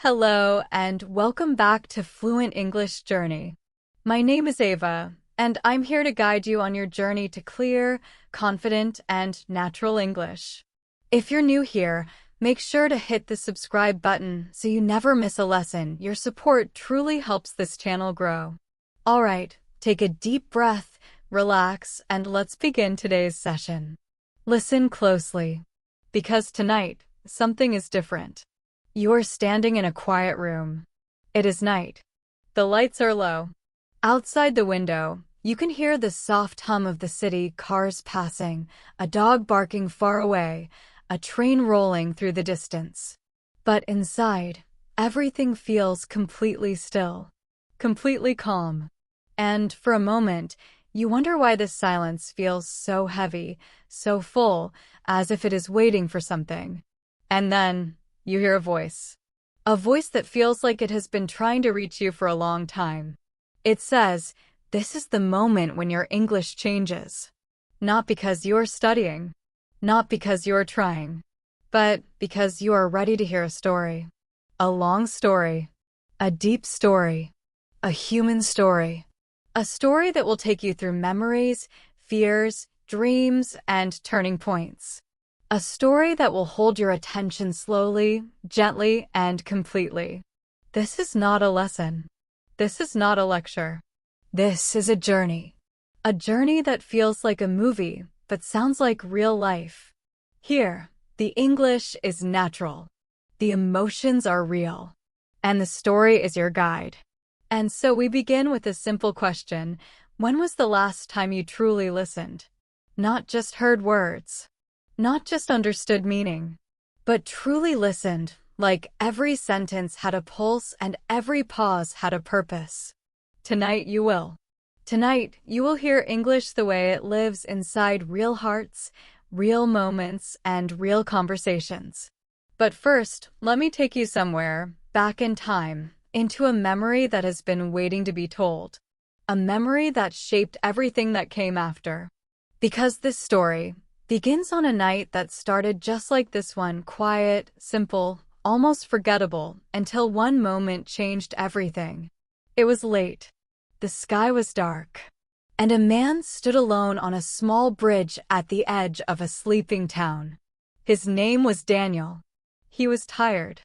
Hello, and welcome back to Fluent English Journey. My name is Ava, and I'm here to guide you on your journey to clear, confident, and natural English. If you're new here, make sure to hit the subscribe button so you never miss a lesson. Your support truly helps this channel grow. All right, take a deep breath, relax, and let's begin today's session. Listen closely, because tonight, something is different. You are standing in a quiet room. It is night. The lights are low. Outside the window, you can hear the soft hum of the city, cars passing, a dog barking far away, a train rolling through the distance. But inside, everything feels completely still, completely calm. And for a moment, you wonder why this silence feels so heavy, so full, as if it is waiting for something. And then, you hear a voice that feels like it has been trying to reach you for a long time. It says, this is the moment when your English changes. Not because you're studying, not because you're trying, but because you are ready to hear a story. A long story, a deep story, a human story. A story that will take you through memories, fears, dreams, and turning points. A story that will hold your attention slowly, gently, and completely. This is not a lesson. This is not a lecture. This is a journey. A journey that feels like a movie, but sounds like real life. Here, the English is natural. The emotions are real. And the story is your guide. And so we begin with a simple question. When was the last time you truly listened? Not just heard words. Not just understood meaning, but truly listened, like every sentence had a pulse and every pause had a purpose. Tonight you will. Tonight you will hear English the way it lives inside real hearts, real moments, and real conversations. But first, let me take you somewhere, back in time, into a memory that has been waiting to be told. A memory that shaped everything that came after. Because this story begins on a night that started just like this one, quiet, simple, almost forgettable, until one moment changed everything. It was late. The sky was dark. And a man stood alone on a small bridge at the edge of a sleeping town. His name was Daniel. He was tired.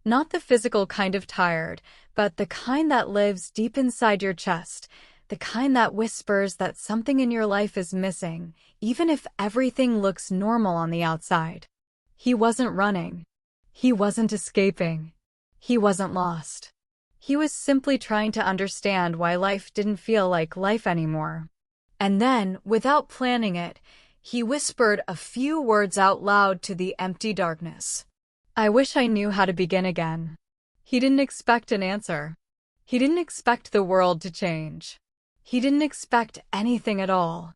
Not the physical kind of tired, but the kind that lives deep inside your chest. The kind that whispers that something in your life is missing, even if everything looks normal on the outside. He wasn't running. He wasn't escaping. He wasn't lost. He was simply trying to understand why life didn't feel like life anymore. And then, without planning it, he whispered a few words out loud to the empty darkness. I wish I knew how to begin again. He didn't expect an answer. He didn't expect the world to change. He didn't expect anything at all.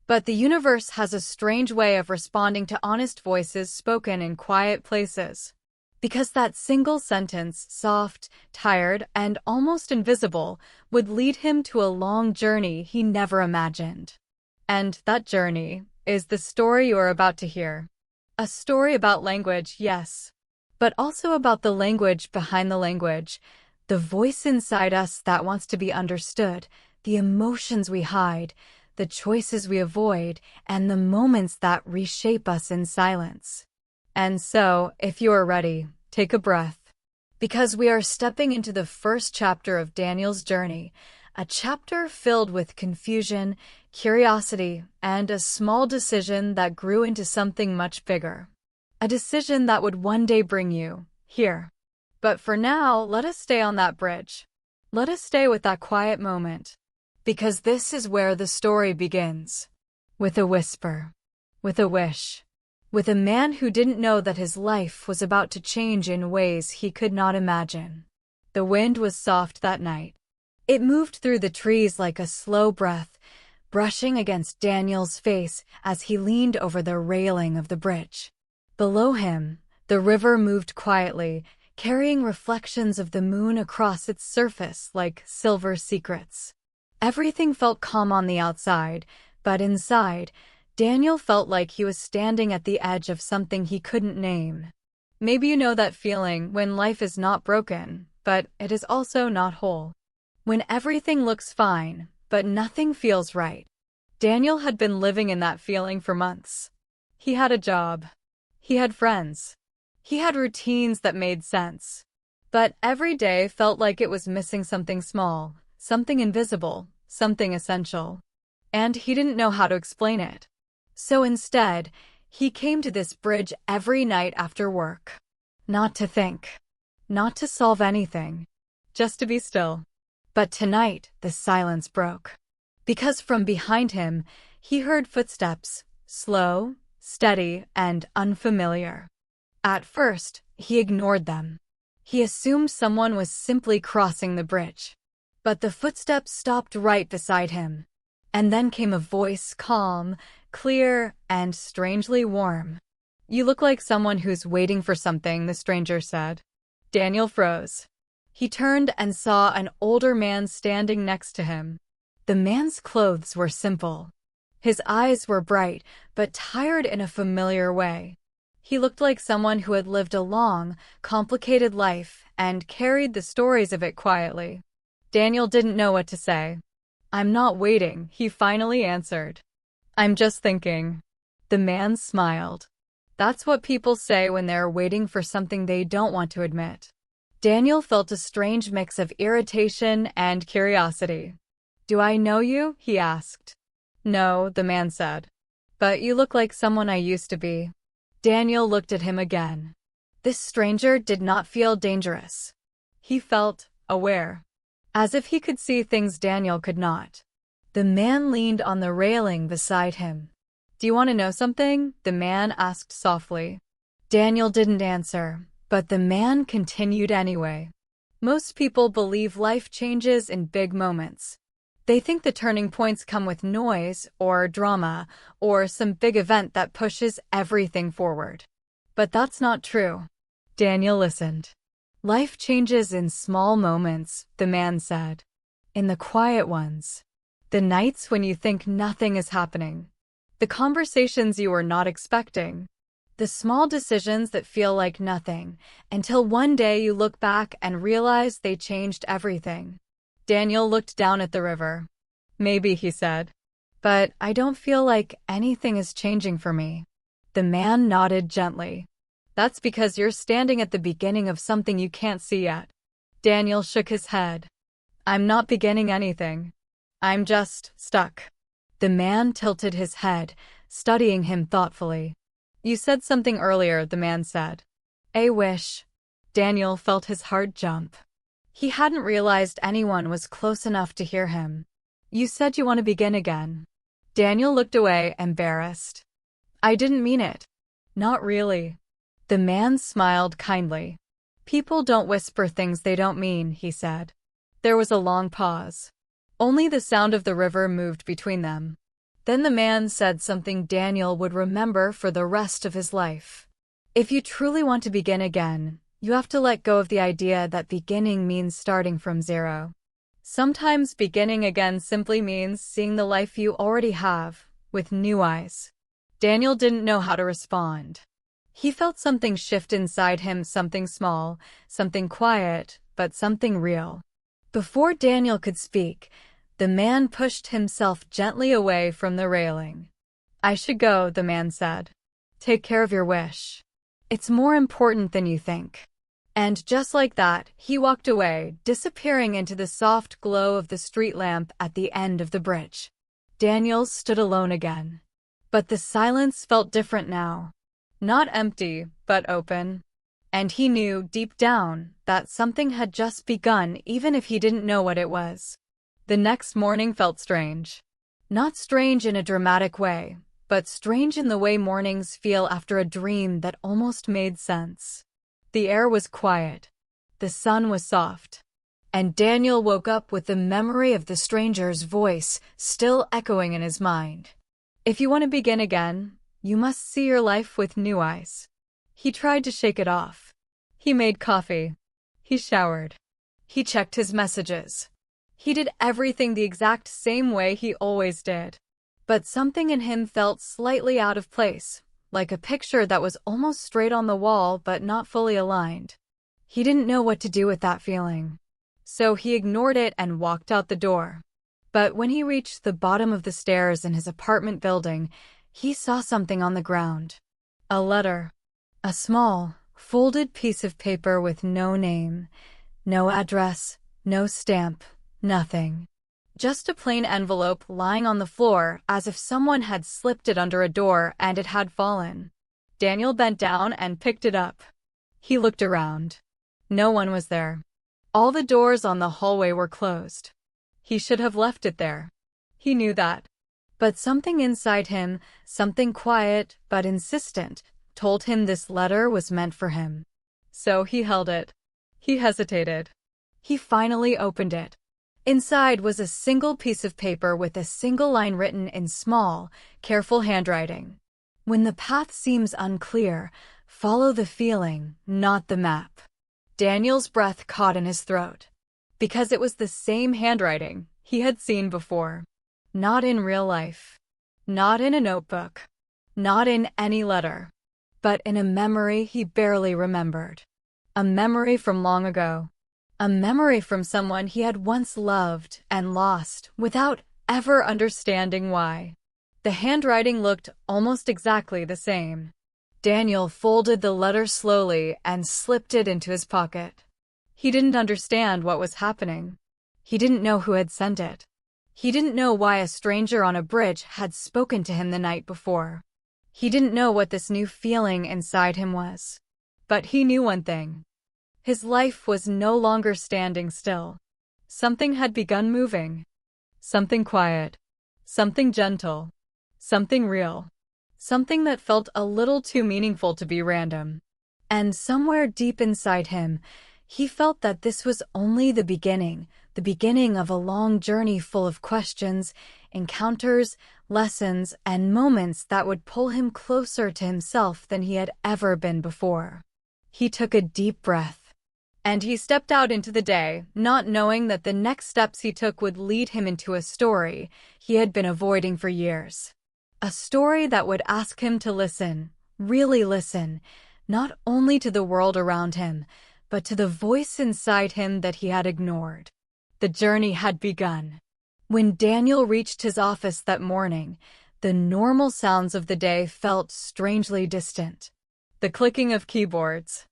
But the universe has a strange way of responding to honest voices spoken in quiet places. Because that single sentence, soft, tired, and almost invisible, would lead him to a long journey he never imagined. And that journey is the story you are about to hear. A story about language, yes, but also about the language behind the language, the voice inside us that wants to be understood, the emotions we hide, the choices we avoid, and the moments that reshape us in silence. And so, if you are ready, take a breath. Because we are stepping into the first chapter of Daniel's journey, a chapter filled with confusion, curiosity, and a small decision that grew into something much bigger. A decision that would one day bring you here. But for now, let us stay on that bridge. Let us stay with that quiet moment. Because this is where the story begins. With a whisper. With a wish. With a man who didn't know that his life was about to change in ways he could not imagine. The wind was soft that night. It moved through the trees like a slow breath, brushing against Daniel's face as he leaned over the railing of the bridge. Below him, the river moved quietly, carrying reflections of the moon across its surface like silver secrets. Everything felt calm on the outside, but inside, Daniel felt like he was standing at the edge of something he couldn't name. Maybe you know that feeling when life is not broken, but it is also not whole. When everything looks fine, but nothing feels right. Daniel had been living in that feeling for months. He had a job. He had friends. He had routines that made sense. But every day felt like it was missing something small, something invisible, something essential. And he didn't know how to explain it. So instead, he came to this bridge every night after work. Not to think. Not to solve anything. Just to be still. But tonight, the silence broke. Because from behind him, he heard footsteps, slow, steady, and unfamiliar. At first, he ignored them. He assumed someone was simply crossing the bridge. But the footsteps stopped right beside him. And then came a voice, calm, clear, and strangely warm. "You look like someone who's waiting for something," the stranger said. Daniel froze. He turned and saw an older man standing next to him. The man's clothes were simple. His eyes were bright, but tired in a familiar way. He looked like someone who had lived a long, complicated life and carried the stories of it quietly. Daniel didn't know what to say. "I'm not waiting," he finally answered. "I'm just thinking." The man smiled. That's what people say when they're waiting for something they don't want to admit. Daniel felt a strange mix of irritation and curiosity. "Do I know you?" he asked. "No," the man said. "But you look like someone I used to be." Daniel looked at him again. This stranger did not feel dangerous. He felt aware. As if he could see things Daniel could not. The man leaned on the railing beside him. "Do you want to know something?" the man asked softly. Daniel didn't answer, but the man continued anyway. Most people believe life changes in big moments. They think the turning points come with noise or drama or some big event that pushes everything forward. But that's not true. Daniel listened. "Life changes in small moments," the man said. "In the quiet ones. The nights when you think nothing is happening. The conversations you were not expecting. The small decisions that feel like nothing, until one day you look back and realize they changed everything." Daniel looked down at the river. "Maybe," he said. "But I don't feel like anything is changing for me." The man nodded gently. "That's because you're standing at the beginning of something you can't see yet." Daniel shook his head. "I'm not beginning anything. I'm just stuck." The man tilted his head, studying him thoughtfully. "You said something earlier," the man said. "A wish." Daniel felt his heart jump. He hadn't realized anyone was close enough to hear him. "You said you want to begin again." Daniel looked away, embarrassed. "I didn't mean it." "Not really." The man smiled kindly. "People don't whisper things they don't mean," he said. There was a long pause. Only the sound of the river moved between them. Then the man said something Daniel would remember for the rest of his life. "If you truly want to begin again, you have to let go of the idea that beginning means starting from zero. Sometimes beginning again simply means seeing the life you already have, with new eyes." Daniel didn't know how to respond. He felt something shift inside him, something small, something quiet, but something real. Before Daniel could speak, the man pushed himself gently away from the railing. "I should go," the man said. "Take care of your wish. It's more important than you think." And just like that, he walked away, disappearing into the soft glow of the street lamp at the end of the bridge. Daniel stood alone again. But the silence felt different now. Not empty, but open. And he knew, deep down, that something had just begun, even if he didn't know what it was. The next morning felt strange. Not strange in a dramatic way, but strange in the way mornings feel after a dream that almost made sense. The air was quiet. The sun was soft. And Daniel woke up with the memory of the stranger's voice still echoing in his mind. "If you want to begin again, you must see your life with new eyes." He tried to shake it off. He made coffee. He showered. He checked his messages. He did everything the exact same way he always did. But something in him felt slightly out of place, like a picture that was almost straight on the wall but not fully aligned. He didn't know what to do with that feeling. So he ignored it and walked out the door. But when he reached the bottom of the stairs in his apartment building, he saw something on the ground. A letter. A small, folded piece of paper with no name, no address, no stamp, nothing. Just a plain envelope lying on the floor as if someone had slipped it under a door and it had fallen. Daniel bent down and picked it up. He looked around. No one was there. All the doors on the hallway were closed. He should have left it there. He knew that. But something inside him, something quiet but insistent, told him this letter was meant for him. So he held it. He hesitated. He finally opened it. Inside was a single piece of paper with a single line written in small, careful handwriting. When the path seems unclear, follow the feeling, not the map. Daniel's breath caught in his throat. Because it was the same handwriting he had seen before. Not in real life. Not in a notebook. Not in any letter. But in a memory he barely remembered. A memory from long ago. A memory from someone he had once loved and lost without ever understanding why. The handwriting looked almost exactly the same. Daniel folded the letter slowly and slipped it into his pocket. He didn't understand what was happening. He didn't know who had sent it. He didn't know why a stranger on a bridge had spoken to him the night before. He didn't know what this new feeling inside him was. But he knew one thing. His life was no longer standing still. Something had begun moving. Something quiet. Something gentle. Something real. Something that felt a little too meaningful to be random. And somewhere deep inside him, he felt that this was only the beginning of a long journey full of questions, encounters, lessons, and moments that would pull him closer to himself than he had ever been before. He took a deep breath. And he stepped out into the day, not knowing that the next steps he took would lead him into a story he had been avoiding for years. A story that would ask him to listen, really listen, not only to the world around him, but to the voice inside him that he had ignored. The journey had begun. When Daniel reached his office that morning, the normal sounds of the day felt strangely distant. The clicking of keyboards.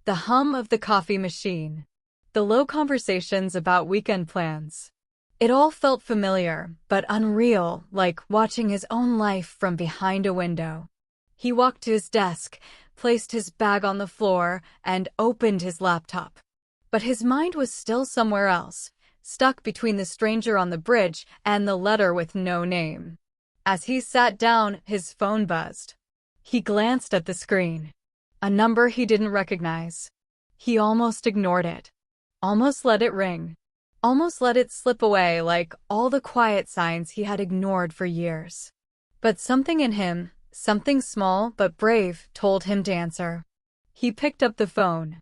The hum of the coffee machine. The low conversations about weekend plans. It all felt familiar, but unreal, like watching his own life from behind a window. He walked to his desk, placed his bag on the floor, and opened his laptop. But his mind was still somewhere else, stuck between the stranger on the bridge and the letter with no name. As he sat down, his phone buzzed. He glanced at the screen. A number he didn't recognize. He almost ignored it. Almost let it ring. Almost let it slip away like all the quiet signs he had ignored for years. But something in him, something small but brave, told him to answer. He picked up the phone.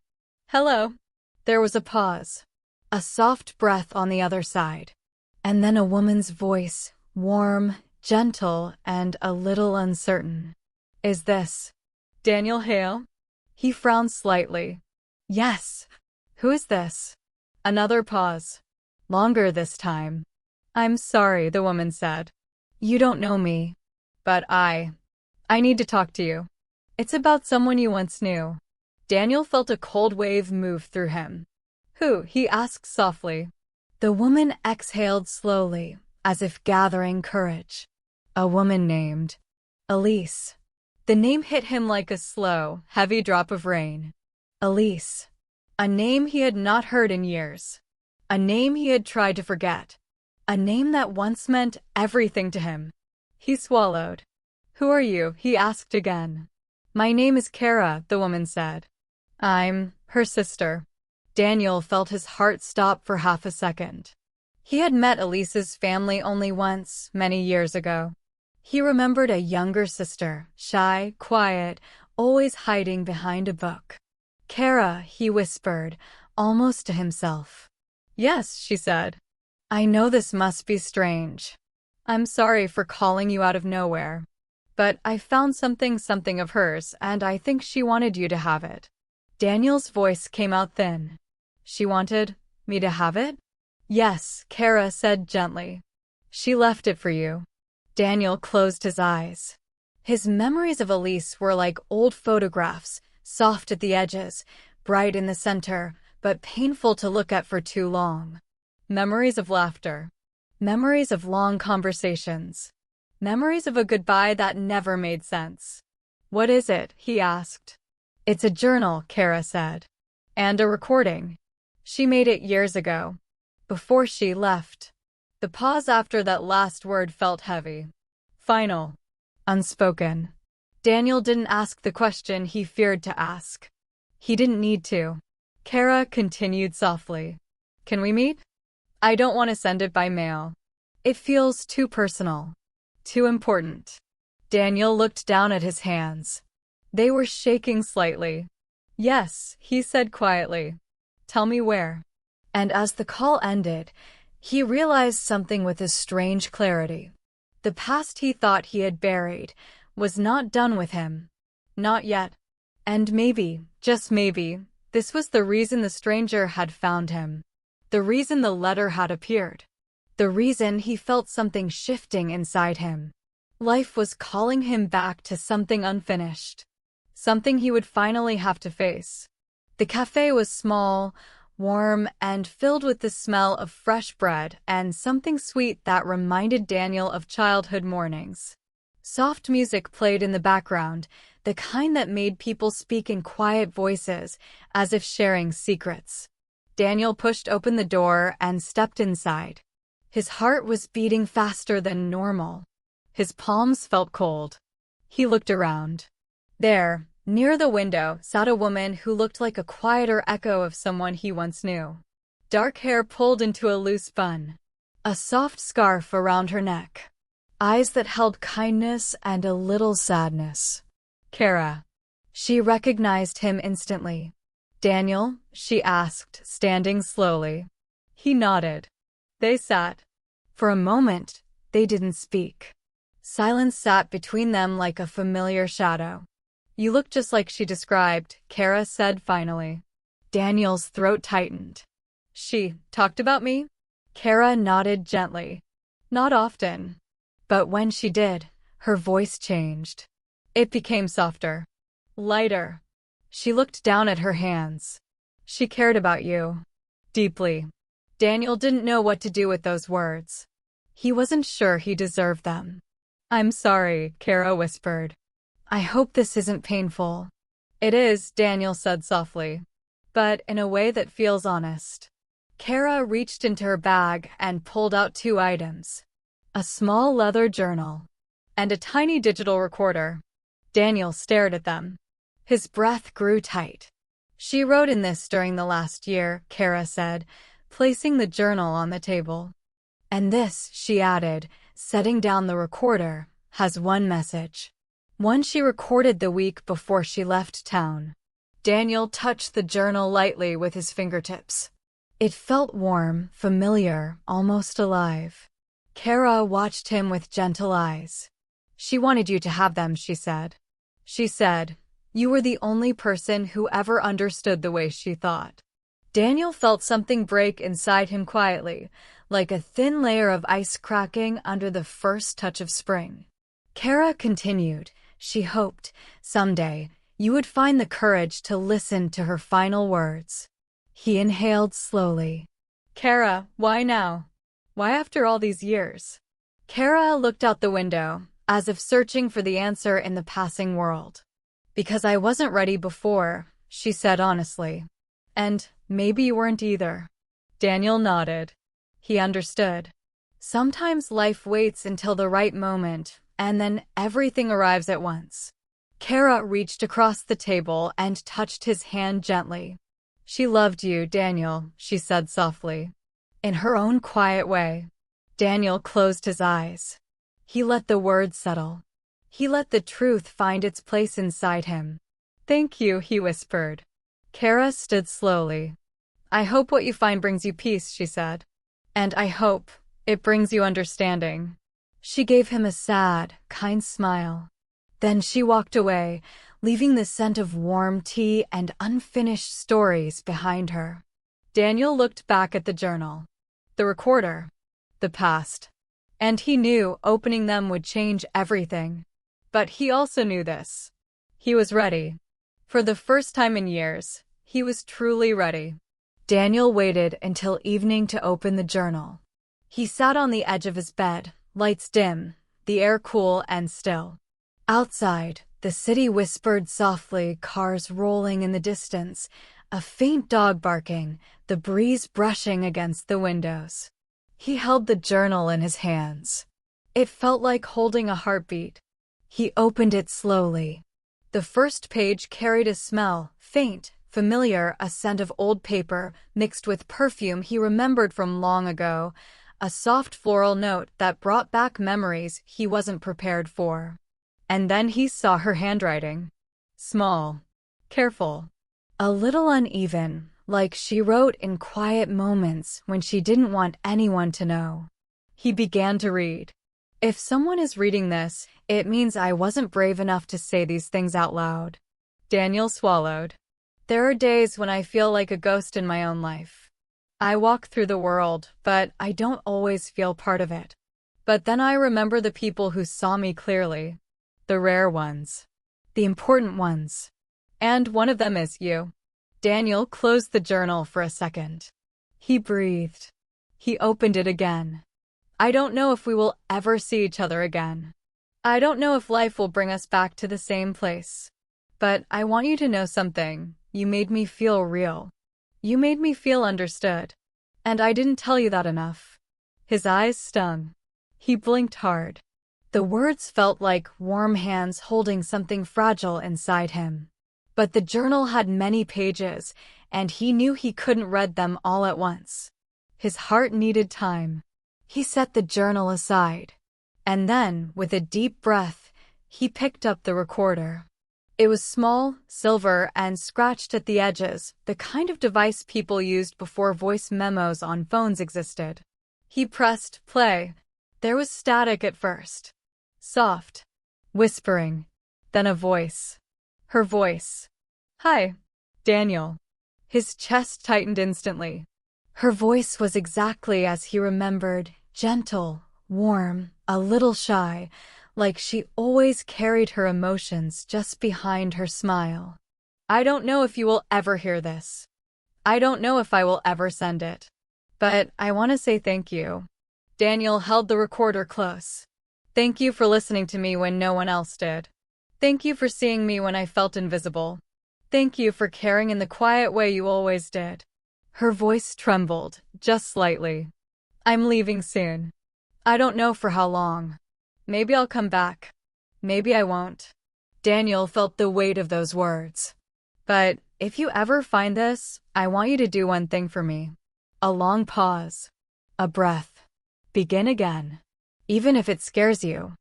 Hello. There was a pause. A soft breath on the other side. And then a woman's voice, warm, gentle, and a little uncertain. Is this Daniel Hale? He frowned slightly. Yes. Who is this? Another pause. Longer this time. I'm sorry, the woman said. You don't know me. But I need to talk to you. It's about someone you once knew. Daniel felt a cold wave move through him. Who? He asked softly. The woman exhaled slowly, as if gathering courage. A woman named Elise. The name hit him like a slow, heavy drop of rain. Elise. A name he had not heard in years. A name he had tried to forget. A name that once meant everything to him. He swallowed. Who are you? He asked again. My name is Kara, the woman said. I'm her sister. Daniel felt his heart stop for half a second. He had met Elise's family only once, many years ago. He remembered a younger sister, shy, quiet, always hiding behind a book. Kara, he whispered, almost to himself. Yes, she said. I know this must be strange. I'm sorry for calling you out of nowhere. but I found something of hers, and I think she wanted you to have it. Daniel's voice came out thin. She wanted me to have it? Yes, Kara said gently. She left it for you. Daniel closed his eyes. His memories of Elise were like old photographs, soft at the edges, bright in the center, but painful to look at for too long. Memories of laughter. Memories of long conversations. Memories of a goodbye that never made sense. What is it? He asked. It's a journal, Kara said. And a recording. She made it years ago. Before she left. The pause after that last word felt heavy. Final. Unspoken. Daniel didn't ask the question he feared to ask. He didn't need to. Kara continued softly. Can we meet? I don't want to send it by mail. It feels too personal. Too important. Daniel looked down at his hands. They were shaking slightly. Yes, he said quietly. Tell me where. And as the call ended, he realized something with a strange clarity. The past he thought he had buried was not done with him. Not yet. And maybe, just maybe, this was the reason the stranger had found him. The reason the letter had appeared. The reason he felt something shifting inside him. Life was calling him back to something unfinished. Something he would finally have to face. The cafe was small, warm, and filled with the smell of fresh bread and something sweet that reminded Daniel of childhood mornings. Soft music played in the background, the kind that made people speak in quiet voices, as if sharing secrets. Daniel pushed open the door and stepped inside. His heart was beating faster than normal. His palms felt cold. He looked around. There, near the window, sat a woman who looked like a quieter echo of someone he once knew. Dark hair pulled into a loose bun. A soft scarf around her neck. Eyes that held kindness and a little sadness. Kara. She recognized him instantly. Daniel? She asked, standing slowly. He nodded. They sat. For a moment, they didn't speak. Silence sat between them like a familiar shadow. You look just like she described, Kara said finally. Daniel's throat tightened. She talked about me? Kara nodded gently. Not often. But when she did, her voice changed. It became softer. Lighter. She looked down at her hands. She cared about you. Deeply. Daniel didn't know what to do with those words. He wasn't sure he deserved them. I'm sorry, Kara whispered. I hope this isn't painful. It is, Daniel said softly. But in a way that feels honest. Kara reached into her bag and pulled out 2 items. A small leather journal. And a tiny digital recorder. Daniel stared at them. His breath grew tight. She wrote in this during the last year, Kara said, placing the journal on the table. And this, she added, setting down the recorder, has one message. One she recorded the week before she left town. Daniel touched the journal lightly with his fingertips. It felt warm, familiar, almost alive. Kara watched him with gentle eyes. She wanted you to have them, she said. She said, you were the only person who ever understood the way she thought. Daniel felt something break inside him quietly, like a thin layer of ice cracking under the first touch of spring. Kara continued. She hoped, someday, you would find the courage to listen to her final words. He inhaled slowly. Kara, why now? Why after all these years? Kara looked out the window, as if searching for the answer in the passing world. Because I wasn't ready before, she said honestly. And maybe you weren't either. Daniel nodded. He understood. Sometimes life waits until the right moment, and then everything arrives at once. Kara reached across the table and touched his hand gently. She loved you, Daniel, she said softly. In her own quiet way. Daniel closed his eyes. He let the words settle. He let the truth find its place inside him. Thank you, he whispered. Kara stood slowly. I hope what you find brings you peace, she said. And I hope it brings you understanding. She gave him a sad, kind smile. Then she walked away, leaving the scent of warm tea and unfinished stories behind her. Daniel looked back at the journal, the recorder, the past, and he knew opening them would change everything. But he also knew this. He was ready. For the first time in years, he was truly ready. Daniel waited until evening to open the journal. He sat on the edge of his bed, lights dim, the air cool and still. Outside, the city whispered softly, cars rolling in the distance, a faint dog barking, the breeze brushing against the windows. He held the journal in his hands. It felt like holding a heartbeat. He opened it slowly. The first page carried a smell, faint, familiar, a scent of old paper mixed with perfume he remembered from long ago, a soft floral note that brought back memories he wasn't prepared for. And then he saw her handwriting. Small, careful, a little uneven, like she wrote in quiet moments when she didn't want anyone to know. He began to read. If someone is reading this, it means I wasn't brave enough to say these things out loud. Daniel swallowed. There are days when I feel like a ghost in my own life. I walk through the world, but I don't always feel part of it. But then I remember the people who saw me clearly. The rare ones. The important ones. And one of them is you. Daniel closed the journal for a second. He breathed. He opened it again. I don't know if we will ever see each other again. I don't know if life will bring us back to the same place. But I want you to know something. You made me feel real. You made me feel understood. And I didn't tell you that enough. His eyes stung. He blinked hard. The words felt like warm hands holding something fragile inside him. But the journal had many pages, and he knew he couldn't read them all at once. His heart needed time. He set the journal aside. And then, with a deep breath, he picked up the recorder. It was small, silver, and scratched at the edges, the kind of device people used before voice memos on phones existed. He pressed play. There was static at first. Soft. Whispering. Then a voice. Her voice. Hi, Daniel. His chest tightened instantly. Her voice was exactly as he remembered, gentle, warm, a little shy, like she always carried her emotions just behind her smile. I don't know if you will ever hear this. I don't know if I will ever send it. But I want to say thank you. Daniel held the recorder close. Thank you for listening to me when no one else did. Thank you for seeing me when I felt invisible. Thank you for caring in the quiet way you always did. Her voice trembled, just slightly. I'm leaving soon. I don't know for how long. Maybe I'll come back. Maybe I won't. Daniel felt the weight of those words. But if you ever find this, I want you to do one thing for me. A long pause. A breath. Begin again. Even if it scares you.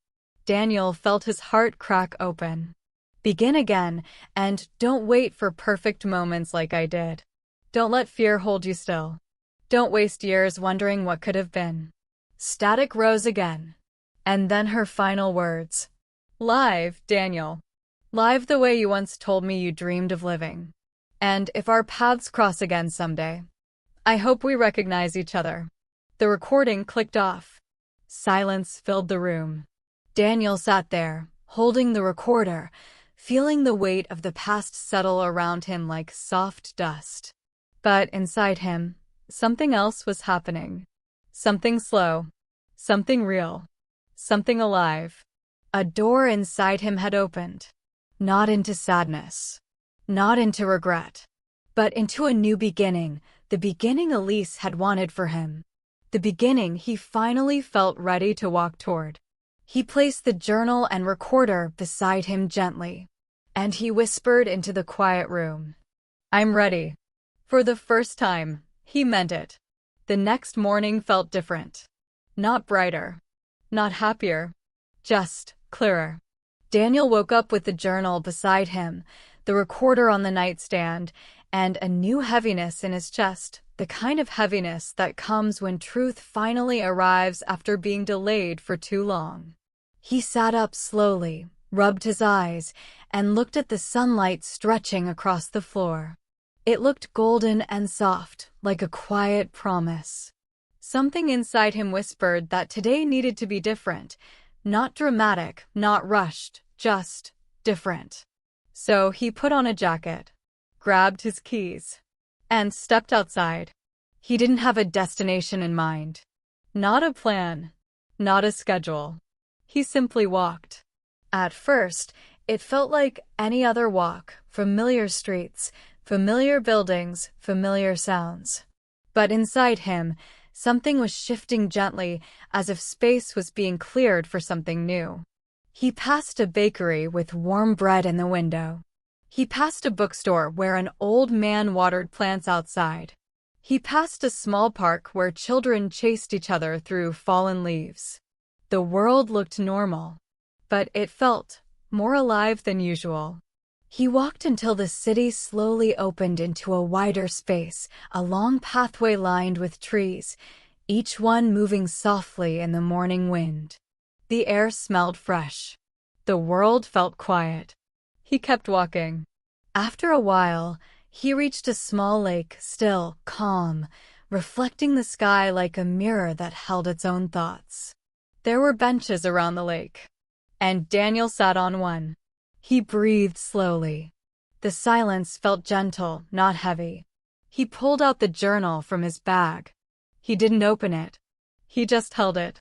Daniel felt his heart crack open. Begin again, and don't wait for perfect moments like I did. Don't let fear hold you still. Don't waste years wondering what could have been. Static rose again. And then her final words. Live, Daniel. Live the way you once told me you dreamed of living. And if our paths cross again someday, I hope we recognize each other. The recording clicked off. Silence filled the room. Daniel sat there, holding the recorder, feeling the weight of the past settle around him like soft dust. But inside him, something else was happening. Something slow. Something real. Something alive. A door inside him had opened. Not into sadness. Not into regret. But into a new beginning, the beginning Elise had wanted for him. The beginning he finally felt ready to walk toward. He placed the journal and recorder beside him gently. And he whispered into the quiet room. I'm ready. For the first time, he meant it. The next morning felt different. Not brighter. Not happier. Just clearer. Daniel woke up with the journal beside him, the recorder on the nightstand, and a new heaviness in his chest, the kind of heaviness that comes when truth finally arrives after being delayed for too long. He sat up slowly, rubbed his eyes, and looked at the sunlight stretching across the floor. It looked golden and soft, like a quiet promise. Something inside him whispered that today needed to be different. Not dramatic, not rushed, just different. So he put on a jacket, grabbed his keys, and stepped outside. He didn't have a destination in mind. Not a plan, not a schedule. He simply walked. At first, it felt like any other walk, familiar streets, familiar buildings, familiar sounds. But inside him, something was shifting gently, as if space was being cleared for something new. He passed a bakery with warm bread in the window. He passed a bookstore where an old man watered plants outside. He passed a small park where children chased each other through fallen leaves. The world looked normal, but it felt more alive than usual. He walked until the city slowly opened into a wider space, a long pathway lined with trees, each one moving softly in the morning wind. The air smelled fresh. The world felt quiet. He kept walking. After a while, he reached a small lake, still, calm, reflecting the sky like a mirror that held its own thoughts. There were benches around the lake, and Daniel sat on one. He breathed slowly. The silence felt gentle, not heavy. He pulled out the journal from his bag. He didn't open it. He just held it.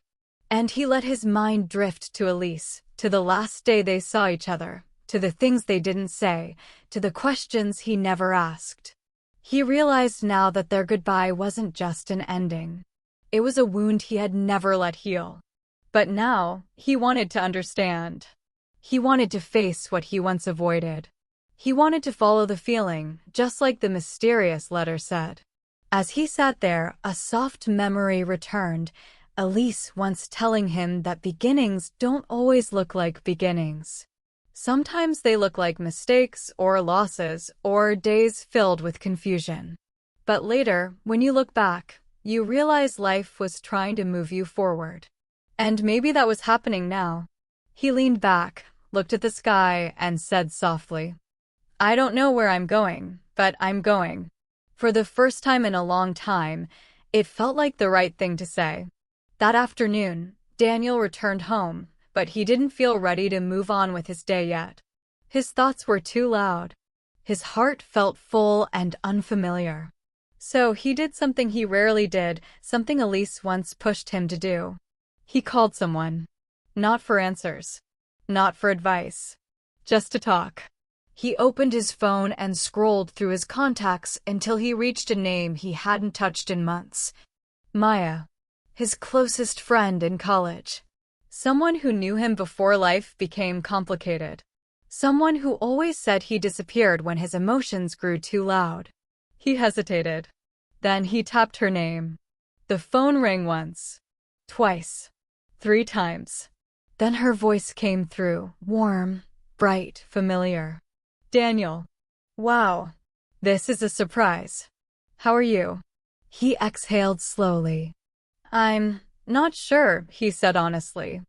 And he let his mind drift to Elise, to the last day they saw each other, to the things they didn't say, to the questions he never asked. He realized now that their goodbye wasn't just an ending. It was a wound he had never let heal. But now, he wanted to understand. He wanted to face what he once avoided. He wanted to follow the feeling, just like the mysterious letter said. As he sat there, a soft memory returned, Elise once telling him that beginnings don't always look like beginnings. Sometimes they look like mistakes or losses or days filled with confusion. But later, when you look back, you realize life was trying to move you forward. And maybe that was happening now. He leaned back, looked at the sky, and said softly, "I don't know where I'm going, but I'm going." For the first time in a long time, it felt like the right thing to say. That afternoon, Daniel returned home, but he didn't feel ready to move on with his day yet. His thoughts were too loud. His heart felt full and unfamiliar. So he did something he rarely did, something Elise once pushed him to do. He called someone. Not for answers. Not for advice. Just to talk. He opened his phone and scrolled through his contacts until he reached a name he hadn't touched in months. Maya. His closest friend in college. Someone who knew him before life became complicated. Someone who always said he disappeared when his emotions grew too loud. He hesitated. Then he tapped her name. The phone rang once. Twice. 3 times. Then her voice came through, warm, bright, familiar. "Daniel." "Wow. This is a surprise. How are you?" He exhaled slowly. "I'm not sure," he said honestly.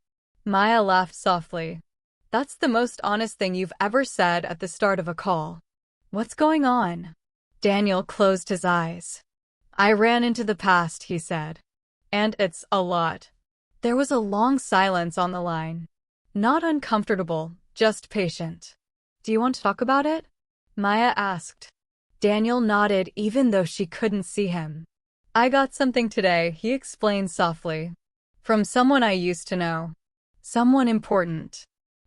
Maya laughed softly. "That's the most honest thing you've ever said at the start of a call. What's going on?" Daniel closed his eyes. "I ran into the past," he said. "And it's a lot." There was a long silence on the line. Not uncomfortable, just patient. "Do you want to talk about it?" Maya asked. Daniel nodded even though she couldn't see him. "I got something today," he explained softly. "From someone I used to know. Someone important."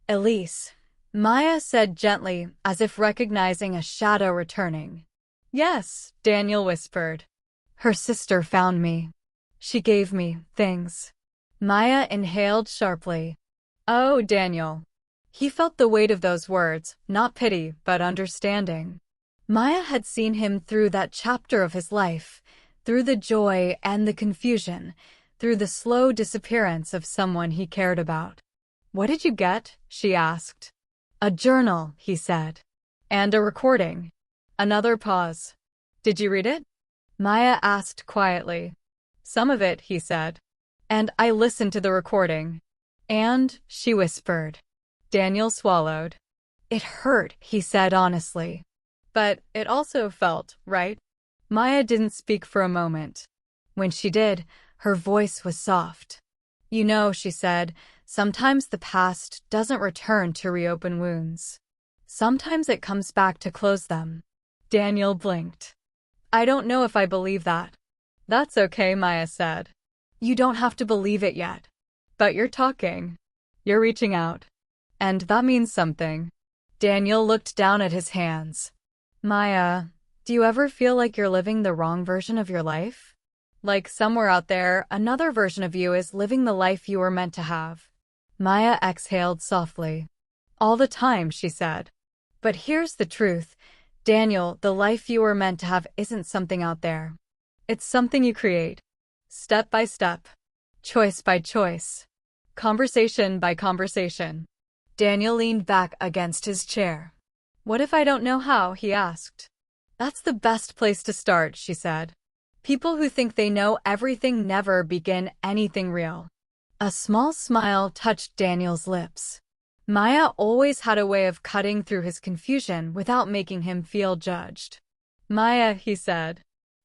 "Elise," Maya said gently, as if recognizing a shadow returning. "Yes," Daniel whispered. "Her sister found me. She gave me things." Maya inhaled sharply. "Oh, Daniel." He felt the weight of those words, not pity, but understanding. Maya had seen him through that chapter of his life, through the joy and the confusion, through the slow disappearance of someone he cared about. "What did you get?" she asked. "A journal," he said. "And a recording." Another pause. "Did you read it?" Maya asked quietly. "Some of it," he said. "And I listened to the recording." "And," she whispered, Daniel swallowed. It hurt, he said honestly. But it also felt right. Maya didn't speak for a moment. When she did, her voice was soft. You know, she said, sometimes the past doesn't return to reopen wounds. Sometimes it comes back to close them. Daniel blinked. I don't know if I believe that. That's okay, Maya said. You don't have to believe it yet. But you're talking. You're reaching out. And that means something. Daniel looked down at his hands. Maya, do you ever feel like you're living the wrong version of your life? Like somewhere out there, another version of you is living the life you were meant to have. Maya exhaled softly. All the time, she said. But here's the truth. Daniel, the life you were meant to have isn't something out there. It's something you create. Step by step. Choice by choice. Conversation by conversation. Daniel leaned back against his chair. What if I don't know how? He asked. That's the best place to start, she said. People who think they know everything never begin anything real. A small smile touched Daniel's lips. Maya always had a way of cutting through his confusion without making him feel judged. Maya, he said.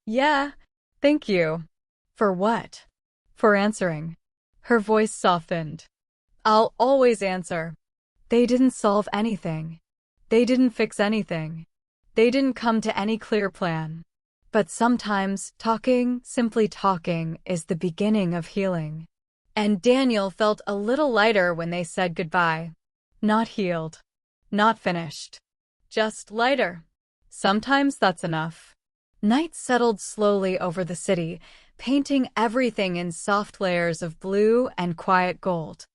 Yeah, thank you. For what? For answering. Her voice softened. I'll always answer. They didn't solve anything. They didn't fix anything. They didn't come to any clear plan. But sometimes talking, simply talking, is the beginning of healing. And Daniel felt a little lighter when they said goodbye. Not healed. Not finished. Just lighter. Sometimes that's enough. Night settled slowly over the city, painting everything in soft layers of blue and quiet gold.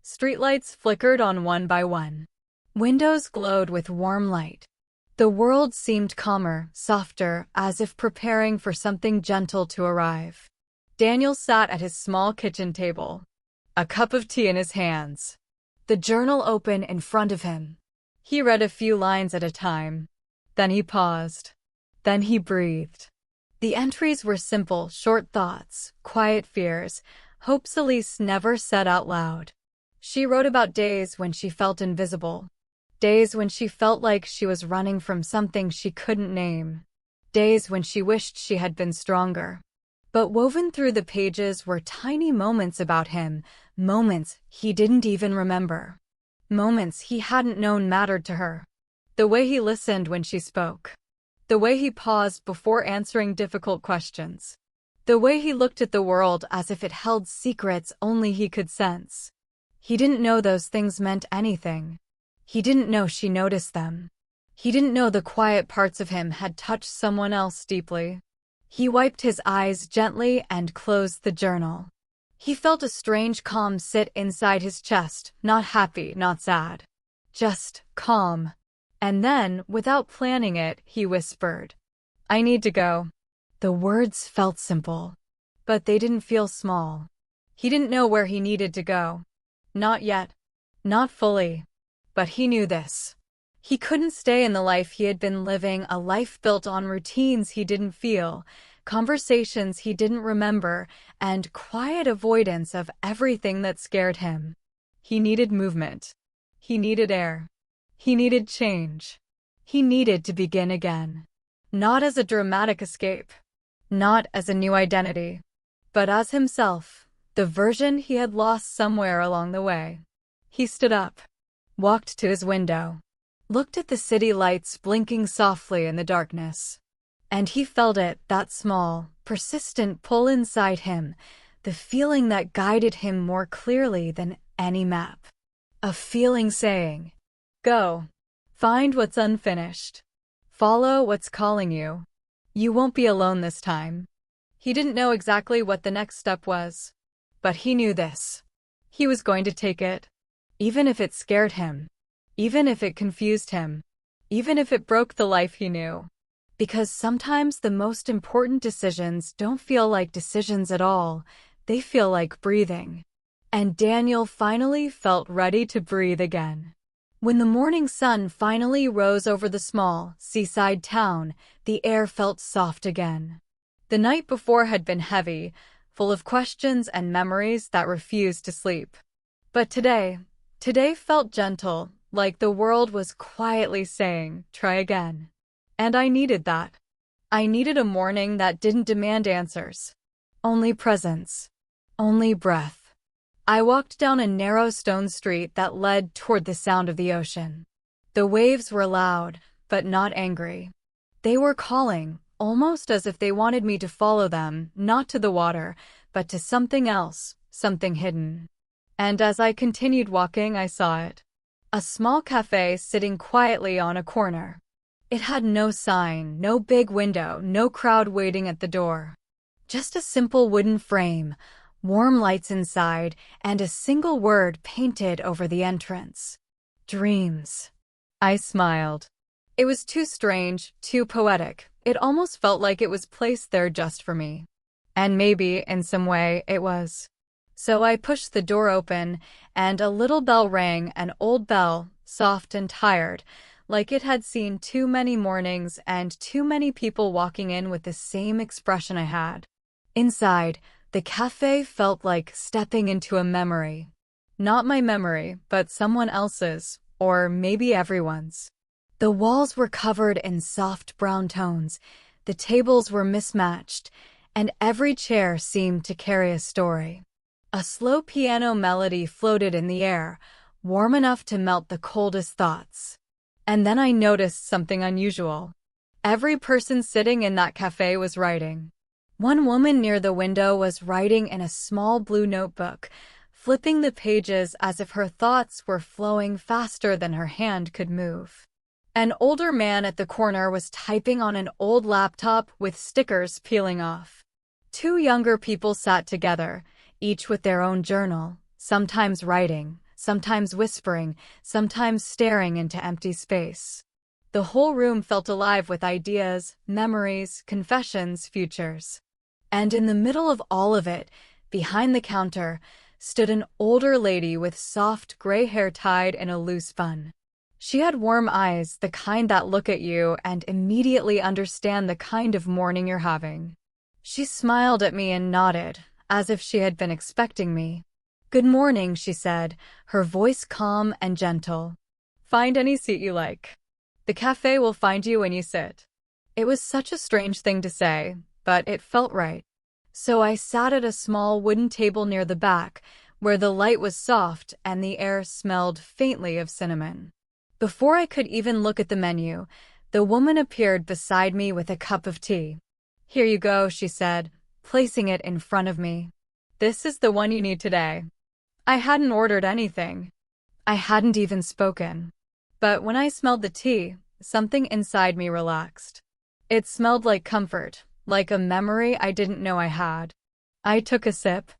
Streetlights flickered on one by one. Windows glowed with warm light. The world seemed calmer, softer, as if preparing for something gentle to arrive. Daniel sat at his small kitchen table, a cup of tea in his hands, the journal open in front of him. He read a few lines at a time. Then he paused. Then he breathed. The entries were simple, short thoughts, quiet fears, hopes Elise never said out loud. She wrote about days when she felt invisible. Days when she felt like she was running from something she couldn't name. Days when she wished she had been stronger. But woven through the pages were tiny moments about him, moments he didn't even remember. Moments he hadn't known mattered to her. The way he listened when she spoke. The way he paused before answering difficult questions. The way he looked at the world as if it held secrets only he could sense. He didn't know those things meant anything. He didn't know she noticed them. He didn't know the quiet parts of him had touched someone else deeply. He wiped his eyes gently and closed the journal. He felt a strange calm sit inside his chest, not happy, not sad. Just calm. And then, without planning it, he whispered, I need to go. The words felt simple, but they didn't feel small. He didn't know where he needed to go. Not yet. Not fully. But he knew this. He couldn't stay in the life he had been living, a life built on routines he didn't feel, conversations he didn't remember, and quiet avoidance of everything that scared him. He needed movement. He needed air. He needed change. He needed to begin again. Not as a dramatic escape. Not as a new identity. But as himself, the version he had lost somewhere along the way. He stood up. Walked to his window, looked at the city lights blinking softly in the darkness. And he felt it, that small, persistent pull inside him, the feeling that guided him more clearly than any map. A feeling saying, go, find what's unfinished. Follow what's calling you. You won't be alone this time. He didn't know exactly what the next step was, but he knew this. He was going to take it. Even if it scared him, even if it confused him, even if it broke the life he knew. Because sometimes the most important decisions don't feel like decisions at all, they feel like breathing. And Daniel finally felt ready to breathe again. When the morning sun finally rose over the small, seaside town, the air felt soft again. The night before had been heavy, full of questions and memories that refused to sleep. But Today felt gentle, like the world was quietly saying, try again. And I needed that. I needed a morning that didn't demand answers. Only presence. Only breath. I walked down a narrow stone street that led toward the sound of the ocean. The waves were loud, but not angry. They were calling, almost as if they wanted me to follow them, not to the water, but to something else, something hidden. And as I continued walking, I saw it. A small cafe sitting quietly on a corner. It had no sign, no big window, no crowd waiting at the door. Just a simple wooden frame, warm lights inside, and a single word painted over the entrance. Dreams. I smiled. It was too strange, too poetic. It almost felt like it was placed there just for me. And maybe, in some way, it was. So I pushed the door open, and a little bell rang, an old bell, soft and tired, like it had seen too many mornings and too many people walking in with the same expression I had. Inside, the cafe felt like stepping into a memory. Not my memory, but someone else's, or maybe everyone's. The walls were covered in soft brown tones, the tables were mismatched, and every chair seemed to carry a story. A slow piano melody floated in the air, warm enough to melt the coldest thoughts. And then I noticed something unusual. Every person sitting in that cafe was writing. One woman near the window was writing in a small blue notebook, flipping the pages as if her thoughts were flowing faster than her hand could move. An older man at the corner was typing on an old laptop with stickers peeling off. Two younger people sat together, each with their own journal, sometimes writing, sometimes whispering, sometimes staring into empty space. The whole room felt alive with ideas, memories, confessions, futures. And in the middle of all of it, behind the counter, stood an older lady with soft gray hair tied in a loose bun. She had warm eyes, the kind that look at you and immediately understand the kind of morning you're having. She smiled at me and nodded, as if she had been expecting me. "Good morning," she said, her voice calm and gentle. "Find any seat you like. The cafe will find you when you sit." It was such a strange thing to say, but it felt right. So I sat at a small wooden table near the back, where the light was soft and the air smelled faintly of cinnamon. Before I could even look at the menu, the woman appeared beside me with a cup of tea. "Here you go," she said, placing it in front of me. "This is the one you need today." I hadn't ordered anything. I hadn't even spoken. But when I smelled the tea, something inside me relaxed. It smelled like comfort, like a memory I didn't know I had. I took a sip.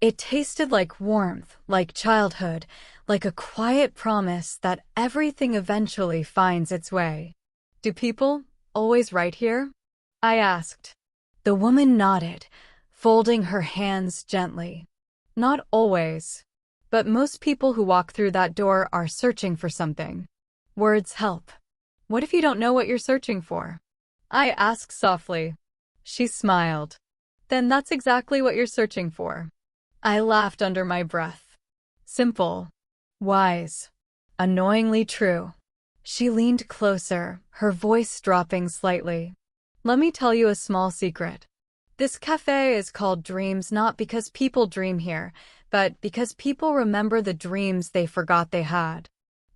It tasted like warmth, like childhood, like a quiet promise that everything eventually finds its way. "Do people always write here?" I asked. The woman nodded, folding her hands gently. "Not always. But most people who walk through that door are searching for something. Words help." "What if you don't know what you're searching for?" I asked softly. She smiled. "Then that's exactly what you're searching for." I laughed under my breath. Simple. Wise. Annoyingly true. She leaned closer, her voice dropping slightly. "Let me tell you a small secret. This cafe is called Dreams not because people dream here, but because people remember the dreams they forgot they had."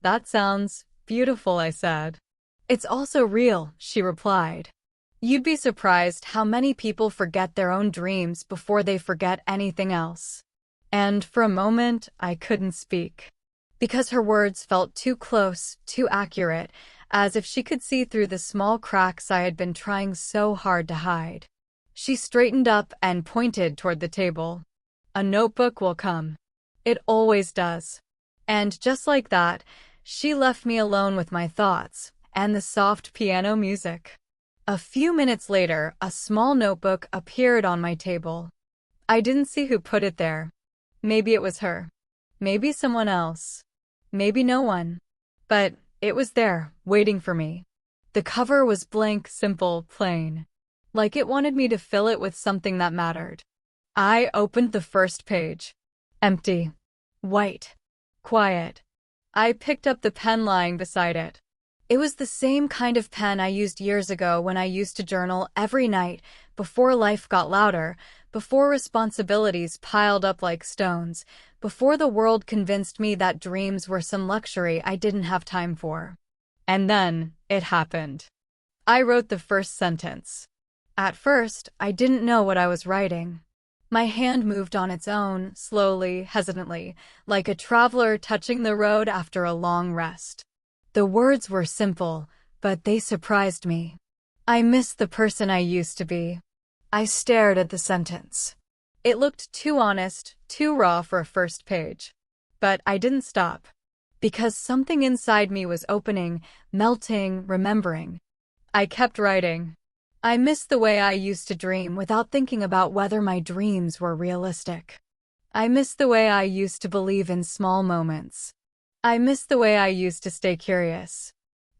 "That sounds beautiful," I said. "It's also real," she replied. "You'd be surprised how many people forget their own dreams before they forget anything else." And for a moment, I couldn't speak. Because her words felt too close, too accurate, as if she could see through the small cracks I had been trying so hard to hide. She straightened up and pointed toward the table. "A notebook will come. It always does." And just like that, she left me alone with my thoughts and the soft piano music. A few minutes later, a small notebook appeared on my table. I didn't see who put it there. Maybe it was her. Maybe someone else. Maybe no one. But it was there, waiting for me. The cover was blank, simple, plain. Like it wanted me to fill it with something that mattered. I opened the first page. Empty. White. Quiet. I picked up the pen lying beside it. It was the same kind of pen I used years ago when I used to journal every night before life got louder, before responsibilities piled up like stones, before the world convinced me that dreams were some luxury I didn't have time for. And then it happened. I wrote the first sentence. At first, I didn't know what I was writing. My hand moved on its own, slowly, hesitantly, like a traveler touching the road after a long rest. The words were simple, but they surprised me. I miss the person I used to be. I stared at the sentence. It looked too honest, too raw for a first page. But I didn't stop. Because something inside me was opening, melting, remembering. I kept writing. I miss the way I used to dream without thinking about whether my dreams were realistic. I miss the way I used to believe in small moments. I miss the way I used to stay curious.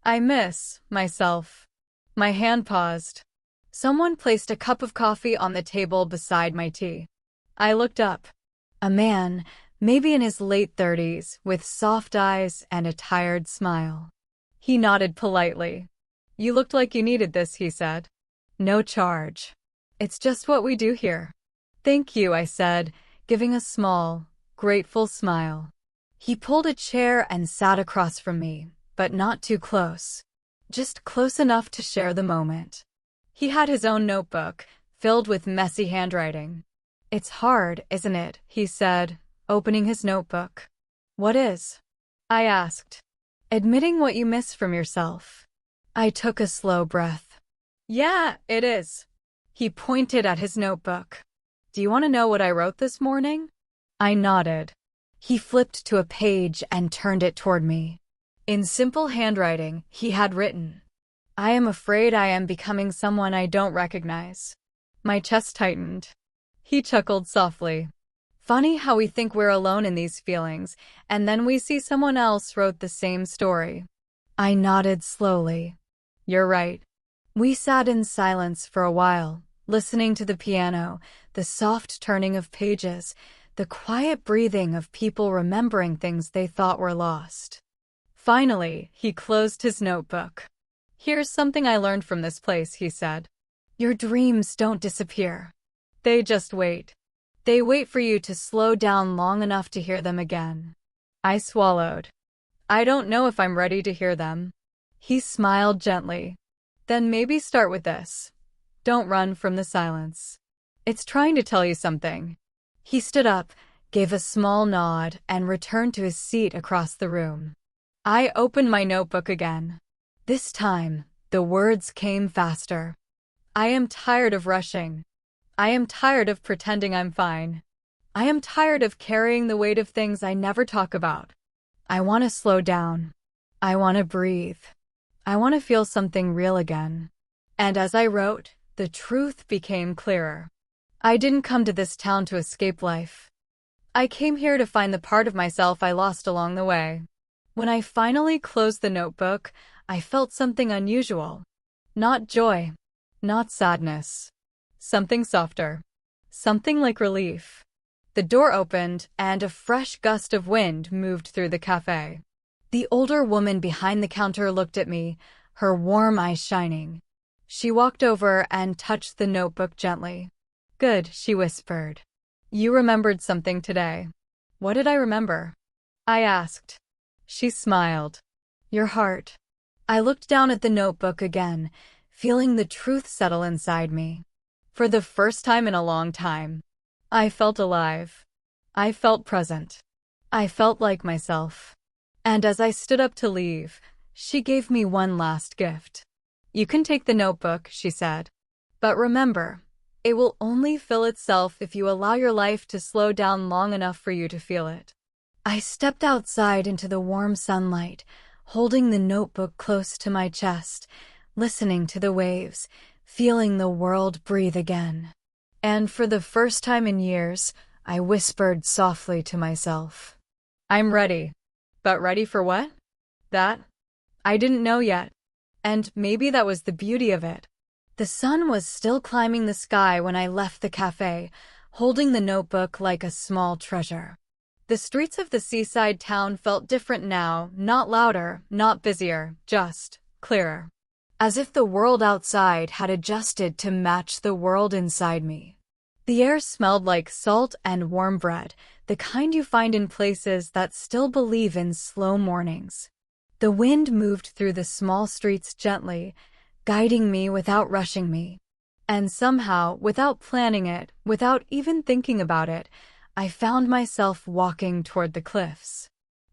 I miss myself. My hand paused. Someone placed a cup of coffee on the table beside my tea. I looked up. A man, maybe in his late 30s, with soft eyes and a tired smile. He nodded politely. "You looked like you needed this," he said. "No charge. It's just what we do here." "Thank you," I said, giving a small, grateful smile. He pulled a chair and sat across from me, but not too close. Just close enough to share the moment. He had his own notebook, filled with messy handwriting. "It's hard, isn't it?" he said, opening his notebook. "What is?" I asked. "Admitting what you miss from yourself." I took a slow breath. "Yeah, it is." He pointed at his notebook. "Do you want to know what I wrote this morning?" I nodded. He flipped to a page and turned it toward me. In simple handwriting, he had written, "I am afraid I am becoming someone I don't recognize." My chest tightened. He chuckled softly. "Funny how we think we're alone in these feelings, and then we see someone else wrote the same story." I nodded slowly. "You're right." We sat in silence for a while, listening to the piano, the soft turning of pages, the quiet breathing of people remembering things they thought were lost. Finally, he closed his notebook. "Here's something I learned from this place," he said. "Your dreams don't disappear. They just wait. They wait for you to slow down long enough to hear them again." I swallowed. "I don't know if I'm ready to hear them." He smiled gently. "Then maybe start with this. Don't run from the silence. It's trying to tell you something." He stood up, gave a small nod, and returned to his seat across the room. I opened my notebook again. This time, the words came faster. "I am tired of rushing. I am tired of pretending I'm fine. I am tired of carrying the weight of things I never talk about. I want to slow down. I want to breathe. I want to feel something real again." And as I wrote, the truth became clearer. I didn't come to this town to escape life. I came here to find the part of myself I lost along the way. When I finally closed the notebook, I felt something unusual. Not joy. Not sadness. Something softer. Something like relief. The door opened, and a fresh gust of wind moved through the cafe. The older woman behind the counter looked at me, her warm eyes shining. She walked over and touched the notebook gently. "Good," she whispered. "You remembered something today." "What did I remember?" I asked. She smiled. "Your heart." I looked down at the notebook again, feeling the truth settle inside me. For the first time in a long time, I felt alive. I felt present. I felt like myself. And as I stood up to leave, she gave me one last gift. "You can take the notebook," she said. "But remember, it will only fill itself if you allow your life to slow down long enough for you to feel it." I stepped outside into the warm sunlight, holding the notebook close to my chest, listening to the waves, feeling the world breathe again. And for the first time in years, I whispered softly to myself, "I'm ready." But ready for what? That? I didn't know yet. And maybe that was the beauty of it. The sun was still climbing the sky when I left the cafe, holding the notebook like a small treasure. The streets of the seaside town felt different now, not louder, not busier, just clearer. As if the world outside had adjusted to match the world inside me. The air smelled like salt and warm bread, the kind you find in places that still believe in slow mornings. The wind moved through the small streets gently, guiding me without rushing me. And somehow, without planning it, without even thinking about it, I found myself walking toward the cliffs.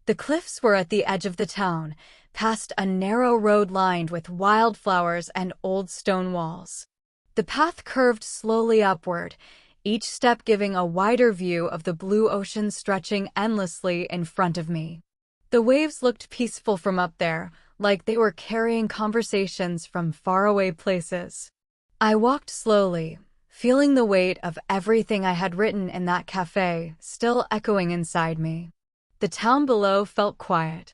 The cliffs were at the edge of the town, past a narrow road lined with wildflowers and old stone walls. The path curved slowly upward, each step giving a wider view of the blue ocean stretching endlessly in front of me. The waves looked peaceful from up there, like they were carrying conversations from faraway places. I walked slowly, feeling the weight of everything I had written in that cafe still echoing inside me. The town below felt quiet.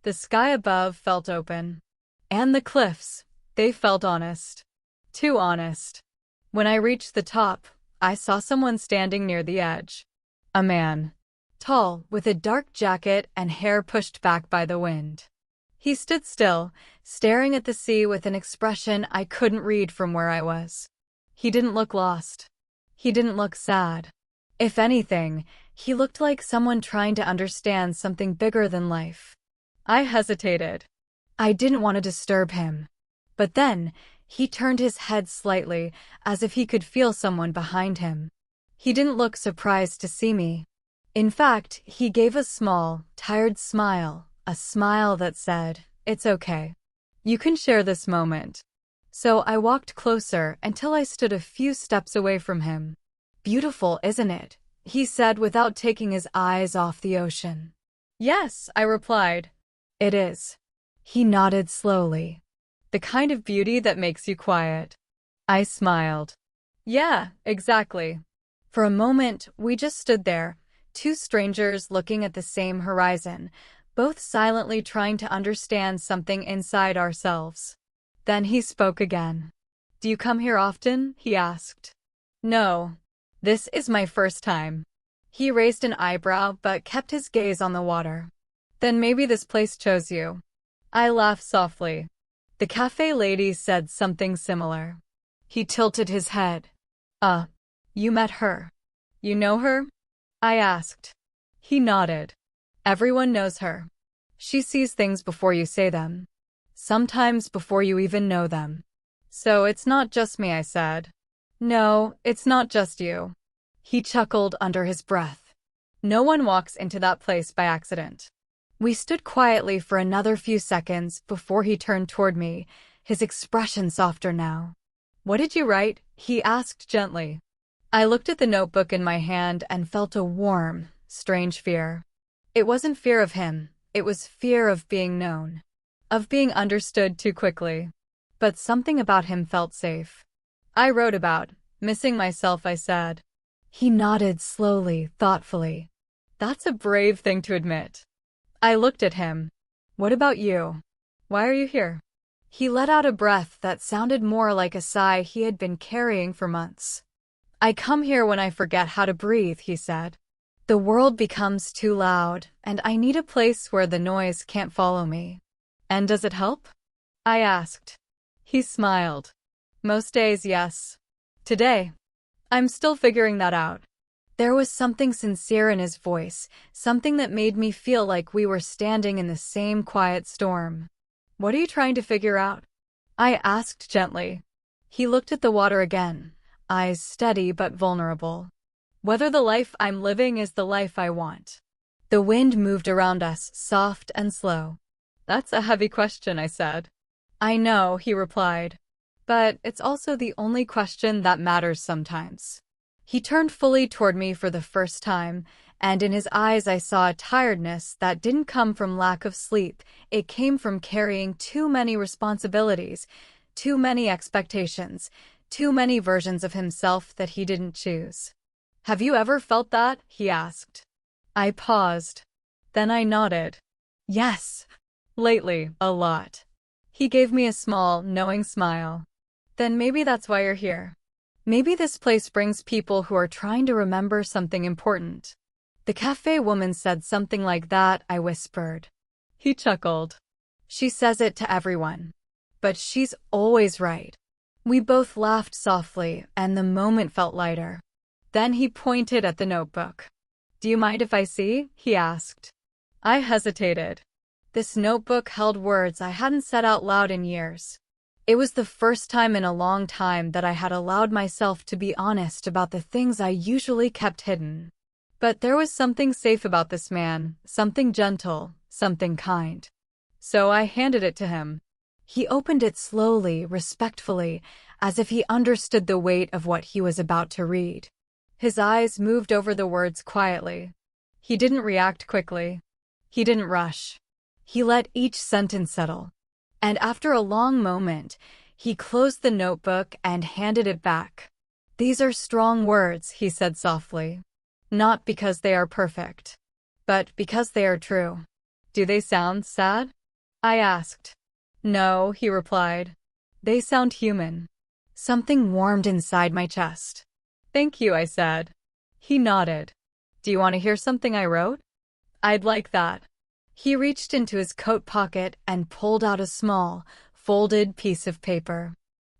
The sky above felt open. And the cliffs, they felt honest. Too honest. When I reached the top, I saw someone standing near the edge. A man. Tall, with a dark jacket and hair pushed back by the wind. He stood still, staring at the sea with an expression I couldn't read from where I was. He didn't look lost. He didn't look sad. If anything, he looked like someone trying to understand something bigger than life. I hesitated. I didn't want to disturb him. But then, he turned his head slightly, as if he could feel someone behind him. He didn't look surprised to see me. In fact, he gave a small, tired smile, a smile that said, "It's okay. You can share this moment." So I walked closer until I stood a few steps away from him. "Beautiful, isn't it?" he said without taking his eyes off the ocean. "Yes," I replied. "It is." He nodded slowly. "The kind of beauty that makes you quiet." I smiled. "Yeah, exactly." For a moment, we just stood there, two strangers looking at the same horizon, both silently trying to understand something inside ourselves. Then he spoke again. "Do you come here often?" he asked. "No. This is my first time." He raised an eyebrow but kept his gaze on the water. "Then maybe this place chose you." I laughed softly. The cafe lady said something similar. He tilted his head. You met her. You know her?" I asked. He nodded. "Everyone knows her. She sees things before you say them. Sometimes before you even know them." "So it's not just me," I said. "No, it's not just you." He chuckled under his breath. "No one walks into that place by accident." We stood quietly for another few seconds before he turned toward me, his expression softer now. "What did you write?" he asked gently. I looked at the notebook in my hand and felt a warm, strange fear. It wasn't fear of him, it was fear of being known. Of being understood too quickly. But something about him felt safe. "I wrote about missing myself," I said. He nodded slowly, thoughtfully. "That's a brave thing to admit." I looked at him. "What about you? Why are you here?" He let out a breath that sounded more like a sigh he had been carrying for months. "I come here when I forget how to breathe," he said. "The world becomes too loud, and I need a place where the noise can't follow me." "And does it help?" I asked. He smiled. "Most days, yes. Today, I'm still figuring that out." There was something sincere in his voice, something that made me feel like we were standing in the same quiet storm. "What are you trying to figure out?" I asked gently. He looked at the water again, eyes steady but vulnerable. "Whether the life I'm living is the life I want." The wind moved around us, soft and slow. "That's a heavy question," I said. "I know," he replied. "But it's also the only question that matters sometimes." He turned fully toward me for the first time, and in his eyes I saw a tiredness that didn't come from lack of sleep. It came from carrying too many responsibilities, too many expectations, too many versions of himself that he didn't choose. "Have you ever felt that?" he asked. I paused. Then I nodded. "Yes. Lately, a lot." He gave me a small, knowing smile. "Then maybe that's why you're here. Maybe this place brings people who are trying to remember something important." The cafe woman said something like that, I whispered. He chuckled. She says it to everyone. But she's always right. We both laughed softly, and the moment felt lighter. Then he pointed at the notebook. Do you mind if I see? He asked. I hesitated. This notebook held words I hadn't said out loud in years. It was the first time in a long time that I had allowed myself to be honest about the things I usually kept hidden. But there was something safe about this man, something gentle, something kind. So I handed it to him. He opened it slowly, respectfully, as if he understood the weight of what he was about to read. His eyes moved over the words quietly. He didn't react quickly. He didn't rush. He let each sentence settle. And after a long moment, he closed the notebook and handed it back. These are strong words, he said softly. Not because they are perfect, but because they are true. Do they sound sad? I asked. No, he replied. They sound human. Something warmed inside my chest. Thank you, I said. He nodded. Do you want to hear something I wrote? I'd like that. He reached into his coat pocket and pulled out a small, folded piece of paper.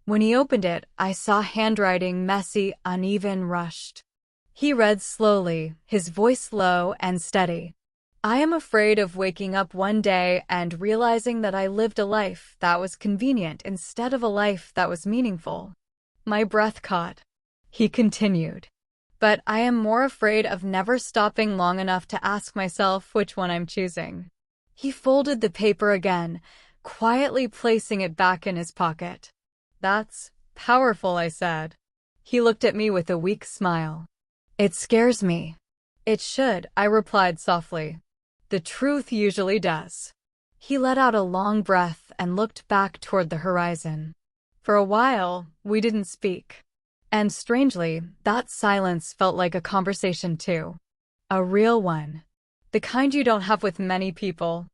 When he opened it, I saw handwriting messy, uneven, rushed. He read slowly, his voice low and steady. I am afraid of waking up one day and realizing that I lived a life that was convenient instead of a life that was meaningful. My breath caught. He continued. But I am more afraid of never stopping long enough to ask myself which one I'm choosing. He folded the paper again, quietly placing it back in his pocket. That's powerful, I said. He looked at me with a weak smile. It scares me. It should, I replied softly. The truth usually does. He let out a long breath and looked back toward the horizon. For a while, we didn't speak. And strangely, that silence felt like a conversation too. A real one. The kind you don't have with many people.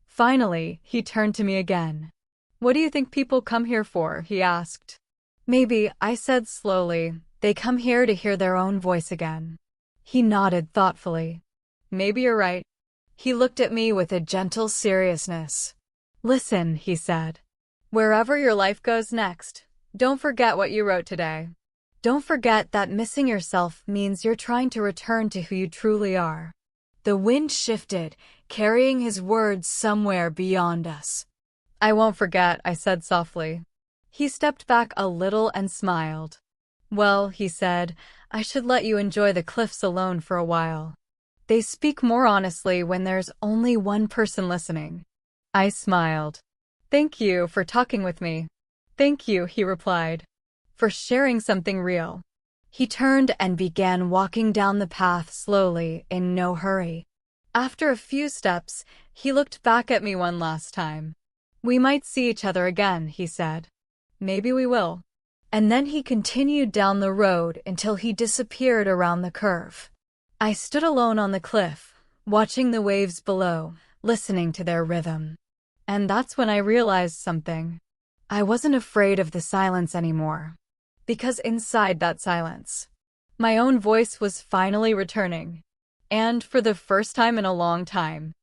Finally, he turned to me again. What do you think people come here for? He asked. Maybe, I said slowly, they come here to hear their own voice again. He nodded thoughtfully. Maybe you're right. He looked at me with a gentle seriousness. Listen, he said. Wherever your life goes next, don't forget what you wrote today. Don't forget that missing yourself means you're trying to return to who you truly are. The wind shifted, carrying his words somewhere beyond us. I won't forget, I said softly. He stepped back a little and smiled. Well, he said, I should let you enjoy the cliffs alone for a while. They speak more honestly when there's only one person listening. I smiled. Thank you for talking with me. Thank you, he replied, for sharing something real. He turned and began walking down the path slowly, in no hurry. After a few steps, he looked back at me one last time. We might see each other again, he said. Maybe we will. And then he continued down the road until he disappeared around the curve. I stood alone on the cliff, watching the waves below, listening to their rhythm. And that's when I realized something. I wasn't afraid of the silence anymore. Because inside that silence, my own voice was finally returning. And for the first time in a long time,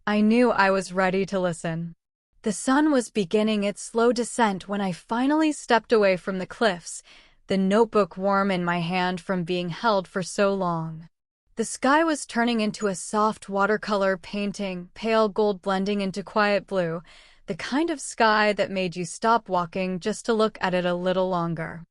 I knew I was ready to listen. The sun was beginning its slow descent when I finally stepped away from the cliffs, the notebook warm in my hand from being held for so long. The sky was turning into a soft watercolor painting, pale gold blending into quiet blue, the kind of sky that made you stop walking just to look at it a little longer.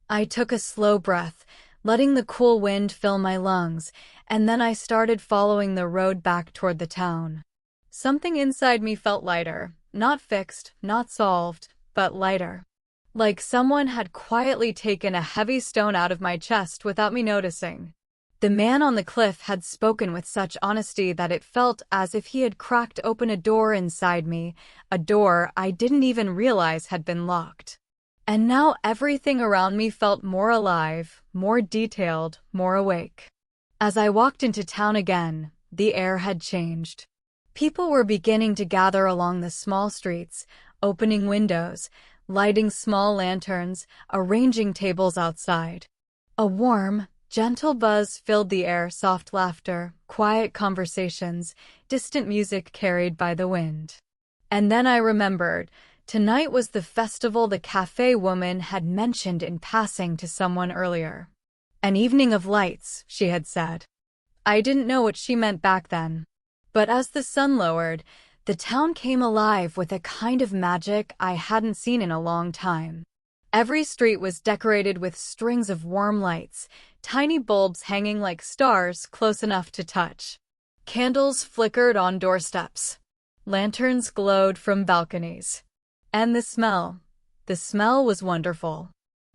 I took a slow breath, letting the cool wind fill my lungs, and then I started following the road back toward the town. Something inside me felt lighter, not fixed, not solved, but lighter. Like someone had quietly taken a heavy stone out of my chest without me noticing. The man on the cliff had spoken with such honesty that it felt as if he had cracked open a door inside me, a door I didn't even realize had been locked. And now everything around me felt more alive, more detailed, more awake. As I walked into town again, the air had changed. People were beginning to gather along the small streets, opening windows, lighting small lanterns, arranging tables outside. A warm, Gentle buzz filled the air, soft laughter, quiet conversations, distant music carried by the wind. And then I remembered, tonight was the festival the cafe woman had mentioned in passing to someone earlier. An evening of lights, she had said. I didn't know what she meant back then. But as the sun lowered, the town came alive with a kind of magic I hadn't seen in a long time. Every street was decorated with strings of warm lights, tiny bulbs hanging like stars close enough to touch. Candles flickered on doorsteps. Lanterns glowed from balconies. And the smell was wonderful.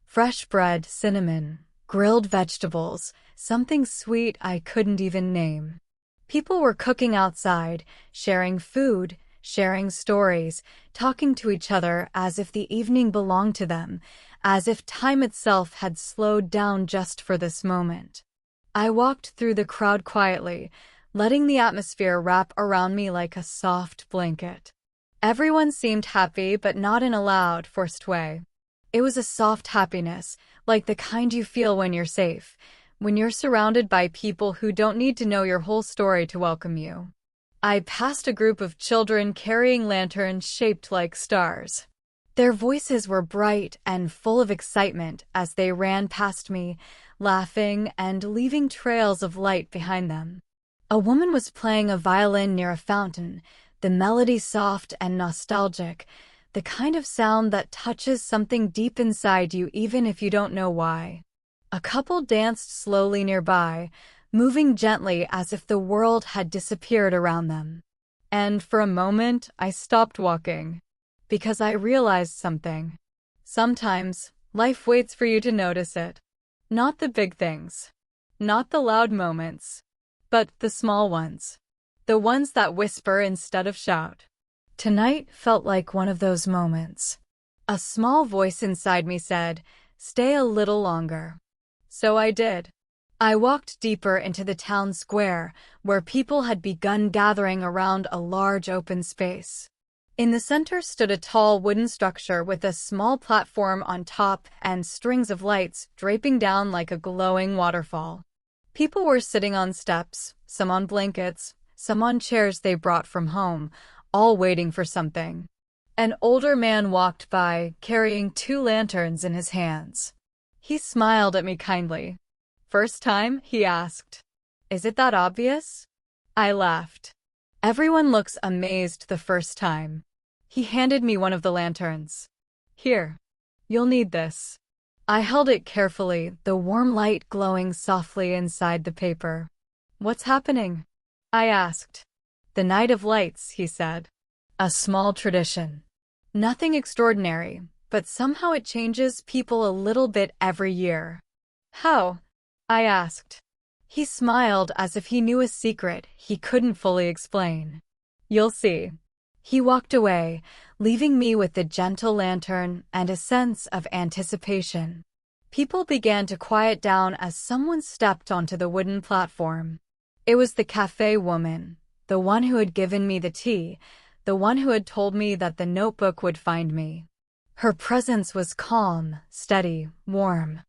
Fresh bread, cinnamon, grilled vegetables, something sweet I couldn't even name. People were cooking outside, sharing food, sharing stories, talking to each other as if the evening belonged to them, as if time itself had slowed down just for this moment. I walked through the crowd quietly, letting the atmosphere wrap around me like a soft blanket. Everyone seemed happy, but not in a loud, forced way. It was a soft happiness, like the kind you feel when you're safe, when you're surrounded by people who don't need to know your whole story to welcome you. I passed a group of children carrying lanterns shaped like stars. Their voices were bright and full of excitement as they ran past me, laughing and leaving trails of light behind them. A woman was playing a violin near a fountain, the melody soft and nostalgic, the kind of sound that touches something deep inside you even if you don't know why. A couple danced slowly nearby, moving gently as if the world had disappeared around them. And for a moment, I stopped walking, because I realized something. Sometimes, life waits for you to notice it. Not the big things, not the loud moments, but the small ones. The ones that whisper instead of shout. Tonight felt like one of those moments. A small voice inside me said, "Stay a little longer." So I did. I walked deeper into the town square, where people had begun gathering around a large open space. In the center stood a tall wooden structure with a small platform on top and strings of lights draping down like a glowing waterfall. People were sitting on steps, some on blankets, some on chairs they brought from home, all waiting for something. An older man walked by, carrying 2 lanterns in his hands. He smiled at me kindly. "First time?" he asked. "Is it that obvious?" I laughed. "Everyone looks amazed the first time." He handed me one of the lanterns. "Here. You'll need this." I held it carefully, the warm light glowing softly inside the paper. "What's happening?" I asked. "The Night of Lights," he said. "A small tradition. Nothing extraordinary, but somehow it changes people a little bit every year." "How?" I asked. He smiled as if he knew a secret he couldn't fully explain. "You'll see." He walked away, leaving me with the gentle lantern and a sense of anticipation. People began to quiet down as someone stepped onto the wooden platform. It was the cafe woman, the one who had given me the tea, the one who had told me that the notebook would find me. Her presence was calm, steady, warm.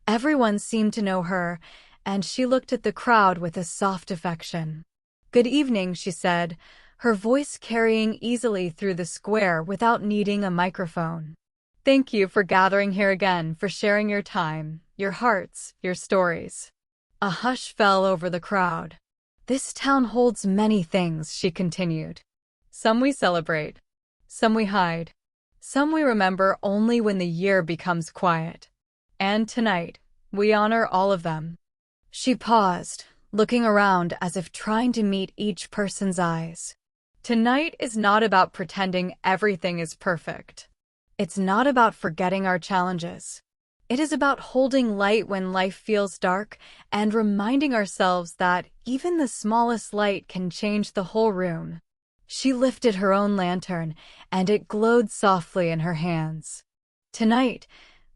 Everyone seemed to know her, and she looked at the crowd with a soft affection. "Good evening," she said, her voice carrying easily through the square without needing a microphone. "Thank you for gathering here again, for sharing your time, your hearts, your stories." A hush fell over the crowd. "This town holds many things," she continued. "Some we celebrate, some we hide, some we remember only when the year becomes quiet. And tonight, we honor all of them." She paused, looking around as if trying to meet each person's eyes. Tonight is not about pretending everything is perfect. It's not about forgetting our challenges. It is about holding light when life feels dark and reminding ourselves that even the smallest light can change the whole room. She lifted her own lantern, and it glowed softly in her hands. Tonight,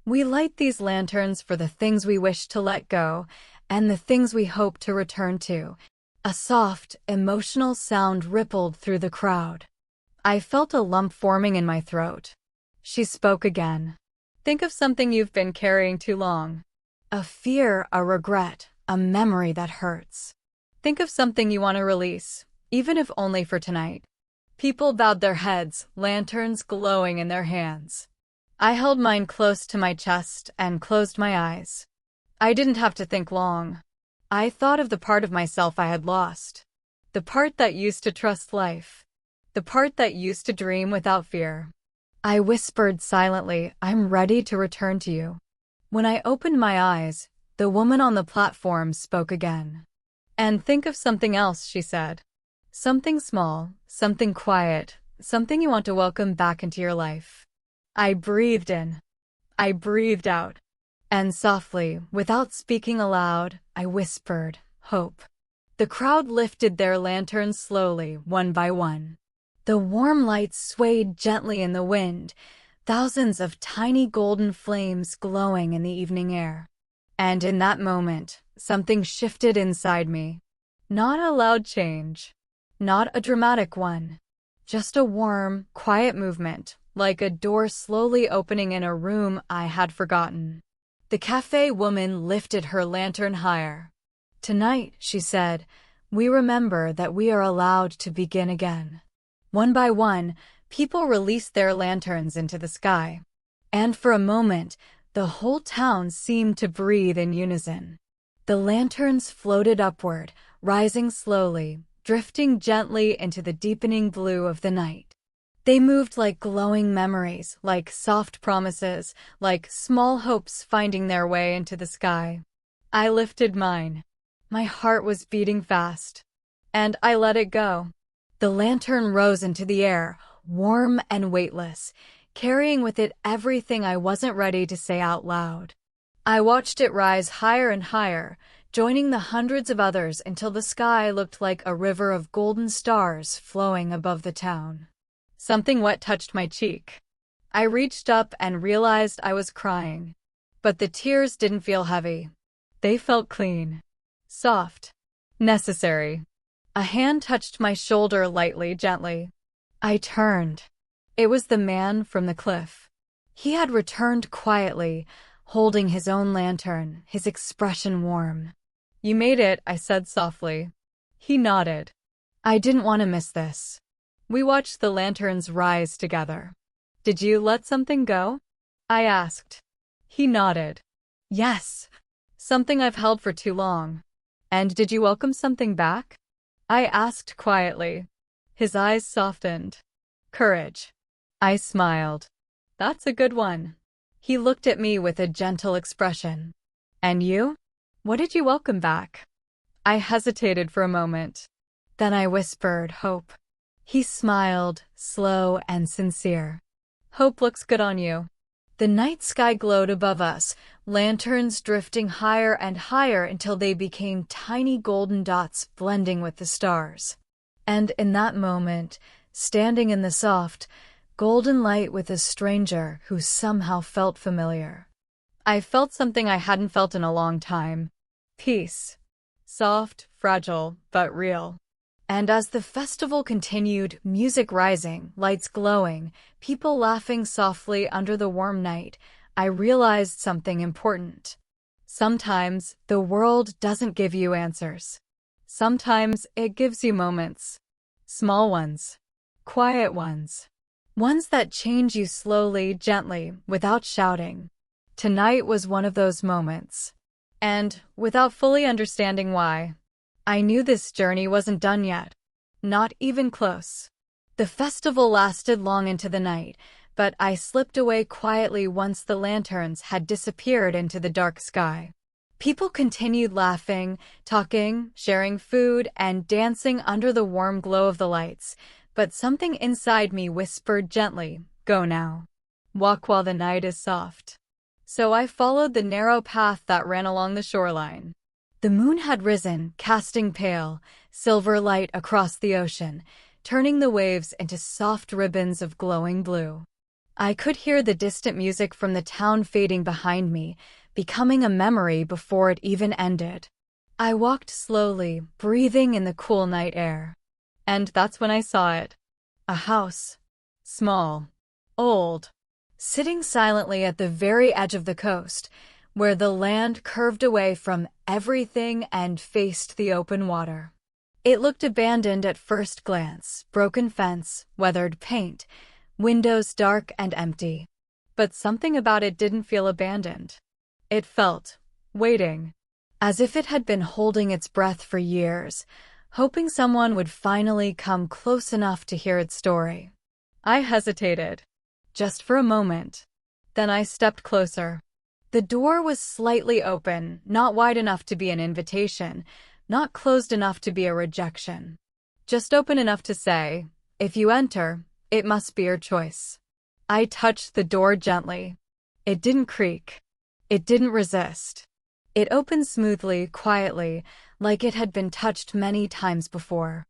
we light these lanterns for the things we wish to let go and the things we hope to return to. A soft, emotional sound rippled through the crowd. I felt a lump forming in my throat. She spoke again. "Think of something you've been carrying too long. A fear, a regret, a memory that hurts. Think of something you want to release, even if only for tonight. People bowed their heads, lanterns glowing in their hands. I held mine close to my chest and closed my eyes. I didn't have to think long. I thought of the part of myself I had lost. The part that used to trust life. The part that used to dream without fear. I whispered silently, "I'm ready to return to you." When I opened my eyes, the woman on the platform spoke again. "And think of something else," she said. "Something small, something quiet, something you want to welcome back into your life." I breathed in. I breathed out. And softly, without speaking aloud, I whispered, "Hope." The crowd lifted their lanterns slowly, one by one. The warm light swayed gently in the wind, thousands of tiny golden flames glowing in the evening air. And in that moment, something shifted inside me. Not a loud change. Not a dramatic one. Just a warm, quiet movement, like a door slowly opening in a room I had forgotten. The cafe woman lifted her lantern higher. "Tonight," she said, "we remember that we are allowed to begin again." One by one, people released their lanterns into the sky. And for a moment, the whole town seemed to breathe in unison. The lanterns floated upward, rising slowly, drifting gently into the deepening blue of the night. They moved like glowing memories, like soft promises, like small hopes finding their way into the sky. I lifted mine. My heart was beating fast. And I let it go. The lantern rose into the air, warm and weightless, carrying with it everything I wasn't ready to say out loud. I watched it rise higher and higher, joining the hundreds of others until the sky looked like a river of golden stars flowing above the town. Something wet touched my cheek. I reached up and realized I was crying. But the tears didn't feel heavy. They felt clean. Soft. Necessary. A hand touched my shoulder lightly, gently. I turned. It was the man from the cliff. He had returned quietly, holding his own lantern, his expression warm. "You made it," I said softly. He nodded. I didn't want to miss this. We watched the lanterns rise together. "Did you let something go?" I asked. He nodded. "Yes. Something I've held for too long." "And did you welcome something back?" I asked quietly. His eyes softened. "Courage." I smiled. "That's a good one." He looked at me with a gentle expression. "And you? What did you welcome back?" I hesitated for a moment. Then I whispered, "Hope." He smiled, slow and sincere. "Hope looks good on you." The night sky glowed above us, lanterns drifting higher and higher until they became tiny golden dots blending with the stars. And in that moment, standing in the soft, golden light with a stranger who somehow felt familiar. I felt something I hadn't felt in a long time. Peace. Soft, fragile, but real. And as the festival continued, music rising, lights glowing, people laughing softly under the warm night, I realized something important. Sometimes the world doesn't give you answers. Sometimes it gives you moments. Small ones. Quiet ones. Ones that change you slowly, gently, without shouting. Tonight was one of those moments. And, without fully understanding why, I knew this journey wasn't done yet. Not even close. The festival lasted long into the night, but I slipped away quietly once the lanterns had disappeared into the dark sky. People continued laughing, talking, sharing food, and dancing under the warm glow of the lights, but something inside me whispered gently, "Go now. Walk while the night is soft." So I followed the narrow path that ran along the shoreline. The moon had risen, casting pale, silver light across the ocean, turning the waves into soft ribbons of glowing blue. I could hear the distant music from the town fading behind me, becoming a memory before it even ended. I walked slowly, breathing in the cool night air. And that's when I saw it. A house. Small. Old. Sitting silently at the very edge of the coast, where the land curved away from everything and faced the open water. It looked abandoned at first glance, broken fence, weathered paint, windows dark and empty. But something about it didn't feel abandoned. It felt waiting, as if it had been holding its breath for years, hoping someone would finally come close enough to hear its story. I hesitated, just for a moment. Then I stepped closer. The door was slightly open, not wide enough to be an invitation, not closed enough to be a rejection. Just open enough to say, if you enter, it must be your choice. I touched the door gently. It didn't creak. It didn't resist. It opened smoothly, quietly, like it had been touched many times before.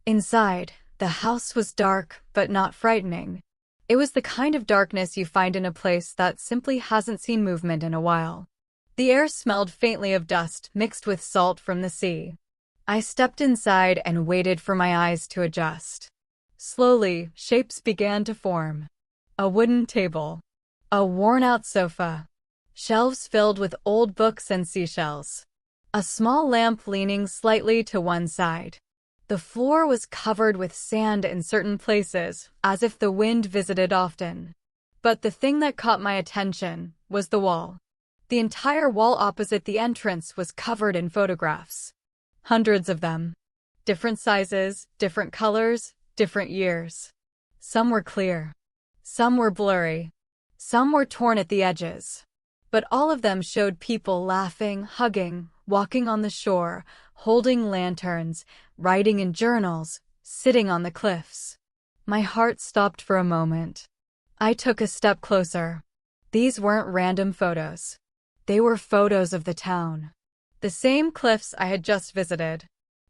Inside, the house was dark, but not frightening. It was the kind of darkness you find in a place that simply hasn't seen movement in a while. The air smelled faintly of dust mixed with salt from the sea. I stepped inside and waited for my eyes to adjust. Slowly, shapes began to form. A wooden table. A worn-out sofa. Shelves filled with old books and seashells. A small lamp leaning slightly to one side. The floor was covered with sand in certain places, as if the wind visited often. But the thing that caught my attention was the wall. The entire wall opposite the entrance was covered in photographs. Hundreds of them. Different sizes, different colors, different years. Some were clear. Some were blurry. Some were torn at the edges. But all of them showed people laughing, hugging, walking on the shore, holding lanterns, writing in journals, sitting on the cliffs. My heart stopped for a moment. I took a step closer. These weren't random photos. They were photos of the town. The same cliffs I had just visited.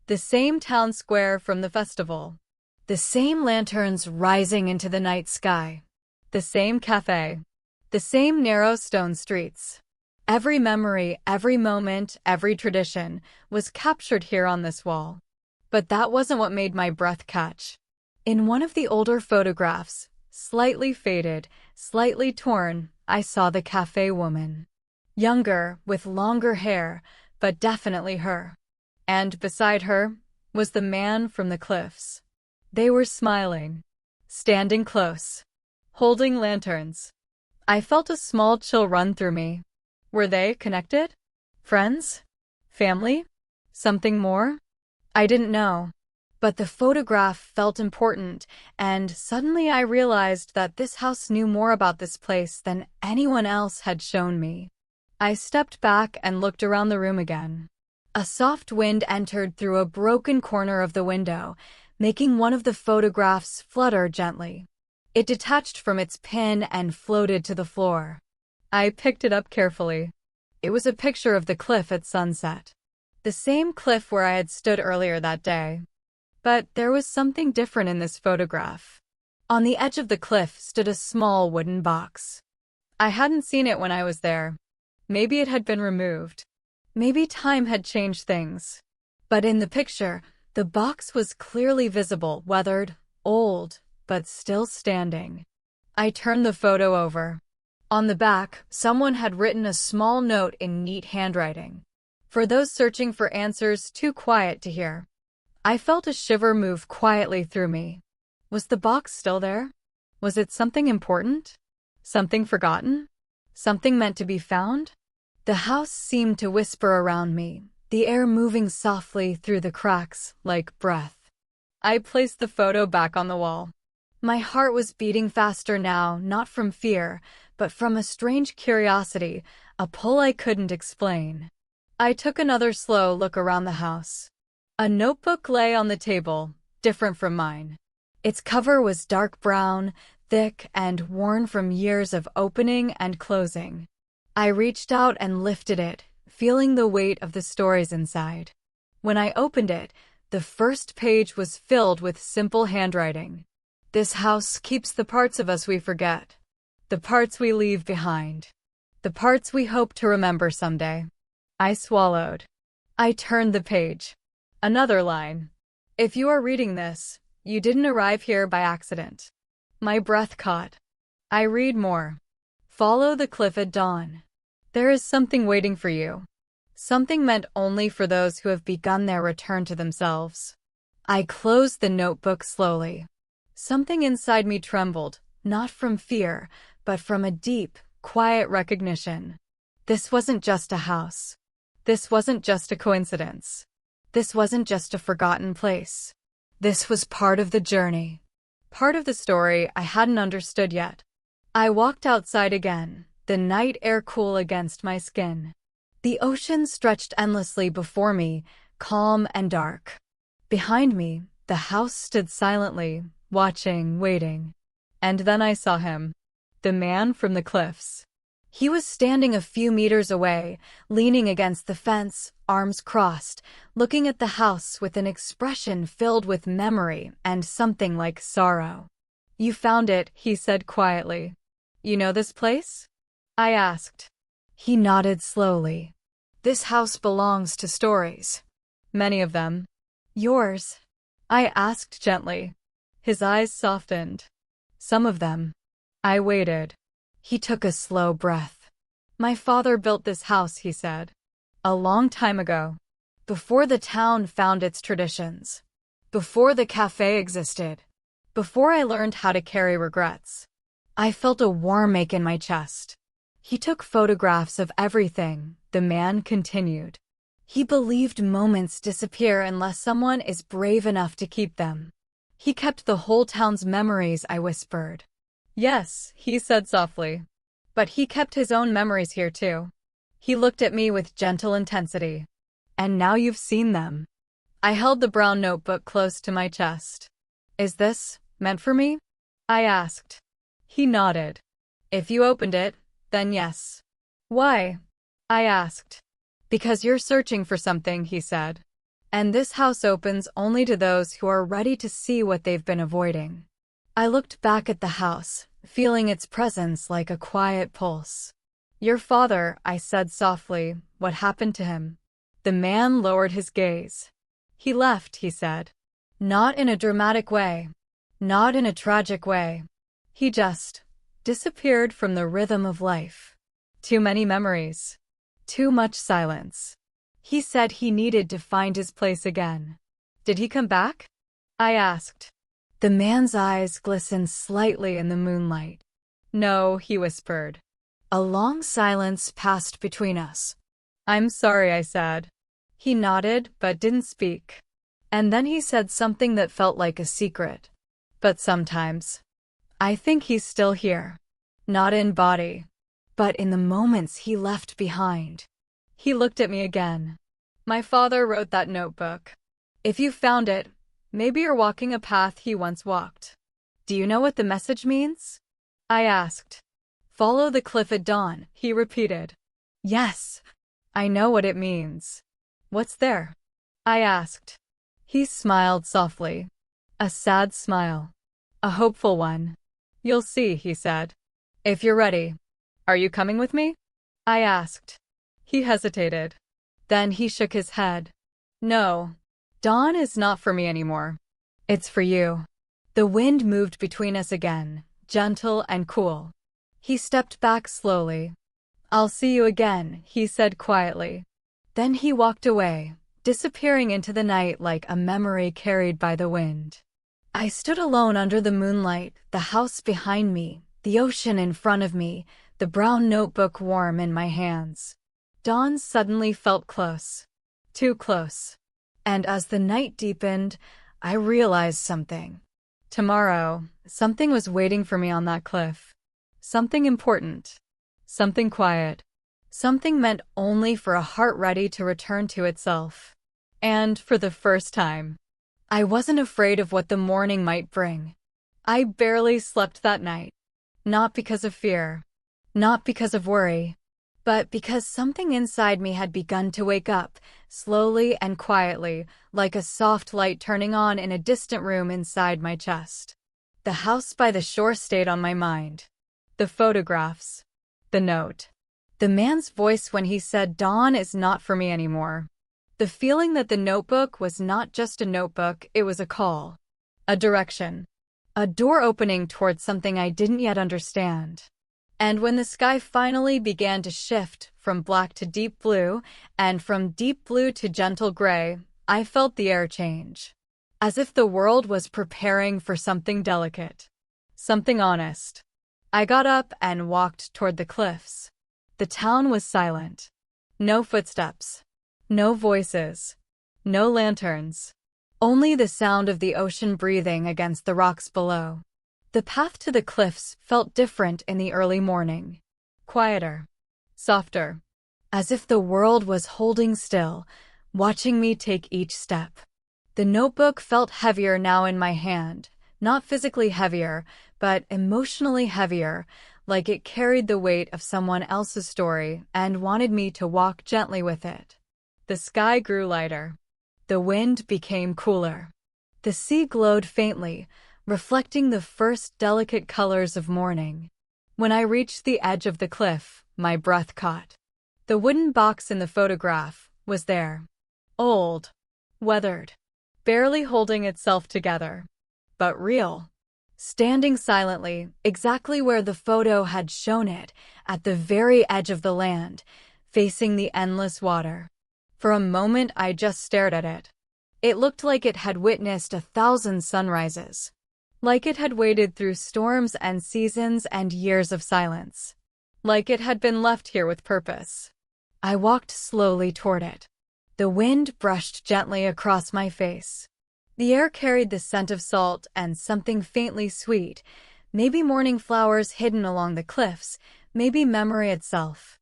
The same town square from the festival. The same lanterns rising into the night sky. The same cafe. The same narrow stone streets. Every memory, every moment, every tradition was captured here on this wall. But that wasn't what made my breath catch. In one of the older photographs, slightly faded, slightly torn, I saw the cafe woman. Younger, with longer hair, but definitely her. And beside her was the man from the cliffs. They were smiling, standing close, holding lanterns. I felt a small chill run through me. Were they connected? Friends? Family? Something more? I didn't know. But the photograph felt important, and suddenly I realized that this house knew more about this place than anyone else had shown me. I stepped back and looked around the room again. A soft wind entered through a broken corner of the window, making one of the photographs flutter gently. It detached from its pin and floated to the floor. I picked it up carefully. It was a picture of the cliff at sunset. The same cliff where I had stood earlier that day. But there was something different in this photograph. On the edge of the cliff stood a small wooden box. I hadn't seen it when I was there. Maybe it had been removed. Maybe time had changed things. But in the picture, the box was clearly visible, weathered, old, but still standing. I turned the photo over. On the back, someone had written a small note in neat handwriting. For those searching for answers too quiet to hear. I felt a shiver move quietly through me. Was the box still there? Was it something important? Something forgotten? Something meant to be found? The house seemed to whisper around me, the air moving softly through the cracks like breath. I placed the photo back on the wall. My heart was beating faster now, not from fear, but from a strange curiosity, a pull I couldn't explain. I took another slow look around the house. A notebook lay on the table, different from mine. Its cover was dark brown, thick, and worn from years of opening and closing. I reached out and lifted it, feeling the weight of the stories inside. When I opened it, the first page was filled with simple handwriting. This house keeps the parts of us we forget. The parts we leave behind. The parts we hope to remember someday. I swallowed. I turned the page. Another line. If you are reading this, you didn't arrive here by accident. My breath caught. I read more. Follow the cliff at dawn. There is something waiting for you. Something meant only for those who have begun their return to themselves. I closed the notebook slowly. Something inside me trembled, not from fear, but from a deep, quiet recognition. This wasn't just a house. This wasn't just a coincidence. This wasn't just a forgotten place. This was part of the journey. Part of the story I hadn't understood yet. I walked outside again, the night air cool against my skin. The ocean stretched endlessly before me, calm and dark. Behind me, the house stood silently, watching, waiting. And then I saw him. The man from the cliffs. He was standing a few meters away, leaning against the fence, arms crossed, looking at the house with an expression filled with memory and something like sorrow. "You found it," he said quietly. "You know this place?" I asked. He nodded slowly. "This house belongs to stories. Many of them." "Yours?" I asked gently. His eyes softened. "Some of them." I waited. He took a slow breath. "My father built this house," he said. "A long time ago. Before the town found its traditions. Before the cafe existed. Before I learned how to carry regrets." I felt a warm ache in my chest. "He took photographs of everything," the man continued. "He believed moments disappear unless someone is brave enough to keep them. He kept the whole town's memories," I whispered. "Yes," he said softly. "But he kept his own memories here too." He looked at me with gentle intensity. "And now you've seen them." I held the brown notebook close to my chest. "Is this meant for me?" I asked. He nodded. "If you opened it, then yes." "Why?" I asked. "Because you're searching for something," he said. "And this house opens only to those who are ready to see what they've been avoiding." I looked back at the house, feeling its presence like a quiet pulse. "Your father," I said softly, "what happened to him?" The man lowered his gaze. "He left," he said. "Not in a dramatic way. Not in a tragic way. He just disappeared from the rhythm of life. Too many memories. Too much silence. He said he needed to find his place again." "Did he come back?" I asked. The man's eyes glistened slightly in the moonlight. "No," he whispered. A long silence passed between us. "I'm sorry," I said. He nodded, but didn't speak. And then he said something that felt like a secret. "But sometimes, I think he's still here. Not in body, but in the moments he left behind." He looked at me again. "My father wrote that notebook. If you found it, maybe you're walking a path he once walked. Do you know what the message means?" I asked. "Follow the cliff at dawn," he repeated. "Yes, I know what it means." "What's there?" I asked. He smiled softly. A sad smile. A hopeful one. "You'll see," he said. "If you're ready." "Are you coming with me?" I asked. He hesitated. Then he shook his head. "No. Dawn is not for me anymore. It's for you." The wind moved between us again, gentle and cool. He stepped back slowly. "I'll see you again," he said quietly. Then he walked away, disappearing into the night like a memory carried by the wind. I stood alone under the moonlight, the house behind me, the ocean in front of me, the brown notebook warm in my hands. Dawn suddenly felt close. Too close. And as the night deepened, I realized something. Tomorrow, something was waiting for me on that cliff. Something important. Something quiet. Something meant only for a heart ready to return to itself. And for the first time, I wasn't afraid of what the morning might bring. I barely slept that night. Not because of fear. Not because of worry. But because something inside me had begun to wake up, slowly and quietly, like a soft light turning on in a distant room inside my chest. The house by the shore stayed on my mind. The photographs. The note. The man's voice when he said dawn is not for me anymore. The feeling that the notebook was not just a notebook, it was a call. A direction. A door opening towards something I didn't yet understand. And when the sky finally began to shift from black to deep blue, and from deep blue to gentle gray, I felt the air change. As if the world was preparing for something delicate. Something honest. I got up and walked toward the cliffs. The town was silent. No footsteps. No voices. No lanterns. Only the sound of the ocean breathing against the rocks below. The path to the cliffs felt different in the early morning. Quieter. Softer. As if the world was holding still, watching me take each step. The notebook felt heavier now in my hand. Not physically heavier, but emotionally heavier, like it carried the weight of someone else's story and wanted me to walk gently with it. The sky grew lighter. The wind became cooler. The sea glowed faintly, reflecting the first delicate colors of morning. When I reached the edge of the cliff, my breath caught. The wooden box in the photograph was there. Old. Weathered. Barely holding itself together. But real. Standing silently, exactly where the photo had shown it, at the very edge of the land, facing the endless water. For a moment I just stared at it. It looked like it had witnessed 1,000 sunrises. Like it had waded through storms and seasons and years of silence. Like it had been left here with purpose. I walked slowly toward it. The wind brushed gently across my face. The air carried the scent of salt and something faintly sweet, maybe morning flowers hidden along the cliffs, maybe memory itself.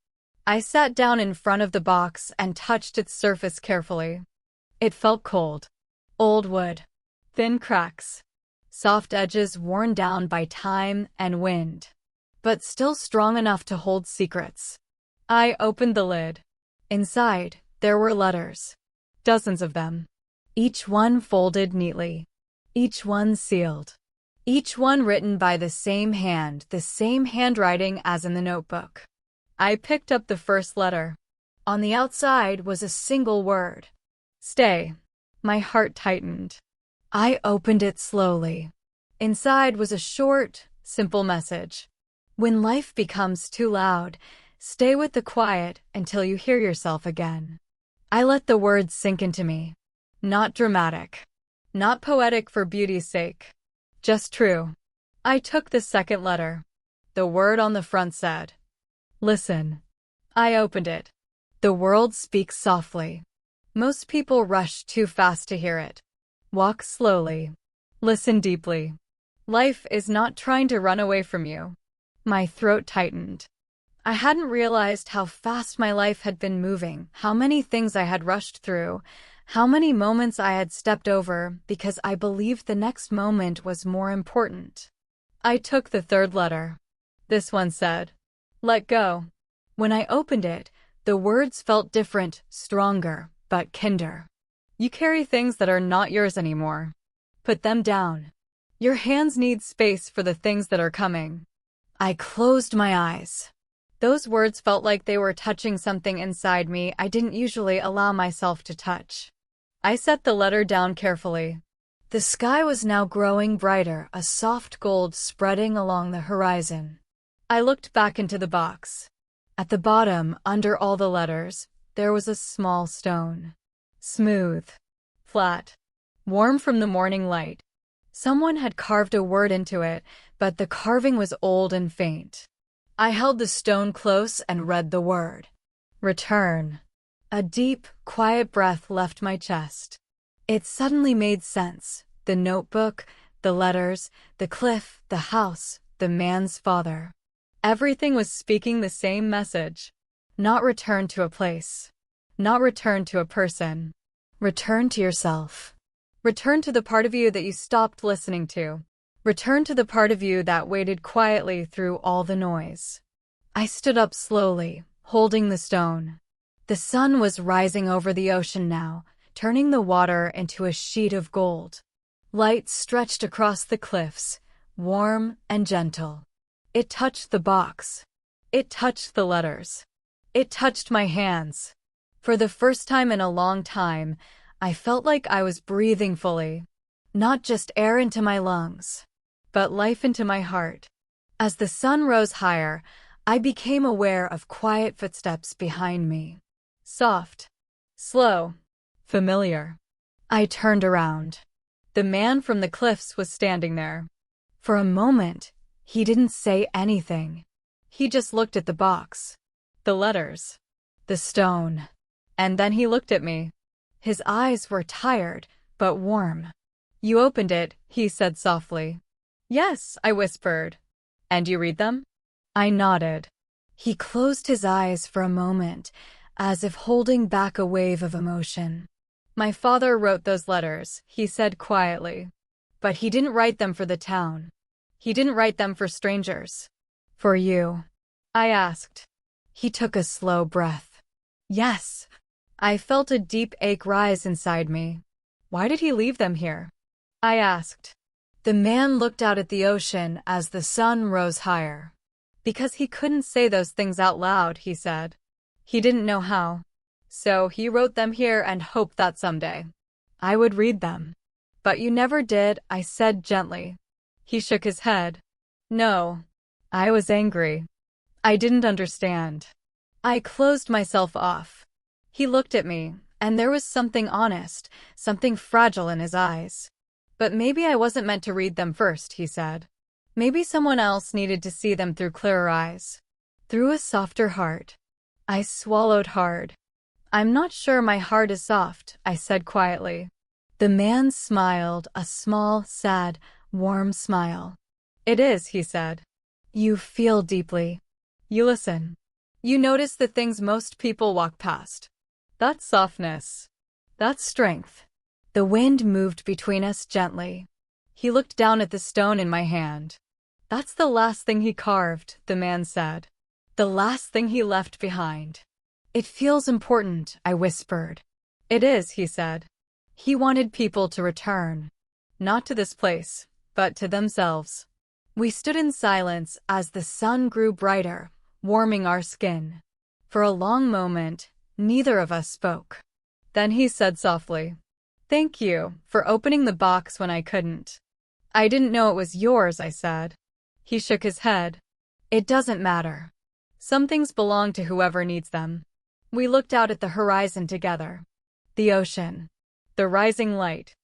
I sat down in front of the box and touched its surface carefully. It felt cold. Old wood. Thin cracks. Soft edges worn down by time and wind. But still strong enough to hold secrets. I opened the lid. Inside, there were letters. Dozens of them. Each one folded neatly. Each one sealed. Each one written by the same hand, the same handwriting as in the notebook. I picked up the first letter. On the outside was a single word. Stay. My heart tightened. I opened it slowly. Inside was a short, simple message. When life becomes too loud, stay with the quiet until you hear yourself again. I let the words sink into me. Not dramatic. Not poetic for beauty's sake. Just true. I took the second letter. The word on the front said, "Listen." I opened it. The world speaks softly. Most people rush too fast to hear it. Walk slowly. Listen deeply. Life is not trying to run away from you. My throat tightened. I hadn't realized how fast my life had been moving, how many things I had rushed through, how many moments I had stepped over because I believed the next moment was more important. I took the third letter. This one said, "Let go." When I opened it, the words felt different, stronger, but kinder. You carry things that are not yours anymore. Put them down. Your hands need space for the things that are coming. I closed my eyes. Those words felt like they were touching something inside me I didn't usually allow myself to touch. I set the letter down carefully. The sky was now growing brighter, a soft gold spreading along the horizon. I looked back into the box. At the bottom, under all the letters, there was a small stone. Smooth. Flat. Warm from the morning light. Someone had carved a word into it, but the carving was old and faint. I held the stone close and read the word. Return. A deep, quiet breath left my chest. It suddenly made sense. The notebook, the letters, the cliff, the house, the man's father. Everything was speaking the same message. Not return to a place. Not return to a person. Return to yourself. Return to the part of you that you stopped listening to. Return to the part of you that waited quietly through all the noise. I stood up slowly, holding the stone. The sun was rising over the ocean now, turning the water into a sheet of gold. Light stretched across the cliffs, warm and gentle. It touched the box. It touched the letters. It touched my hands. For the first time in a long time, I felt like I was breathing fully. Not just air into my lungs, but life into my heart. As the sun rose higher, I became aware of quiet footsteps behind me. Soft, slow, familiar. I turned around. The man from the cliffs was standing there. For a moment, he didn't say anything. He just looked at the box, the letters, the stone. And then he looked at me. His eyes were tired, but warm. "You opened it," he said softly. "Yes," I whispered. "And you read them?" I nodded. He closed his eyes for a moment, as if holding back a wave of emotion. "My father wrote those letters," he said quietly. "But he didn't write them for the town. He didn't write them for strangers. For you." I asked. He took a slow breath. "Yes." I felt a deep ache rise inside me. "Why did he leave them here?" I asked. The man looked out at the ocean as the sun rose higher. "Because he couldn't say those things out loud," he said. "He didn't know how. So he wrote them here and hoped that someday I would read them." "But you never did," I said gently. He shook his head. "No." I was angry. I didn't understand. I closed myself off. He looked at me, and there was something honest, something fragile in his eyes. "But maybe I wasn't meant to read them first," he said. "Maybe someone else needed to see them through clearer eyes, through a softer heart." I swallowed hard. "I'm not sure my heart is soft," I said quietly. The man smiled, a small, sad, warm smile. "It is," he said. "You feel deeply. You listen. You notice the things most people walk past. That's softness. That's strength." The wind moved between us gently. He looked down at the stone in my hand. "That's the last thing he carved," the man said. "The last thing he left behind." "It feels important," I whispered. "It is," he said. He wanted people to return. Not to this place, but to themselves. We stood in silence as the sun grew brighter, warming our skin. For a long moment, neither of us spoke. Then he said softly, "Thank you for opening the box when I couldn't." "I didn't know it was yours," I said. He shook his head. "It doesn't matter. Some things belong to whoever needs them." We looked out at the horizon together. The ocean, the rising light,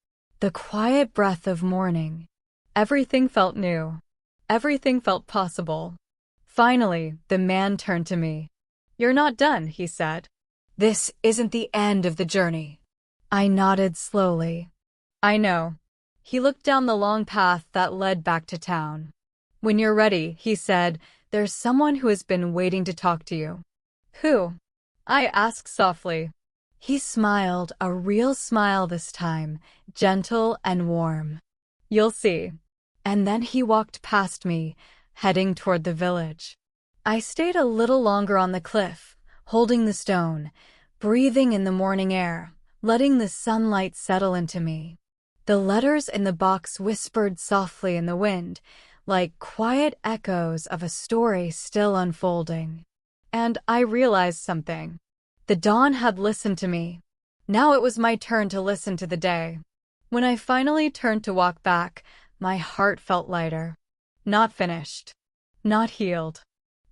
the quiet breath of morning. Everything felt new. Everything felt possible. Finally, the man turned to me. "You're not done," he said. "This isn't the end of the journey." I nodded slowly. "I know." He looked down the long path that led back to town. "When you're ready," he said, "there's someone who has been waiting to talk to you." "Who?" I asked softly. He smiled, a real smile this time, gentle and warm. "You'll see." And then he walked past me, heading toward the village. I stayed a little longer on the cliff, holding the stone, breathing in the morning air, letting the sunlight settle into me. The letters in the box whispered softly in the wind, like quiet echoes of a story still unfolding. And I realized something. The dawn had listened to me. Now it was my turn to listen to the day. When I finally turned to walk back, my heart felt lighter. Not finished. Not healed.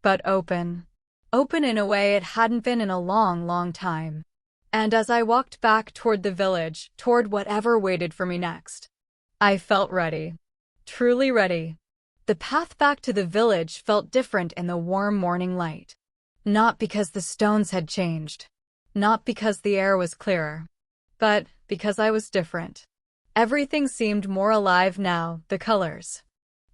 But open. Open in a way it hadn't been in a long, long time. And as I walked back toward the village, toward whatever waited for me next, I felt ready. Truly ready. The path back to the village felt different in the warm morning light. Not because the stones had changed. Not because the air was clearer. But because I was different. Everything seemed more alive now, the colors,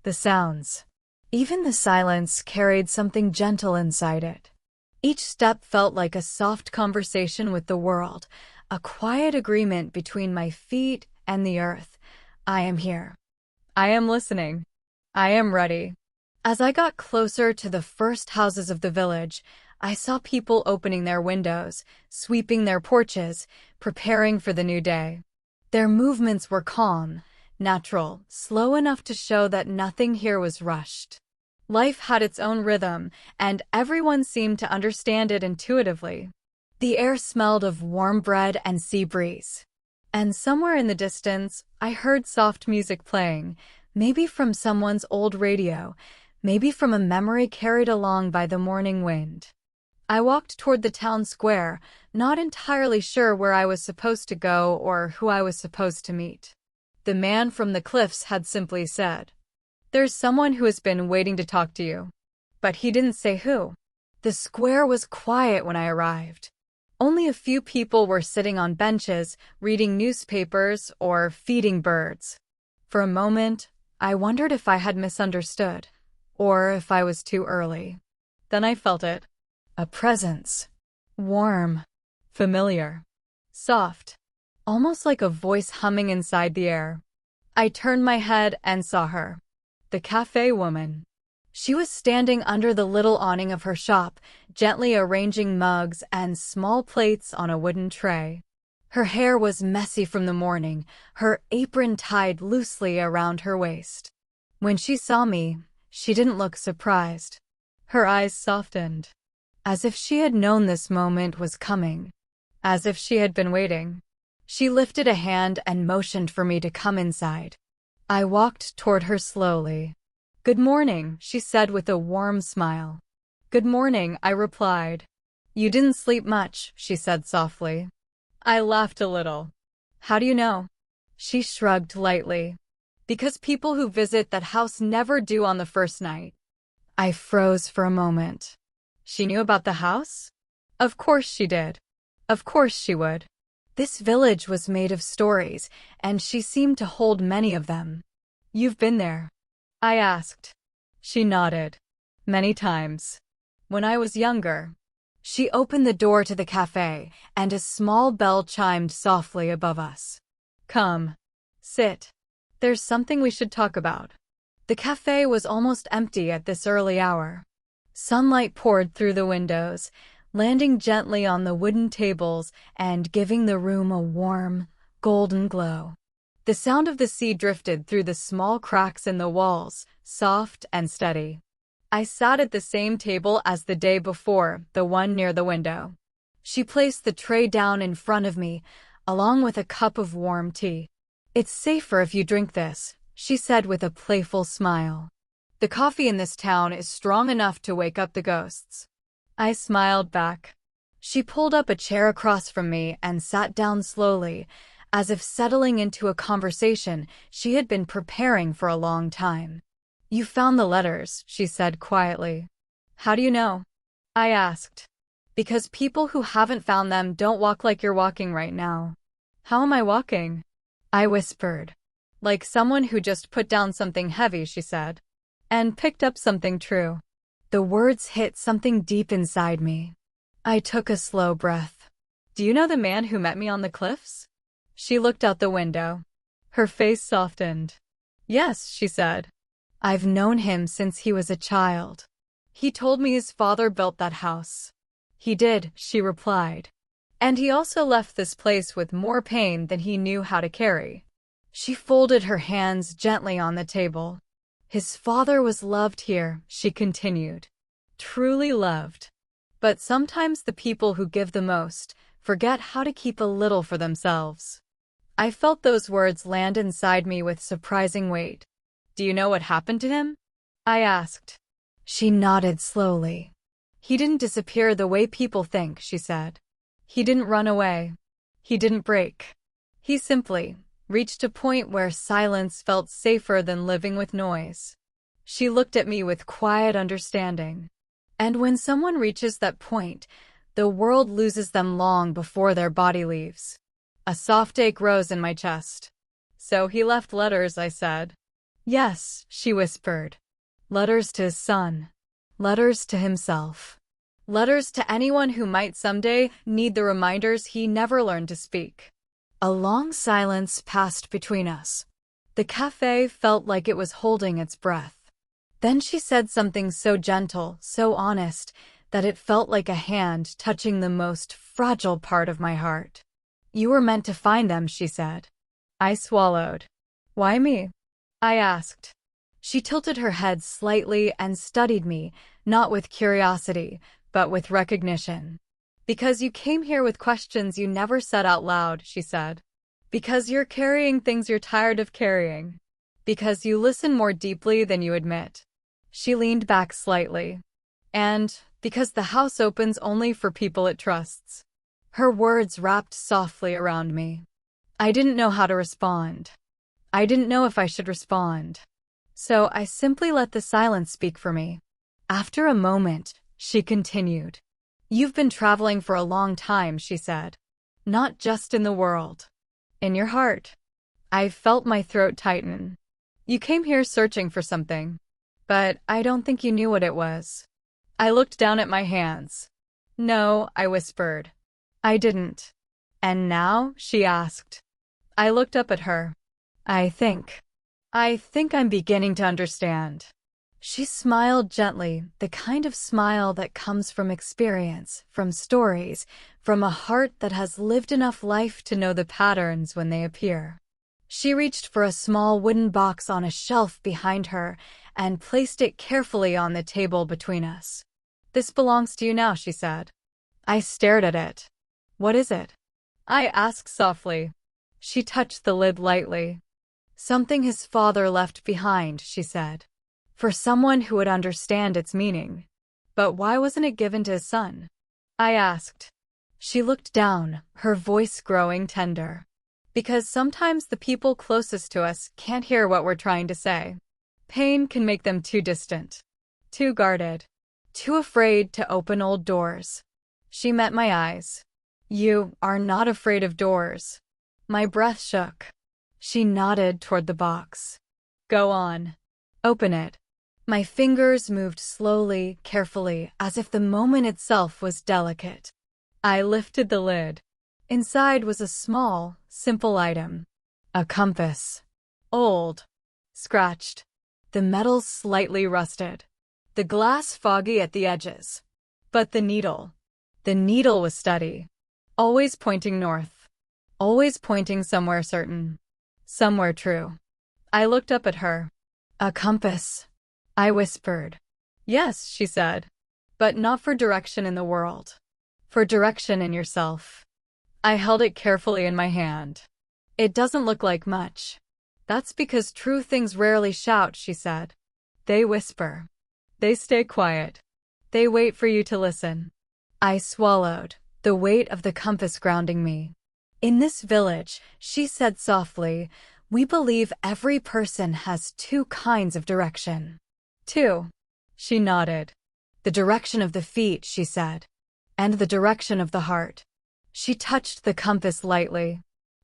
the sounds. Even the silence carried something gentle inside it. Each step felt like a soft conversation with the world, a quiet agreement between my feet and the earth. I am here. I am listening. I am ready. As I got closer to the first houses of the village, I saw people opening their windows, sweeping their porches, preparing for the new day. Their movements were calm, natural, slow enough to show that nothing here was rushed. Life had its own rhythm, and everyone seemed to understand it intuitively. The air smelled of warm bread and sea breeze. And somewhere in the distance, I heard soft music playing, maybe from someone's old radio, maybe from a memory carried along by the morning wind. I walked toward the town square, not entirely sure where I was supposed to go or who I was supposed to meet. The man from the cliffs had simply said, "There's someone who has been waiting to talk to you." But he didn't say who. The square was quiet when I arrived. Only a few people were sitting on benches, reading newspapers, or feeding birds. For a moment, I wondered if I had misunderstood, or if I was too early. Then I felt it. A presence. Warm. Familiar. Soft. Almost like a voice humming inside the air. I turned my head and saw her. The cafe woman. She was standing under the little awning of her shop, gently arranging mugs and small plates on a wooden tray. Her hair was messy from the morning, her apron tied loosely around her waist. When she saw me, she didn't look surprised. Her eyes softened, as if she had known this moment was coming, as if she had been waiting. She lifted a hand and motioned for me to come inside. I walked toward her slowly. "Good morning," she said with a warm smile. "Good morning," I replied. "You didn't sleep much," she said softly. I laughed a little. "How do you know?" She shrugged lightly. "Because people who visit that house never do on the first night." I froze for a moment. She knew about the house? Of course she did. Of course she would. This village was made of stories, and she seemed to hold many of them. "You've been there?" I asked. She nodded. "Many times. When I was younger." She opened the door to the cafe, and a small bell chimed softly above us. "Come. Sit. There's something we should talk about." The cafe was almost empty at this early hour. Sunlight poured through the windows, landing gently on the wooden tables and giving the room a warm, golden glow. The sound of the sea drifted through the small cracks in the walls, soft and steady. I sat at the same table as the day before, the one near the window. She placed the tray down in front of me, along with a cup of warm tea. "It's safer if you drink this," she said with a playful smile. "The coffee in this town is strong enough to wake up the ghosts." I smiled back. She pulled up a chair across from me and sat down slowly, as if settling into a conversation she had been preparing for a long time. "You found the letters," she said quietly. "How do you know?" I asked. "Because people who haven't found them don't walk like you're walking right now." "How am I walking?" I whispered. "Like someone who just put down something heavy," she said. "And picked up something true." The words hit something deep inside me. I took a slow breath. "Do you know the man who met me on the cliffs?" She looked out the window. Her face softened. "Yes," she said. "I've known him since he was a child. He told me his father built that house." "He did," she replied. "And he also left this place with more pain than he knew how to carry." She folded her hands gently on the table. "His father was loved here," she continued. "Truly loved. But sometimes the people who give the most forget how to keep a little for themselves." I felt those words land inside me with surprising weight. "Do you know what happened to him?" I asked. She nodded slowly. "He didn't disappear the way people think," she said. "He didn't run away. He didn't break. He simply reached a point where silence felt safer than living with noise." She looked at me with quiet understanding. "And when someone reaches that point, the world loses them long before their body leaves." A soft ache rose in my chest. "So he left letters," I said. "Yes," she whispered. "Letters to his son. Letters to himself. Letters to anyone who might someday need the reminders he never learned to speak." A long silence passed between us. The cafe felt like it was holding its breath. Then she said something so gentle, so honest, that it felt like a hand touching the most fragile part of my heart. "You were meant to find them," she said. I swallowed. "Why me?" I asked. She tilted her head slightly and studied me, not with curiosity, but with recognition. "Because you came here with questions you never said out loud," she said. "Because you're carrying things you're tired of carrying. Because you listen more deeply than you admit." She leaned back slightly. And because the house opens only for people it trusts. Her words wrapped softly around me. I didn't know how to respond. I didn't know if I should respond. So I simply let the silence speak for me. After a moment, she continued. You've been traveling for a long time, she said. Not just in the world. In your heart. I felt my throat tighten. You came here searching for something. But I don't think you knew what it was. I looked down at my hands. No, I whispered. I didn't. And now? She asked. I looked up at her. I think I'm beginning to understand. She smiled gently, the kind of smile that comes from experience, from stories, from a heart that has lived enough life to know the patterns when they appear. She reached for a small wooden box on a shelf behind her and placed it carefully on the table between us. This belongs to you now, she said. I stared at it. What is it? I asked softly. She touched the lid lightly. Something his father left behind, she said. For someone who would understand its meaning. But why wasn't it given to his son? I asked. She looked down, her voice growing tender. Because sometimes the people closest to us can't hear what we're trying to say. Pain can make them too distant, too guarded, too afraid to open old doors. She met my eyes. You are not afraid of doors. My breath shook. She nodded toward the box. Go on. Open it. My fingers moved slowly, carefully, as if the moment itself was delicate. I lifted the lid. Inside was a small, simple item. A compass. Old. Scratched. The metal slightly rusted. The glass foggy at the edges. But the needle. The needle was steady. Always pointing north. Always pointing somewhere certain. Somewhere true. I looked up at her. A compass. I whispered. Yes, she said. But not for direction in the world. For direction in yourself. I held it carefully in my hand. It doesn't look like much. That's because true things rarely shout, she said. They whisper. They stay quiet. They wait for you to listen. I swallowed, the weight of the compass grounding me. In this village, she said softly, we believe every person has two kinds of direction. Two. She nodded. The direction of the feet, she said. And the direction of the heart. She touched the compass lightly.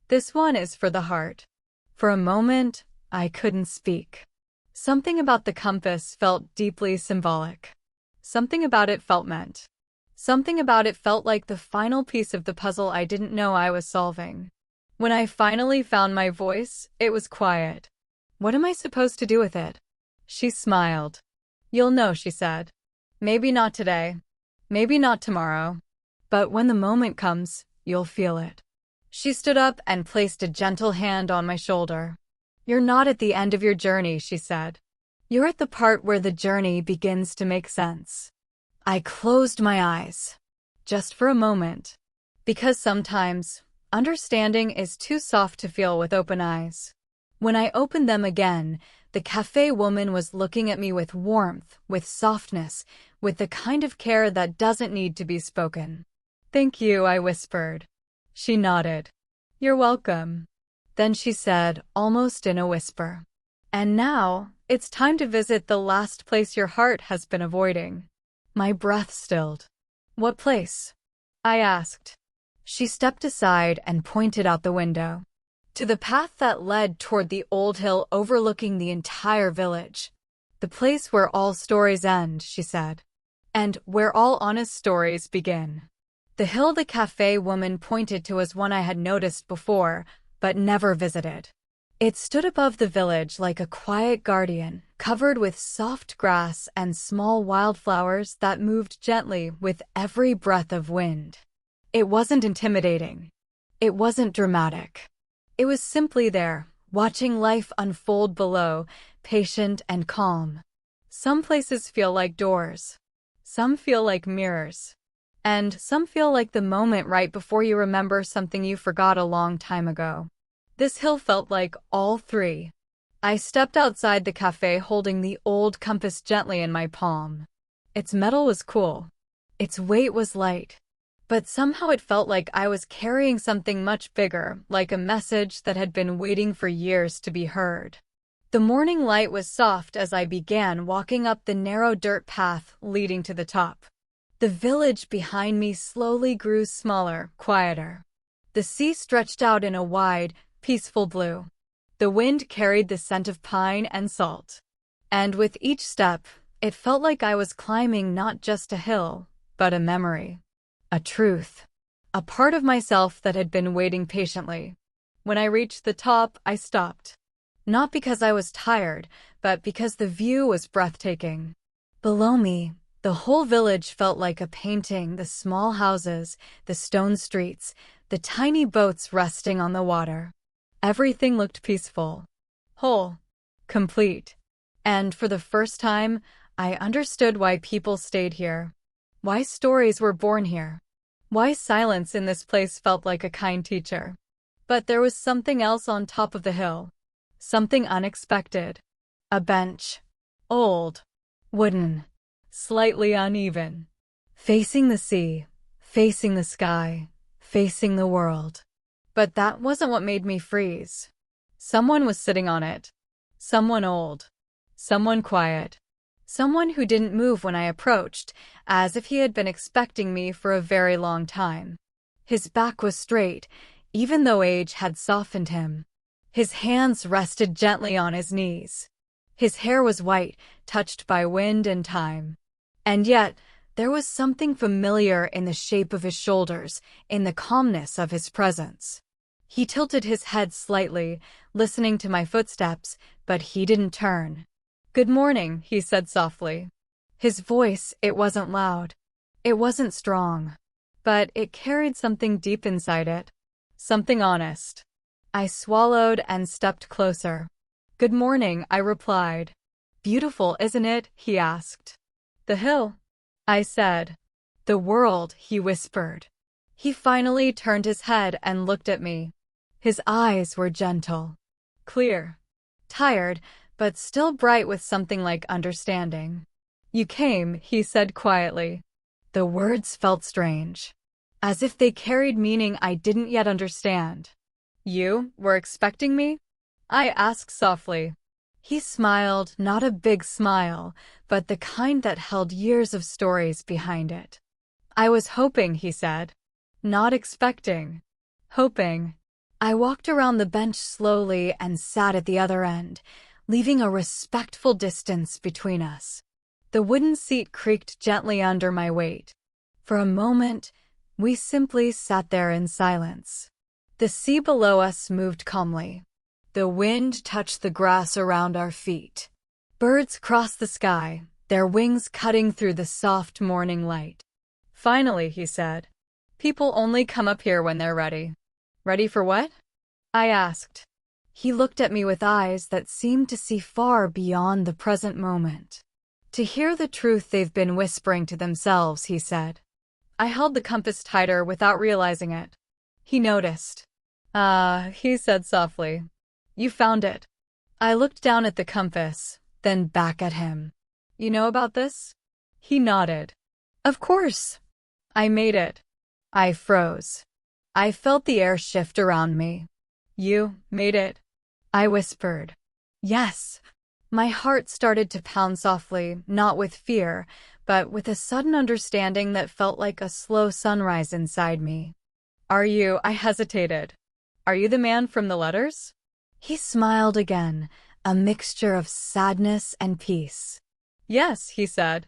This one is for the heart. For a moment, I couldn't speak. Something about the compass felt deeply symbolic. Something about it felt meant. Something about it felt like the final piece of the puzzle I didn't know I was solving. When I finally found my voice, it was quiet. What am I supposed to do with it? She smiled. You'll know, she said. Maybe not today. Maybe not tomorrow. But when the moment comes, you'll feel it. She stood up and placed a gentle hand on my shoulder. You're not at the end of your journey, she said. You're at the part where the journey begins to make sense. I closed my eyes. Just for a moment. Because sometimes, understanding is too soft to feel with open eyes. When I opened them again, the cafe woman was looking at me with warmth, with softness, with the kind of care that doesn't need to be spoken. Thank you, I whispered. She nodded. You're welcome. Then she said, almost in a whisper. And now, it's time to visit the last place your heart has been avoiding. My breath stilled. What place? I asked. She stepped aside and pointed out the window. To the path that led toward the old hill overlooking the entire village. The place where all stories end, she said. And where all honest stories begin. The hill the cafe woman pointed to was one I had noticed before, but never visited. It stood above the village like a quiet guardian, covered with soft grass and small wildflowers that moved gently with every breath of wind. It wasn't intimidating. It wasn't dramatic. It was simply there, watching life unfold below, patient and calm. Some places feel like doors. Some feel like mirrors. And some feel like the moment right before you remember something you forgot a long time ago. This hill felt like all three. I stepped outside the cafe holding the old compass gently in my palm. Its metal was cool. Its weight was light. But somehow it felt like I was carrying something much bigger, like a message that had been waiting for years to be heard. The morning light was soft as I began walking up the narrow dirt path leading to the top. The village behind me slowly grew smaller, quieter. The sea stretched out in a wide, peaceful blue. The wind carried the scent of pine and salt. And with each step, it felt like I was climbing not just a hill, but a memory. A truth. A part of myself that had been waiting patiently. When I reached the top, I stopped. Not because I was tired, but because the view was breathtaking. Below me, the whole village felt like a painting, the small houses, the stone streets, the tiny boats resting on the water. Everything looked peaceful, whole, complete. And for the first time, I understood why people stayed here. Why stories were born here. Why silence in this place felt like a kind teacher. But there was something else on top of the hill. Something unexpected. A bench. Old. Wooden. Slightly uneven. Facing the sea. Facing the sky. Facing the world. But that wasn't what made me freeze. Someone was sitting on it. Someone old. Someone quiet. Someone who didn't move when I approached, as if he had been expecting me for a very long time. His back was straight, even though age had softened him. His hands rested gently on his knees. His hair was white, touched by wind and time. And yet, there was something familiar in the shape of his shoulders, in the calmness of his presence. He tilted his head slightly, listening to my footsteps, but he didn't turn. "Good morning," he said softly. His voice, it wasn't loud. It wasn't strong. But it carried something deep inside it. Something honest. I swallowed and stepped closer. "Good morning," I replied. "Beautiful, isn't it?" he asked. "The hill," I said. "The world," he whispered. He finally turned his head and looked at me. His eyes were gentle. Clear. Tired, but still bright with something like understanding. "You came," he said quietly. The words felt strange. As if they carried meaning I didn't yet understand. "You were expecting me?" I asked softly. He smiled, not a big smile, but the kind that held years of stories behind it. "I was hoping," he said. "Not expecting. Hoping." I walked around the bench slowly and sat at the other end, leaving a respectful distance between us. The wooden seat creaked gently under my weight. For a moment, we simply sat there in silence. The sea below us moved calmly. The wind touched the grass around our feet. Birds crossed the sky, their wings cutting through the soft morning light. "Finally," he said. "People only come up here when they're ready." "Ready for what?" I asked. He looked at me with eyes that seemed to see far beyond the present moment. "To hear the truth they've been whispering to themselves," he said. I held the compass tighter without realizing it. He noticed. "Ah," he said softly. "You found it." I looked down at the compass, then back at him. "You know about this?" He nodded. "Of course." "I made it." I froze. I felt the air shift around me. "You made it?" I whispered. "Yes." My heart started to pound softly, not with fear, but with a sudden understanding that felt like a slow sunrise inside me. "Are you?" I hesitated. "Are you the man from the letters?" He smiled again, a mixture of sadness and peace. "Yes," he said.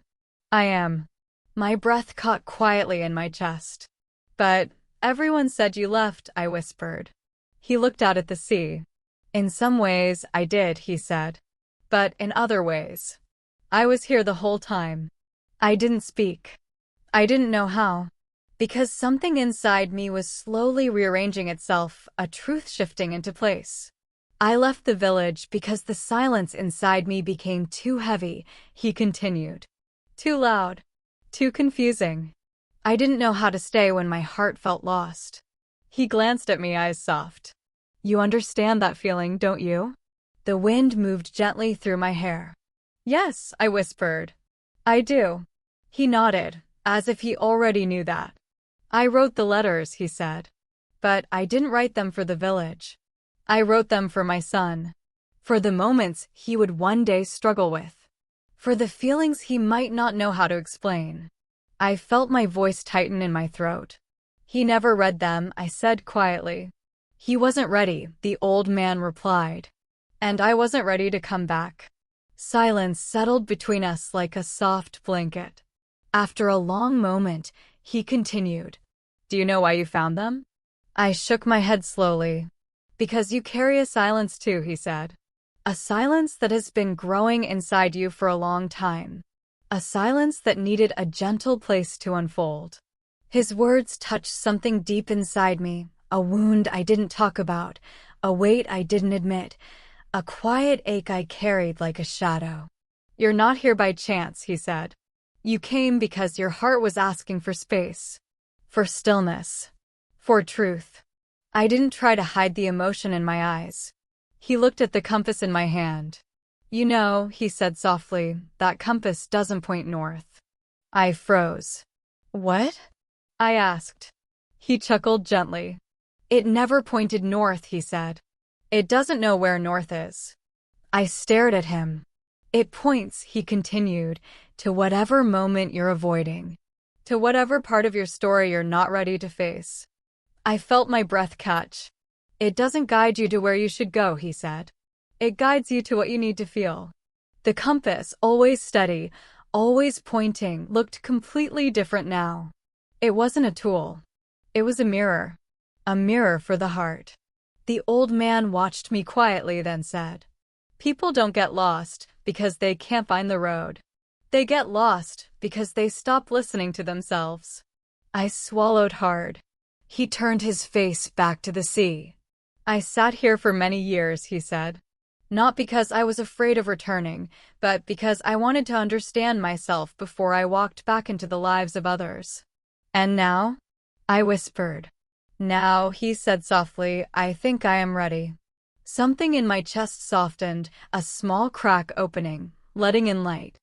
"I am." My breath caught quietly in my chest. "But everyone said you left," I whispered. He looked out at the sea. "In some ways, I did," he said. "But in other ways, I was here the whole time." I didn't speak. I didn't know how. Because something inside me was slowly rearranging itself, a truth shifting into place. "I left the village because the silence inside me became too heavy," he continued. "Too loud. Too confusing. I didn't know how to stay when my heart felt lost." He glanced at me, eyes soft. "You understand that feeling, don't you?" The wind moved gently through my hair. Yes, I whispered. I do. He nodded, as if he already knew that. I wrote the letters, he said. But I didn't write them for the village. I wrote them for my son. For the moments he would one day struggle with. For the feelings he might not know how to explain. I felt my voice tighten in my throat. He never read them, I said quietly. He wasn't ready, the old man replied. And I wasn't ready to come back. Silence settled between us like a soft blanket. After a long moment, he continued. Do you know why you found them? I shook my head slowly. Because you carry a silence too, he said. A silence that has been growing inside you for a long time. A silence that needed a gentle place to unfold. His words touched something deep inside me, a wound I didn't talk about, a weight I didn't admit, a quiet ache I carried like a shadow. You're not here by chance, he said. You came because your heart was asking for space, for stillness, for truth. I didn't try to hide the emotion in my eyes. He looked at the compass in my hand. You know, he said softly, that compass doesn't point north. I froze. What? I asked. He chuckled gently. It never pointed north, he said. It doesn't know where north is. I stared at him. It points, he continued, to whatever moment you're avoiding. To whatever part of your story you're not ready to face. I felt my breath catch. It doesn't guide you to where you should go, he said. It guides you to what you need to feel. The compass, always steady, always pointing, looked completely different now. It wasn't a tool. It was a mirror. A mirror for the heart. The old man watched me quietly, then said, People don't get lost because they can't find the road. They get lost because they stop listening to themselves. I swallowed hard. He turned his face back to the sea. I sat here for many years, he said. Not because I was afraid of returning, but because I wanted to understand myself before I walked back into the lives of others. And now? I whispered. Now, he said softly, I think I am ready. Something in my chest softened, a small crack opening, letting in light.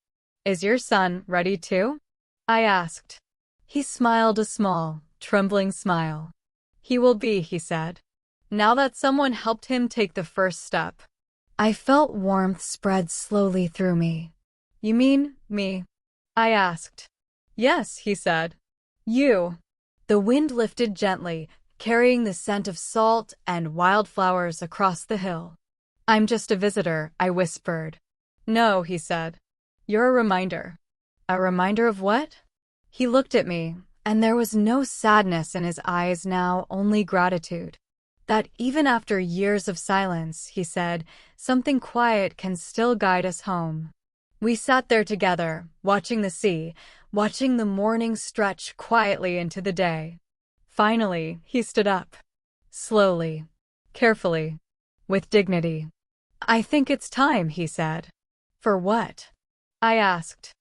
Is your son ready too? I asked. He smiled a small, trembling smile. He will be, he said. Now that someone helped him take the first step. I felt warmth spread slowly through me. You mean, me? I asked. Yes, he said. You. The wind lifted gently, carrying the scent of salt and wildflowers across the hill. I'm just a visitor, I whispered. No, he said. You're a reminder. A reminder of what? He looked at me, and there was no sadness in his eyes now, only gratitude. That even after years of silence, he said, something quiet can still guide us home. We sat there together, watching the sea, watching the morning stretch quietly into the day. Finally, he stood up. Slowly, carefully, with dignity. I think it's time, he said. For what? I asked.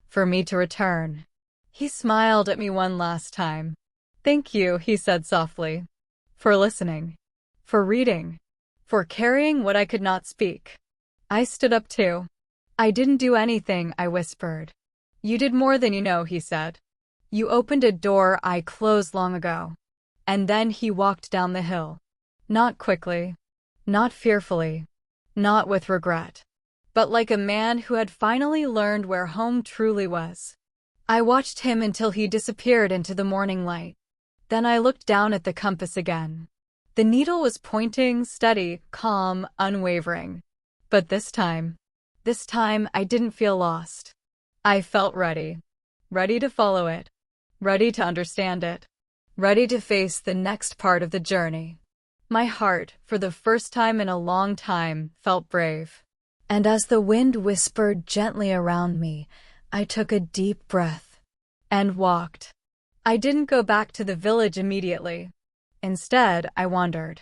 For me to return. He smiled at me one last time. Thank you, he said softly. For listening. For reading. For carrying what I could not speak. I stood up too. I didn't do anything, I whispered. You did more than you know, he said. You opened a door I closed long ago. And then he walked down the hill. Not quickly. Not fearfully. Not with regret. But like a man who had finally learned where home truly was. I watched him until he disappeared into the morning light. Then I looked down at the compass again. The needle was pointing, steady, calm, unwavering. But this time I didn't feel lost. I felt ready. Ready to follow it. Ready to understand it. Ready to face the next part of the journey. My heart, for the first time in a long time, felt brave. And as the wind whispered gently around me, I took a deep breath and walked. I didn't go back to the village immediately. Instead, I wandered.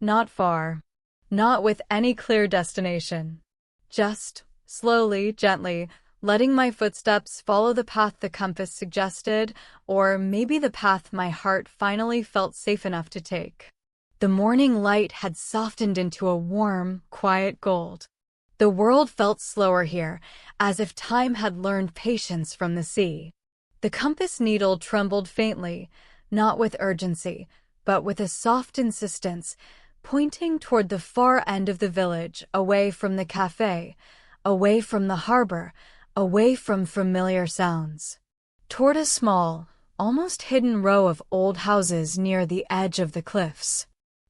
Not far. Not with any clear destination. Just, slowly, gently, letting my footsteps follow the path the compass suggested, or maybe the path my heart finally felt safe enough to take. The morning light had softened into a warm, quiet gold. The world felt slower here, as if time had learned patience from the sea. The compass needle trembled faintly, not with urgency, but with a soft insistence, pointing toward the far end of the village, away from the cafe, away from the harbor, away from familiar sounds. Toward a small, almost hidden row of old houses near the edge of the cliffs.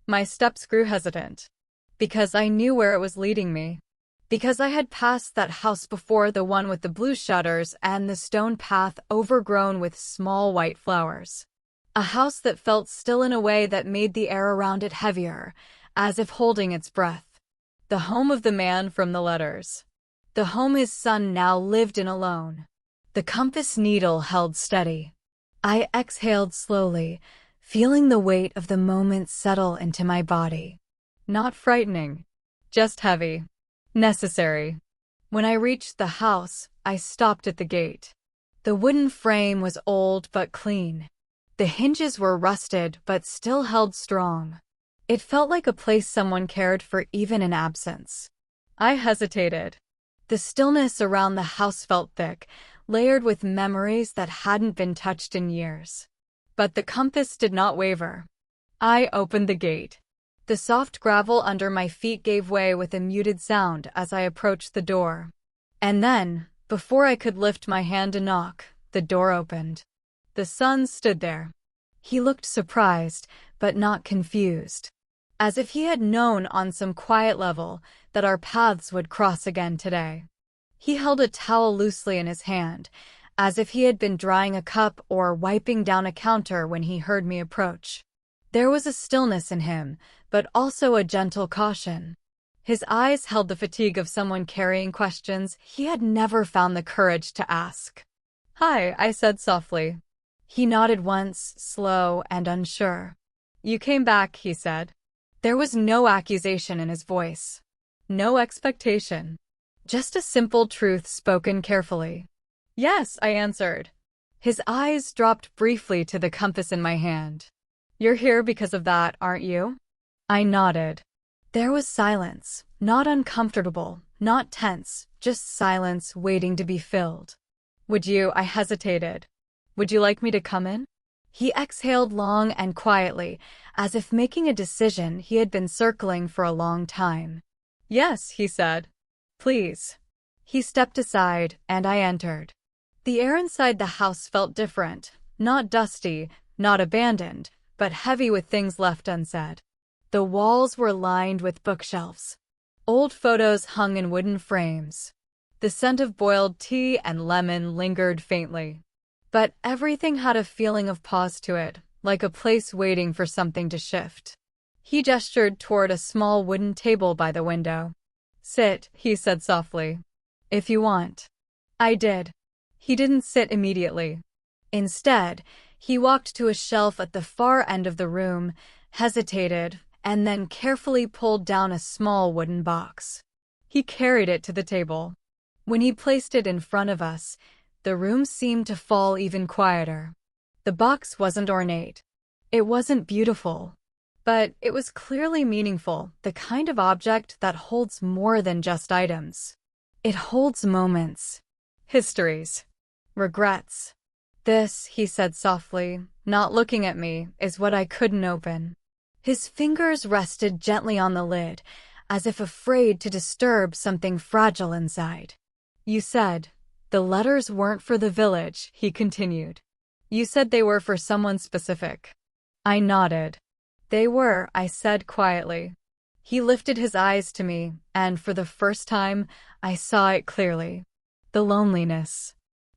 My steps grew hesitant, because I knew where it was leading me. Because I had passed that house before, the one with the blue shutters and the stone path overgrown with small white flowers. A house that felt still in a way that made the air around it heavier, as if holding its breath. The home of the man from the letters. The home his son now lived in alone. The compass needle held steady. I exhaled slowly, feeling the weight of the moment settle into my body. Not frightening, just heavy. Necessary. When I reached the house, I stopped at the gate. The wooden frame was old but clean. The hinges were rusted but still held strong. It felt like a place someone cared for even in absence. I hesitated. The stillness around the house felt thick, layered with memories that hadn't been touched in years. But the compass did not waver. I opened the gate. The soft gravel under my feet gave way with a muted sound as I approached the door. And then, before I could lift my hand to knock, the door opened. The son stood there. He looked surprised, but not confused. As if he had known on some quiet level that our paths would cross again today. He held a towel loosely in his hand, as if he had been drying a cup or wiping down a counter when he heard me approach. There was a stillness in him, but also a gentle caution. His eyes held the fatigue of someone carrying questions he had never found the courage to ask. "Hi," I said softly. He nodded once, slow and unsure. "You came back," he said. There was no accusation in his voice. No expectation. Just a simple truth spoken carefully. "Yes," I answered. His eyes dropped briefly to the compass in my hand. "You're here because of that, aren't you?" I nodded. There was silence, not uncomfortable, not tense, just silence waiting to be filled. I hesitated. "Would you like me to come in?" He exhaled long and quietly, as if making a decision he had been circling for a long time. "Yes," he said. "Please." He stepped aside, and I entered. The air inside the house felt different, not dusty, not abandoned, but heavy with things left unsaid. The walls were lined with bookshelves. Old photos hung in wooden frames. The scent of boiled tea and lemon lingered faintly. But everything had a feeling of pause to it, like a place waiting for something to shift. He gestured toward a small wooden table by the window. "Sit," he said softly. "If you want." I did. He didn't sit immediately. Instead, he walked to a shelf at the far end of the room, hesitated, and then carefully pulled down a small wooden box. He carried it to the table. When he placed it in front of us, the room seemed to fall even quieter. The box wasn't ornate. It wasn't beautiful. But it was clearly meaningful, the kind of object that holds more than just items. It holds moments, histories, regrets. "This," he said softly, not looking at me, "is what I couldn't open." His fingers rested gently on the lid, as if afraid to disturb something fragile inside. "You said the letters weren't for the village," he continued. "You said they were for someone specific." I nodded. "They were," I said quietly. He lifted his eyes to me, and for the first time, I saw it clearly. The loneliness,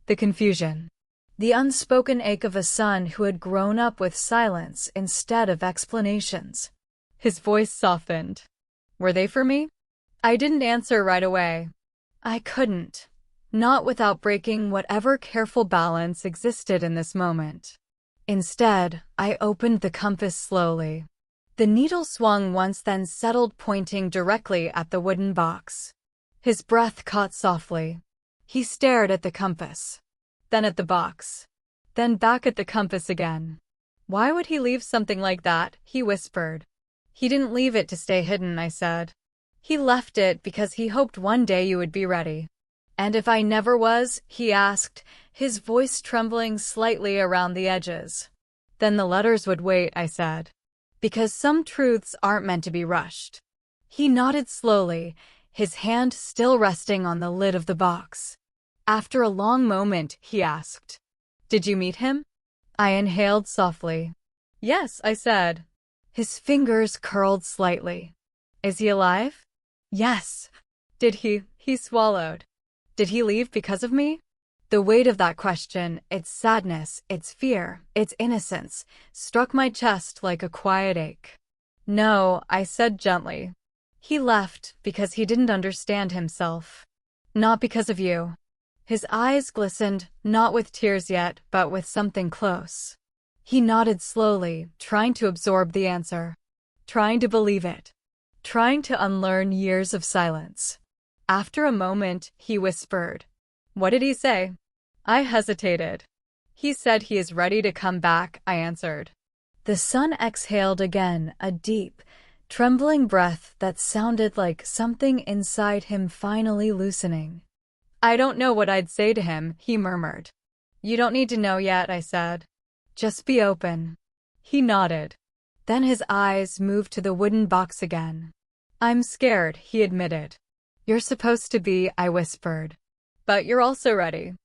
the confusion, the unspoken ache of a son who had grown up with silence instead of explanations. His voice softened. "Were they for me?" I didn't answer right away. I couldn't. Not without breaking whatever careful balance existed in this moment. Instead, I opened the compass slowly. The needle swung once, then settled, pointing directly at the wooden box. His breath caught softly. He stared at the compass, then at the box, then back at the compass again. "Why would he leave something like that?" he whispered. He didn't leave it to stay hidden, I said. He left it because he hoped one day you would be ready. And if I never was, he asked, his voice trembling slightly around the edges. Then the letters would wait, I said. Because some truths aren't meant to be rushed. He nodded slowly, his hand still resting on the lid of the box. After a long moment, he asked, "Did you meet him?" I inhaled softly. "Yes," I said. His fingers curled slightly. "Is he alive?" "Yes." "Did he?" He swallowed. "Did he leave because of me?" The weight of that question, its sadness, its fear, its innocence, struck my chest like a quiet ache. "No," I said gently. "He left because he didn't understand himself. Not because of you." His eyes glistened, not with tears yet, but with something close. He nodded slowly, trying to absorb the answer, trying to believe it, trying to unlearn years of silence. After a moment, he whispered, "What did he say?" I hesitated. "He said he is ready to come back," I answered. The sun exhaled again, a deep, trembling breath that sounded like something inside him finally loosening. "I don't know what I'd say to him," he murmured. "You don't need to know yet," I said. "Just be open." He nodded. Then his eyes moved to the wooden box again. "I'm scared," he admitted. "You're supposed to be," I whispered. "But you're also ready."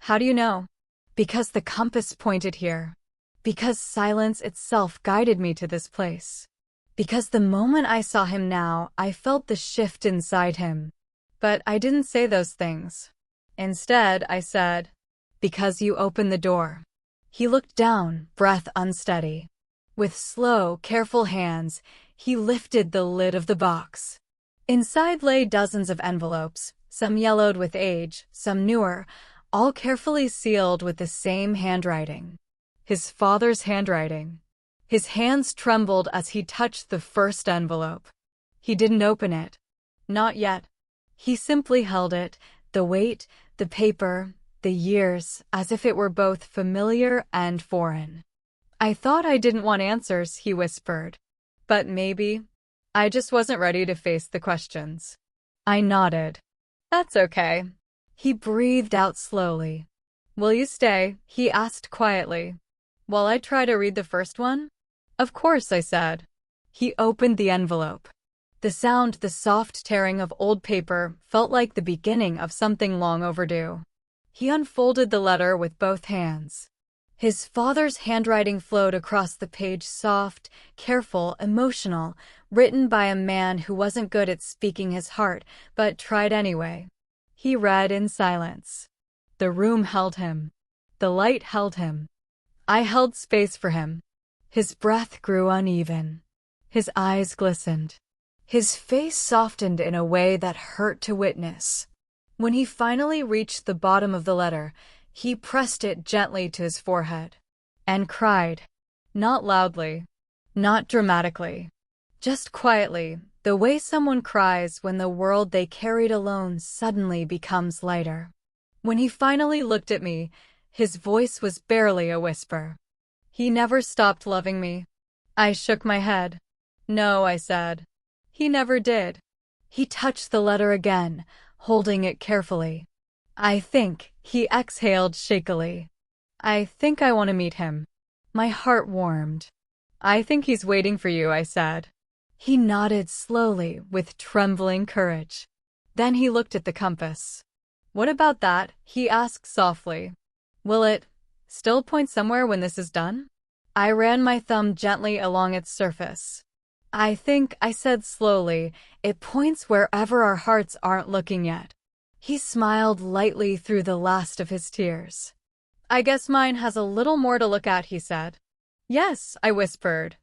"How do you know?" "Because the compass pointed here. Because silence itself guided me to this place. Because the moment I saw him now, I felt the shift inside him. But I didn't say those things. Instead, I said, because you opened the door." He looked down, breath unsteady. With slow, careful hands, he lifted the lid of the box. Inside lay dozens of envelopes, some yellowed with age, some newer, all carefully sealed with the same handwriting. His father's handwriting. His hands trembled as he touched the first envelope. He didn't open it. Not yet. He simply held it, the weight, the paper, the years, as if it were both familiar and foreign. "I thought I didn't want answers," he whispered. "But maybe I just wasn't ready to face the questions." I nodded. "That's okay." He breathed out slowly. "Will you stay?" he asked quietly. "While I try to read the first one?" "Of course," I said. He opened the envelope. The sound, the soft tearing of old paper, felt like the beginning of something long overdue. He unfolded the letter with both hands. His father's handwriting flowed across the page, soft, careful, emotional, written by a man who wasn't good at speaking his heart, but tried anyway. He read in silence. The room held him. The light held him. I held space for him. His breath grew uneven. His eyes glistened. His face softened in a way that hurt to witness. When he finally reached the bottom of the letter, he pressed it gently to his forehead and cried. Not loudly, not dramatically, just quietly, the way someone cries when the world they carried alone suddenly becomes lighter. When he finally looked at me, his voice was barely a whisper. "He never stopped loving me." I shook my head. "No," I said. "He never did." He touched the letter again, holding it carefully. "I think," he exhaled shakily. "I think I want to meet him." My heart warmed. "I think he's waiting for you," I said. He nodded slowly, with trembling courage. Then he looked at the compass. "What about that?" he asked softly. "Will it still point somewhere when this is done?" I ran my thumb gently along its surface. "I think," I said slowly, "it points wherever our hearts aren't looking yet." He smiled lightly through the last of his tears. "I guess mine has a little more to look at," he said. "Yes," I whispered.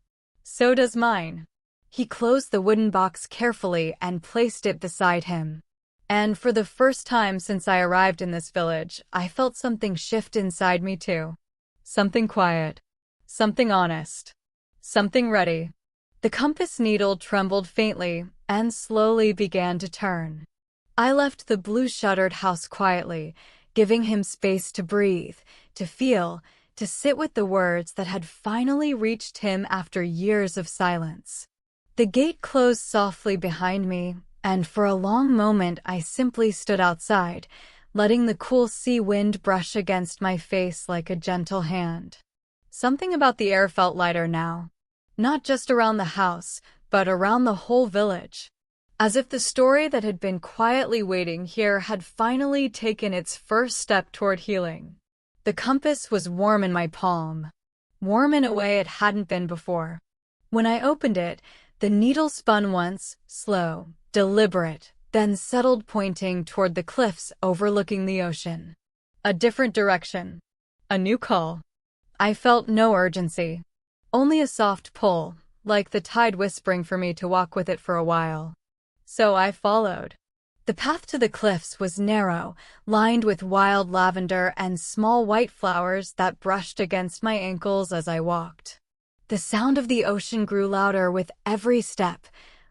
"So does mine." He closed the wooden box carefully and placed it beside him. And for the first time since I arrived in this village, I felt something shift inside me too. Something quiet. Something honest. Something ready. The compass needle trembled faintly and slowly began to turn. I left the blue-shuttered house quietly, giving him space to breathe, to feel, to sit with the words that had finally reached him after years of silence. The gate closed softly behind me, and for a long moment I simply stood outside, letting the cool sea wind brush against my face like a gentle hand. Something about the air felt lighter now. Not just around the house, but around the whole village. As if the story that had been quietly waiting here had finally taken its first step toward healing. The compass was warm in my palm. Warm in a way it hadn't been before. When I opened it, the needle spun once, slow, deliberate, then settled, pointing toward the cliffs overlooking the ocean. A different direction. A new call. I felt no urgency. Only a soft pull, like the tide whispering for me to walk with it for a while. So I followed. The path to the cliffs was narrow, lined with wild lavender and small white flowers that brushed against my ankles as I walked. The sound of the ocean grew louder with every step,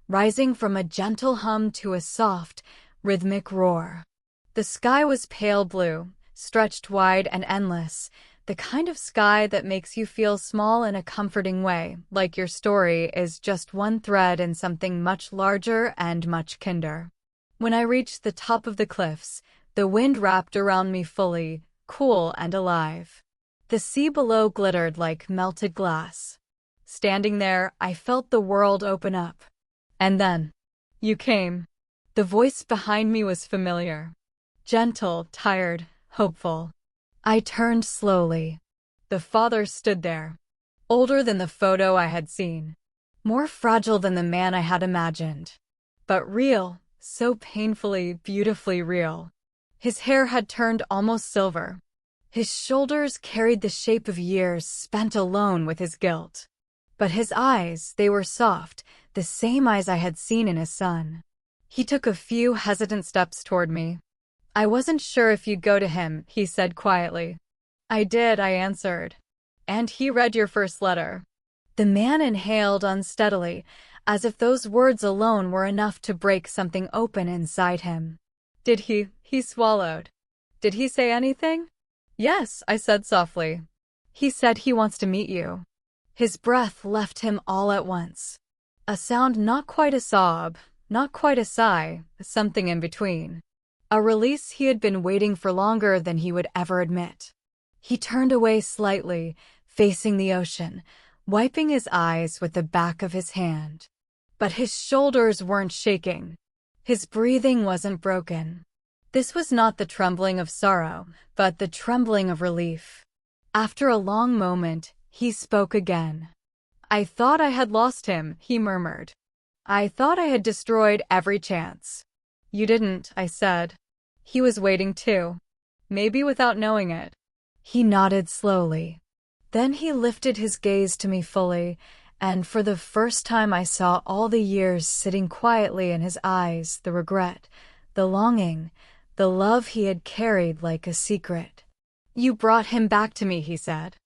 rising from a gentle hum to a soft, rhythmic roar. The sky was pale blue, stretched wide and endless, the kind of sky that makes you feel small in a comforting way, like your story is just one thread in something much larger and much kinder. When I reached the top of the cliffs, the wind wrapped around me fully, cool and alive. The sea below glittered like melted glass. Standing there, I felt the world open up. And then, you came. The voice behind me was familiar. Gentle, tired, hopeful. I turned slowly. The father stood there. Older than the photo I had seen. More fragile than the man I had imagined. But real, so painfully, beautifully real. His hair had turned almost silver. His shoulders carried the shape of years spent alone with his guilt. But his eyes, they were soft, the same eyes I had seen in his son. He took a few hesitant steps toward me. I wasn't sure if you'd go to him, he said quietly. I did, I answered. And he read your first letter. The man inhaled unsteadily, as if those words alone were enough to break something open inside him. Did he? He swallowed. Did he say anything? Yes, I said softly. He said he wants to meet you. His breath left him all at once. A sound not quite a sob, not quite a sigh, something in between. A release he had been waiting for longer than he would ever admit. He turned away slightly, facing the ocean, wiping his eyes with the back of his hand. But his shoulders weren't shaking. His breathing wasn't broken. This was not the trembling of sorrow, but the trembling of relief. After a long moment, he spoke again. I thought I had lost him, he murmured. I thought I had destroyed every chance. You didn't, I said. He was waiting too. Maybe without knowing it. He nodded slowly. Then he lifted his gaze to me fully, and for the first time I saw all the years sitting quietly in his eyes, the regret, the longing, the love he had carried like a secret. You brought him back to me, he said.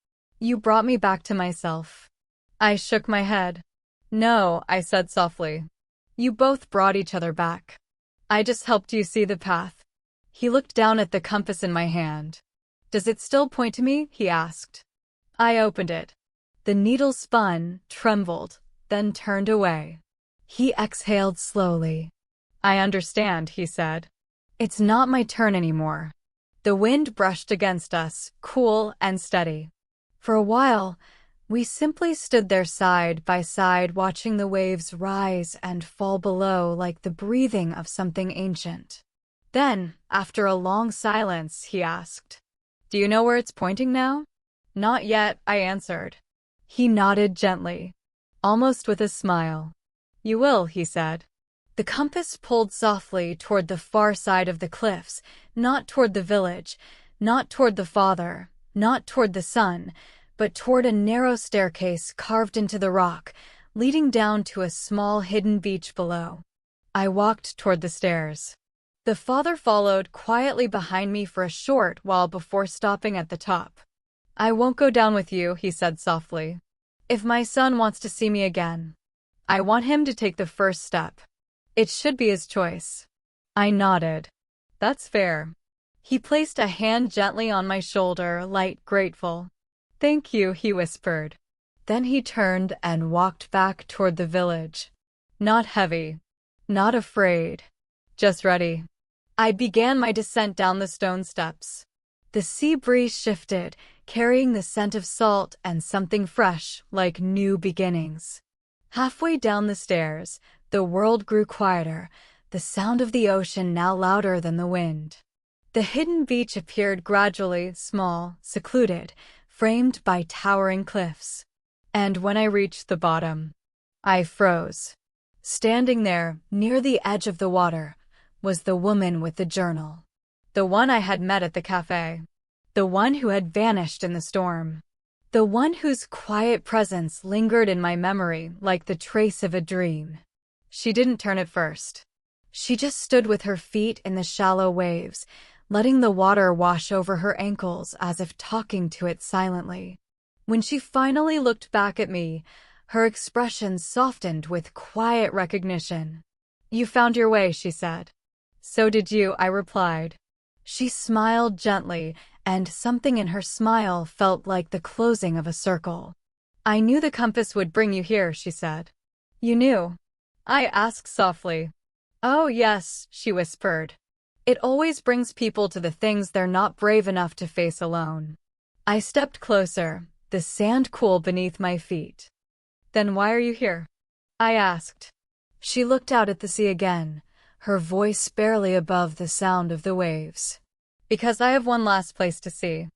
You brought me back to myself. I shook my head. No, I said softly. You both brought each other back. I just helped you see the path. He looked down at the compass in my hand. Does it still point to me? He asked. I opened it. The needle spun, trembled, then turned away. He exhaled slowly. I understand, he said. It's not my turn anymore. The wind brushed against us, cool and steady. For a while, we simply stood there side by side, watching the waves rise and fall below like the breathing of something ancient. Then, after a long silence, he asked, Do you know where it's pointing now? Not yet, I answered. He nodded gently, almost with a smile. You will, he said. The compass pulled softly toward the far side of the cliffs, not toward the village, not toward the father, not toward the son, but toward a narrow staircase carved into the rock, leading down to a small hidden beach below. I walked toward the stairs. The father followed quietly behind me for a short while before stopping at the top. I won't go down with you, he said softly. If my son wants to see me again, I want him to take the first step. It should be his choice. I nodded. That's fair. He placed a hand gently on my shoulder, light, grateful. Thank you, he whispered. Then he turned and walked back toward the village. Not heavy. Not afraid. Just ready. I began my descent down the stone steps. The sea breeze shifted, carrying the scent of salt and something fresh, like new beginnings. Halfway down the stairs, the world grew quieter, the sound of the ocean now louder than the wind. The hidden beach appeared gradually, small, secluded, framed by towering cliffs. And when I reached the bottom, I froze. Standing there, near the edge of the water, was the woman with the journal. The one I had met at the cafe. The one who had vanished in the storm. The one whose quiet presence lingered in my memory like the trace of a dream. She didn't turn at first. She just stood with her feet in the shallow waves, letting the water wash over her ankles as if talking to it silently. When she finally looked back at me, her expression softened with quiet recognition. "You found your way," she said. "So did you," I replied. She smiled gently, and something in her smile felt like the closing of a circle. "I knew the compass would bring you here," she said. "You knew?" I asked softly. "Oh, yes," she whispered. "It always brings people to the things they're not brave enough to face alone." I stepped closer, the sand cool beneath my feet. "Then why are you here?" I asked. She looked out at the sea again, her voice barely above the sound of the waves. "Because I have one last place to see.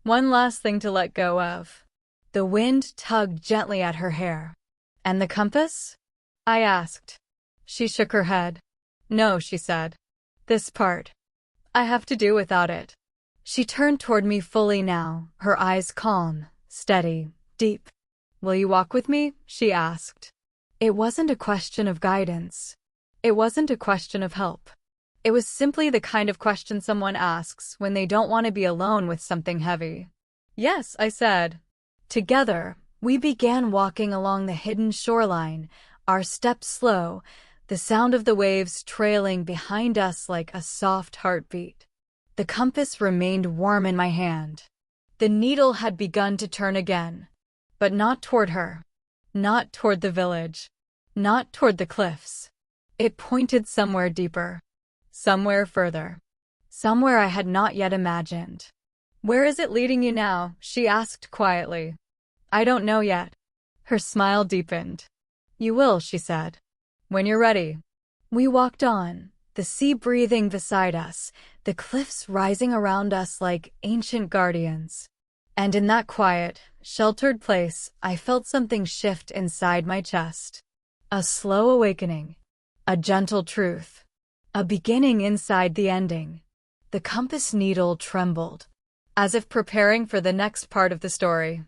One last thing to let go of." The wind tugged gently at her hair. "And the compass?" I asked. She shook her head. "No," she said. "This part. I have to do without it." She turned toward me fully now, her eyes calm, steady, deep. "Will you walk with me?" she asked. It wasn't a question of guidance. It wasn't a question of help. It was simply the kind of question someone asks when they don't want to be alone with something heavy. "Yes," I said. Together, we began walking along the hidden shoreline, our steps slow, the sound of the waves trailing behind us like a soft heartbeat. The compass remained warm in my hand. The needle had begun to turn again, but not toward her. Not toward the village. Not toward the cliffs. It pointed somewhere deeper. Somewhere further. Somewhere I had not yet imagined. "Where is it leading you now?" she asked quietly. "I don't know yet." Her smile deepened. "You will," she said. "When you're ready." We walked on, the sea breathing beside us, the cliffs rising around us like ancient guardians. And in that quiet, sheltered place, I felt something shift inside my chest. A slow awakening. A gentle truth. A beginning inside the ending. The compass needle trembled, as if preparing for the next part of the story.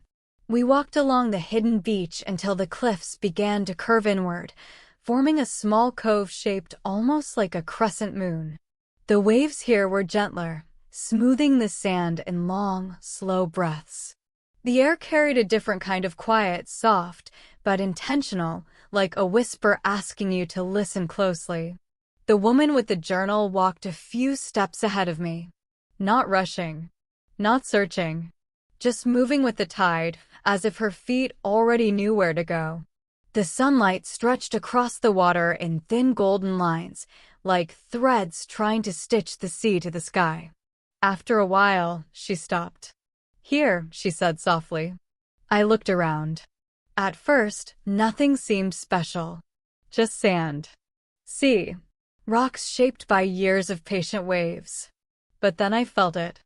We walked along the hidden beach until the cliffs began to curve inward, forming a small cove shaped almost like a crescent moon. The waves here were gentler, smoothing the sand in long, slow breaths. The air carried a different kind of quiet, soft, but intentional, like a whisper asking you to listen closely. The woman with the journal walked a few steps ahead of me. Not rushing. Not searching. Just moving with the tide, as if her feet already knew where to go. The sunlight stretched across the water in thin golden lines, like threads trying to stitch the sea to the sky. After a while, she stopped. "Here," she said softly. I looked around. At first, nothing seemed special. Just sand. Sea. Rocks shaped by years of patient waves. But then I felt it.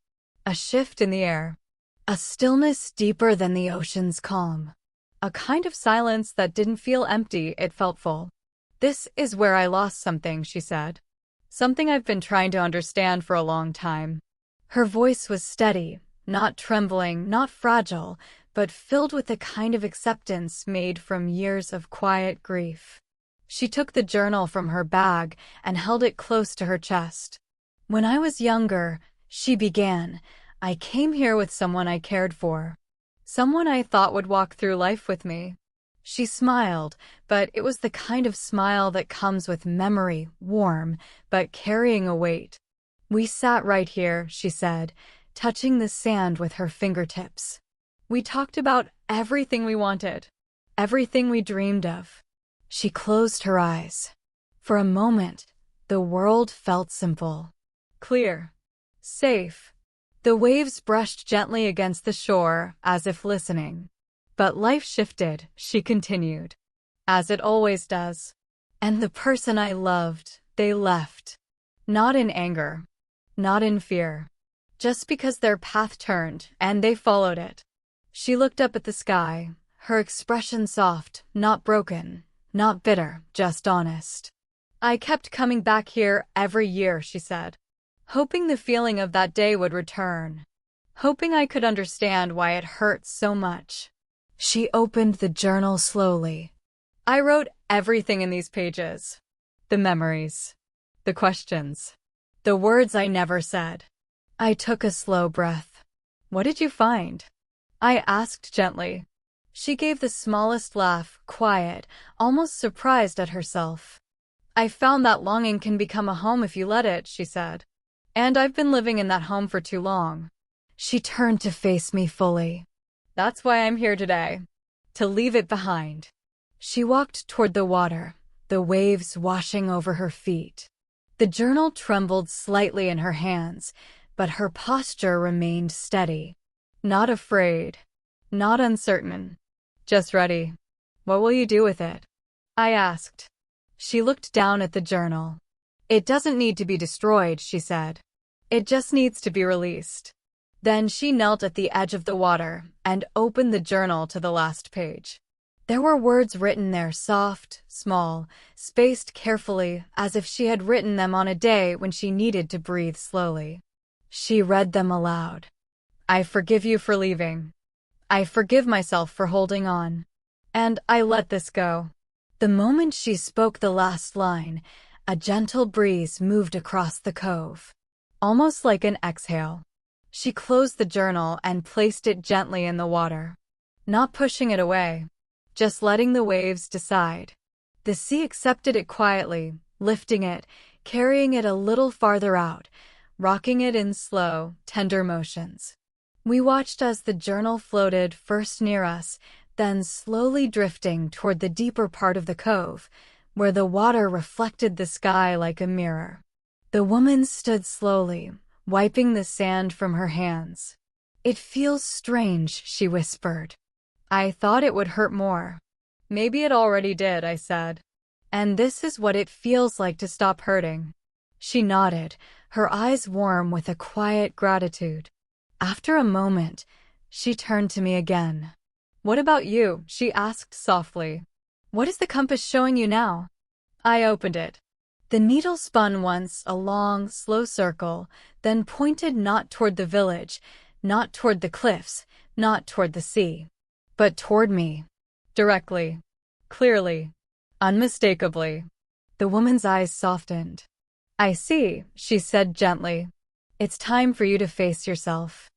A shift in the air. A stillness deeper than the ocean's calm. A kind of silence that didn't feel empty, it felt full. "This is where I lost something," she said. "Something I've been trying to understand for a long time." Her voice was steady, not trembling, not fragile, but filled with a kind of acceptance made from years of quiet grief. She took the journal from her bag and held it close to her chest. "When I was younger," she began, "I came here with someone I cared for. Someone I thought would walk through life with me." She smiled, but it was the kind of smile that comes with memory, warm, but carrying a weight. "We sat right here," she said, touching the sand with her fingertips. "We talked about everything we wanted, everything we dreamed of. She closed her eyes. For a moment, the world felt simple. Clear. Safe. The waves brushed gently against the shore, as if listening. But life shifted, she continued. As it always does. And the person I loved, they left. Not in anger. Not in fear. Just because their path turned, and they followed it. She looked up at the sky, her expression soft, not broken, not bitter, just honest. I kept coming back here every year, she said. Hoping the feeling of that day would return. Hoping I could understand why it hurt so much. She opened the journal slowly. I wrote everything in these pages. The memories. The questions. The words I never said. I took a slow breath. What did you find? I asked gently. She gave the smallest laugh, quiet, almost surprised at herself. I found that longing can become a home if you let it, she said. And I've been living in that home for too long. She turned to face me fully. That's why I'm here today. To leave it behind. She walked toward the water, the waves washing over her feet. The journal trembled slightly in her hands, but her posture remained steady. Not afraid. Not uncertain. Just ready. What will you do with it? I asked. She looked down at the journal. It doesn't need to be destroyed, she said. It just needs to be released. Then she knelt at the edge of the water and opened the journal to the last page. There were words written there, soft, small, spaced carefully, as if she had written them on a day when she needed to breathe slowly. She read them aloud. I forgive you for leaving. I forgive myself for holding on. And I let this go. The moment she spoke the last line, a gentle breeze moved across the cove. Almost like an exhale. She closed the journal and placed it gently in the water. Not pushing it away. Just letting the waves decide. The sea accepted it quietly, lifting it, carrying it a little farther out, rocking it in slow, tender motions. We watched as the journal floated first near us, then slowly drifting toward the deeper part of the cove, where the water reflected the sky like a mirror. The woman stood slowly, wiping the sand from her hands. It feels strange, she whispered. I thought it would hurt more. Maybe it already did, I said. And this is what it feels like to stop hurting. She nodded, her eyes warm with a quiet gratitude. After a moment, she turned to me again. What about you? She asked softly. What is the compass showing you now? I opened it. The needle spun once a long, slow circle, then pointed not toward the village, not toward the cliffs, not toward the sea, but toward me. Directly. Clearly. Unmistakably. The woman's eyes softened. I see, she said gently. It's time for you to face yourself.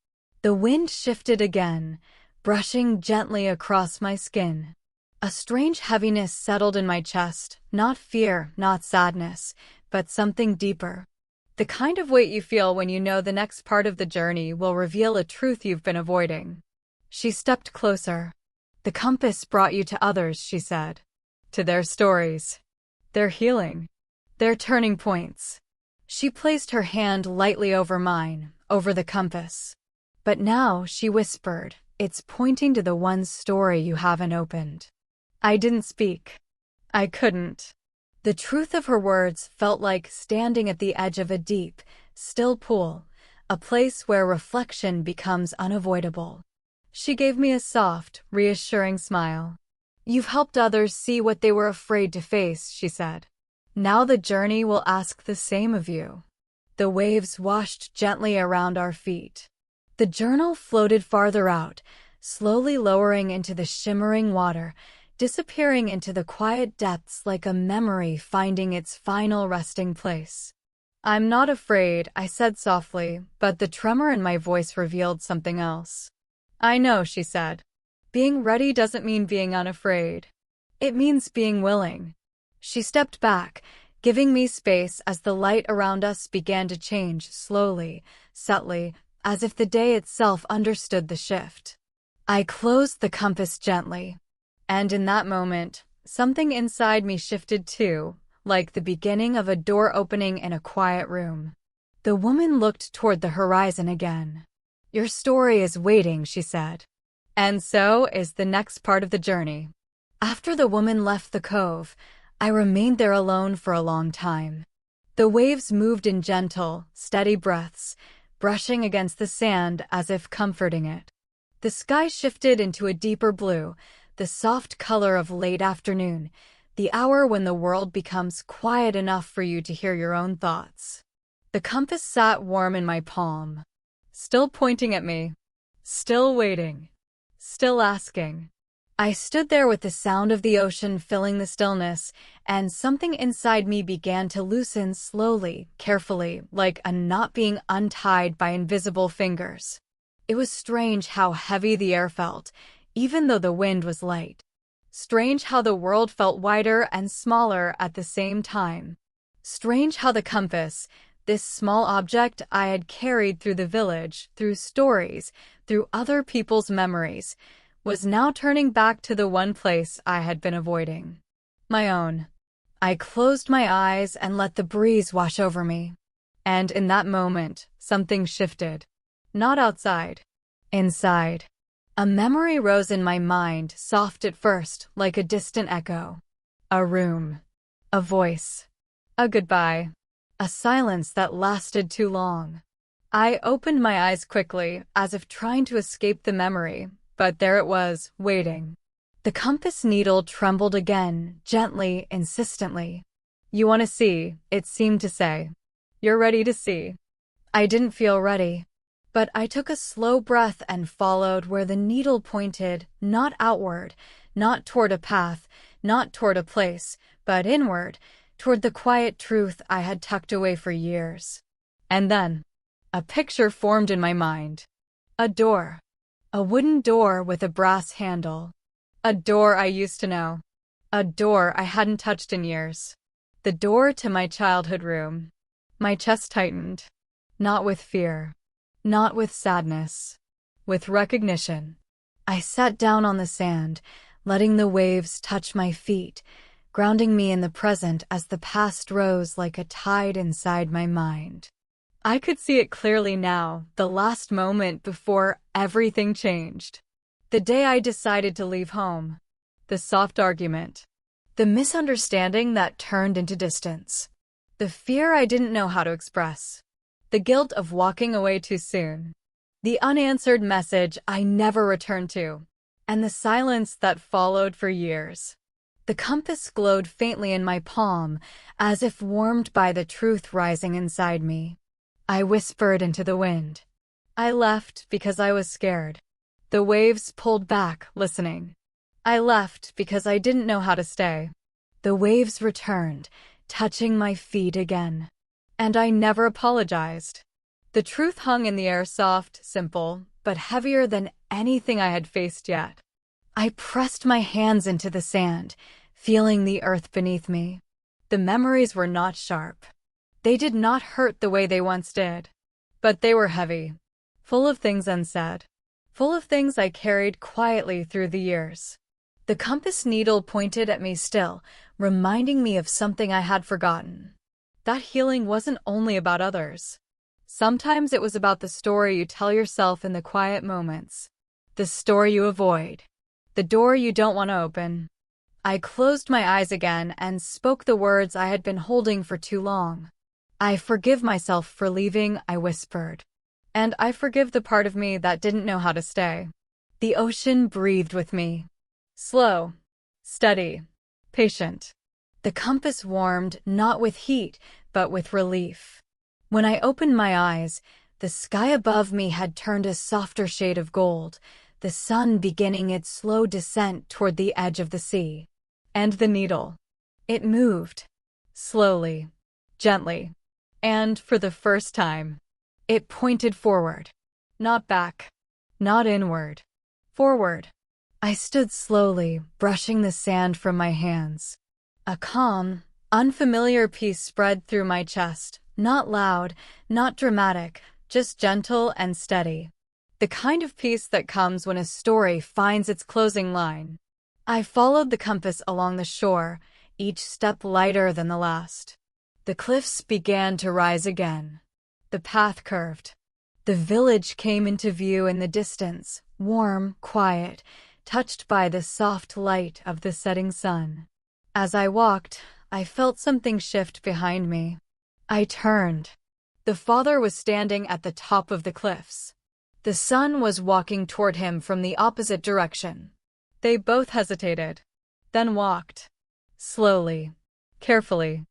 The wind shifted again, brushing gently across my skin. A strange heaviness settled in my chest, not fear, not sadness, but something deeper. The kind of weight you feel when you know the next part of the journey will reveal a truth you've been avoiding. She stepped closer. The compass brought you to others, she said. To their stories. Their healing. Their turning points. She placed her hand lightly over mine, over the compass. But now, she whispered, it's pointing to the one story you haven't opened. I didn't speak. I couldn't. The truth of her words felt like standing at the edge of a deep, still pool, a place where reflection becomes unavoidable. She gave me a soft, reassuring smile. You've helped others see what they were afraid to face, she said. Now the journey will ask the same of you. The waves washed gently around our feet. The journal floated farther out, slowly lowering into the shimmering water, disappearing into the quiet depths like a memory finding its final resting place. I'm not afraid, I said softly, but the tremor in my voice revealed something else. I know, she said. Being ready doesn't mean being unafraid. It means being willing. She stepped back, giving me space as the light around us began to change slowly, subtly, as if the day itself understood the shift. I closed the compass gently. And in that moment, Something inside me shifted too, like the beginning of a door opening in a quiet room. The woman looked toward the horizon again. "Your story is waiting," she said. "And so is the next part of the journey." After the woman left the cove, I remained there alone for a long time. The waves moved in gentle, steady breaths, brushing against the sand as if comforting it. The sky shifted into a deeper blue, the soft color of late afternoon, the hour when the world becomes quiet enough for you to hear your own thoughts. The compass sat warm in my palm, still pointing at me, still waiting, still asking. I stood there with the sound of the ocean filling the stillness, and something inside me began to loosen slowly, carefully, like a knot being untied by invisible fingers. It was strange how heavy the air felt, even though the wind was light. Strange how the world felt wider and smaller at the same time. Strange how the compass, this small object I had carried through the village, through stories, through other people's memories, was now turning back to the one place I had been avoiding. My own. I closed my eyes and let the breeze wash over me. And in that moment, something shifted. Not outside. Inside. A memory rose in my mind, soft at first, like a distant echo. A room. A voice. A goodbye. A silence that lasted too long. I opened my eyes quickly, as if trying to escape the memory. But there it was, waiting. The compass needle trembled again, gently, insistently. "You want to see," it seemed to say. "You're ready to see." I didn't feel ready. But I took a slow breath and followed where the needle pointed, not outward, not toward a path, not toward a place, but inward, toward the quiet truth I had tucked away for years. And then, a picture formed in my mind. A door. A wooden door with a brass handle. A door I used to know. A door I hadn't touched in years. The door to my childhood room. My chest tightened. Not with fear. Not with sadness. With recognition. I sat down on the sand, letting the waves touch my feet, grounding me in the present as the past rose like a tide inside my mind. I could see it clearly now, the last moment before everything changed. The day I decided to leave home. The soft argument. The misunderstanding that turned into distance. The fear I didn't know how to express. The guilt of walking away too soon. The unanswered message I never returned to. And the silence that followed for years. The compass glowed faintly in my palm, as if warmed by the truth rising inside me. I whispered into the wind. I left because I was scared. The waves pulled back, listening. I left because I didn't know how to stay. The waves returned, touching my feet again. And I never apologized. The truth hung in the air, soft, simple, but heavier than anything I had faced yet. I pressed my hands into the sand, feeling the earth beneath me. The memories were not sharp. They did not hurt the way they once did. But they were heavy, full of things unsaid, full of things I carried quietly through the years. The compass needle pointed at me still, reminding me of something I had forgotten. That healing wasn't only about others. Sometimes it was about the story you tell yourself in the quiet moments. The story you avoid. The door you don't want to open. I closed my eyes again and spoke the words I had been holding for too long. "I forgive myself for leaving," I whispered. "And I forgive the part of me that didn't know how to stay." The ocean breathed with me. Slow, steady, patient. The compass warmed, not with heat, but with relief. When I opened my eyes, the sky above me had turned a softer shade of gold, the sun beginning its slow descent toward the edge of the sea. And the needle. It moved. Slowly. Gently. And, for the first time, it pointed forward. Not back. Not inward. Forward. I stood slowly, brushing the sand from my hands. A calm, unfamiliar peace spread through my chest, not loud, not dramatic, just gentle and steady. The kind of peace that comes when a story finds its closing line. I followed the compass along the shore, each step lighter than the last. The cliffs began to rise again. The path curved. The village came into view in the distance, warm, quiet, touched by the soft light of the setting sun. As I walked, I felt something shift behind me. I turned. The father was standing at the top of the cliffs. The son was walking toward him from the opposite direction. They both hesitated, then walked. Slowly, carefully,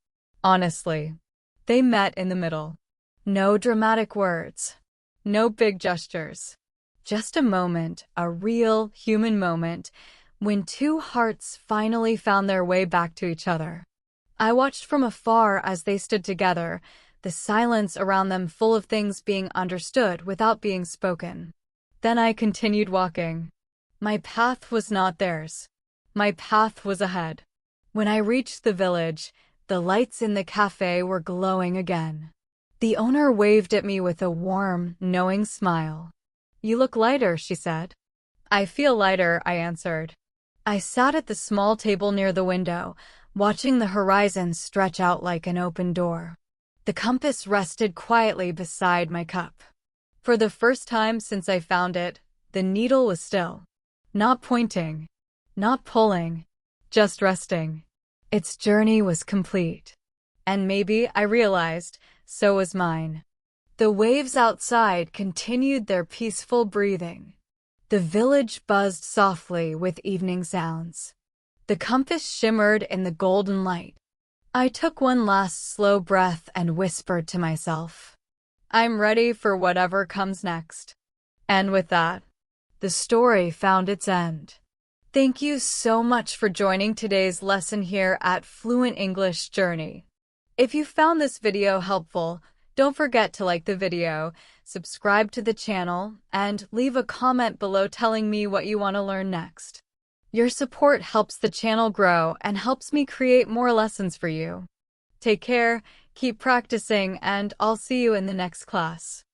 honestly. They met in the middle. No dramatic words. No big gestures. Just a moment, a real human moment, when two hearts finally found their way back to each other. I watched from afar as they stood together, the silence around them full of things being understood without being spoken. Then I continued walking. My path was not theirs. My path was ahead. When I reached the village, the lights in the cafe were glowing again. The owner waved at me with a warm, knowing smile. "You look lighter," she said. "I feel lighter," I answered. I sat at the small table near the window, watching the horizon stretch out like an open door. The compass rested quietly beside my cup. For the first time since I found it, the needle was still. Not pointing, not pulling, just resting. Its journey was complete. And maybe, I realized, so was mine. The waves outside continued their peaceful breathing. The village buzzed softly with evening sounds. The compass shimmered in the golden light. I took one last slow breath and whispered to myself, "I'm ready for whatever comes next." And with that, the story found its end. Thank you so much for joining today's lesson here at Fluent English Journey. If you found this video helpful, don't forget to like the video, subscribe to the channel, and leave a comment below telling me what you want to learn next. Your support helps the channel grow and helps me create more lessons for you. Take care, keep practicing, and I'll see you in the next class.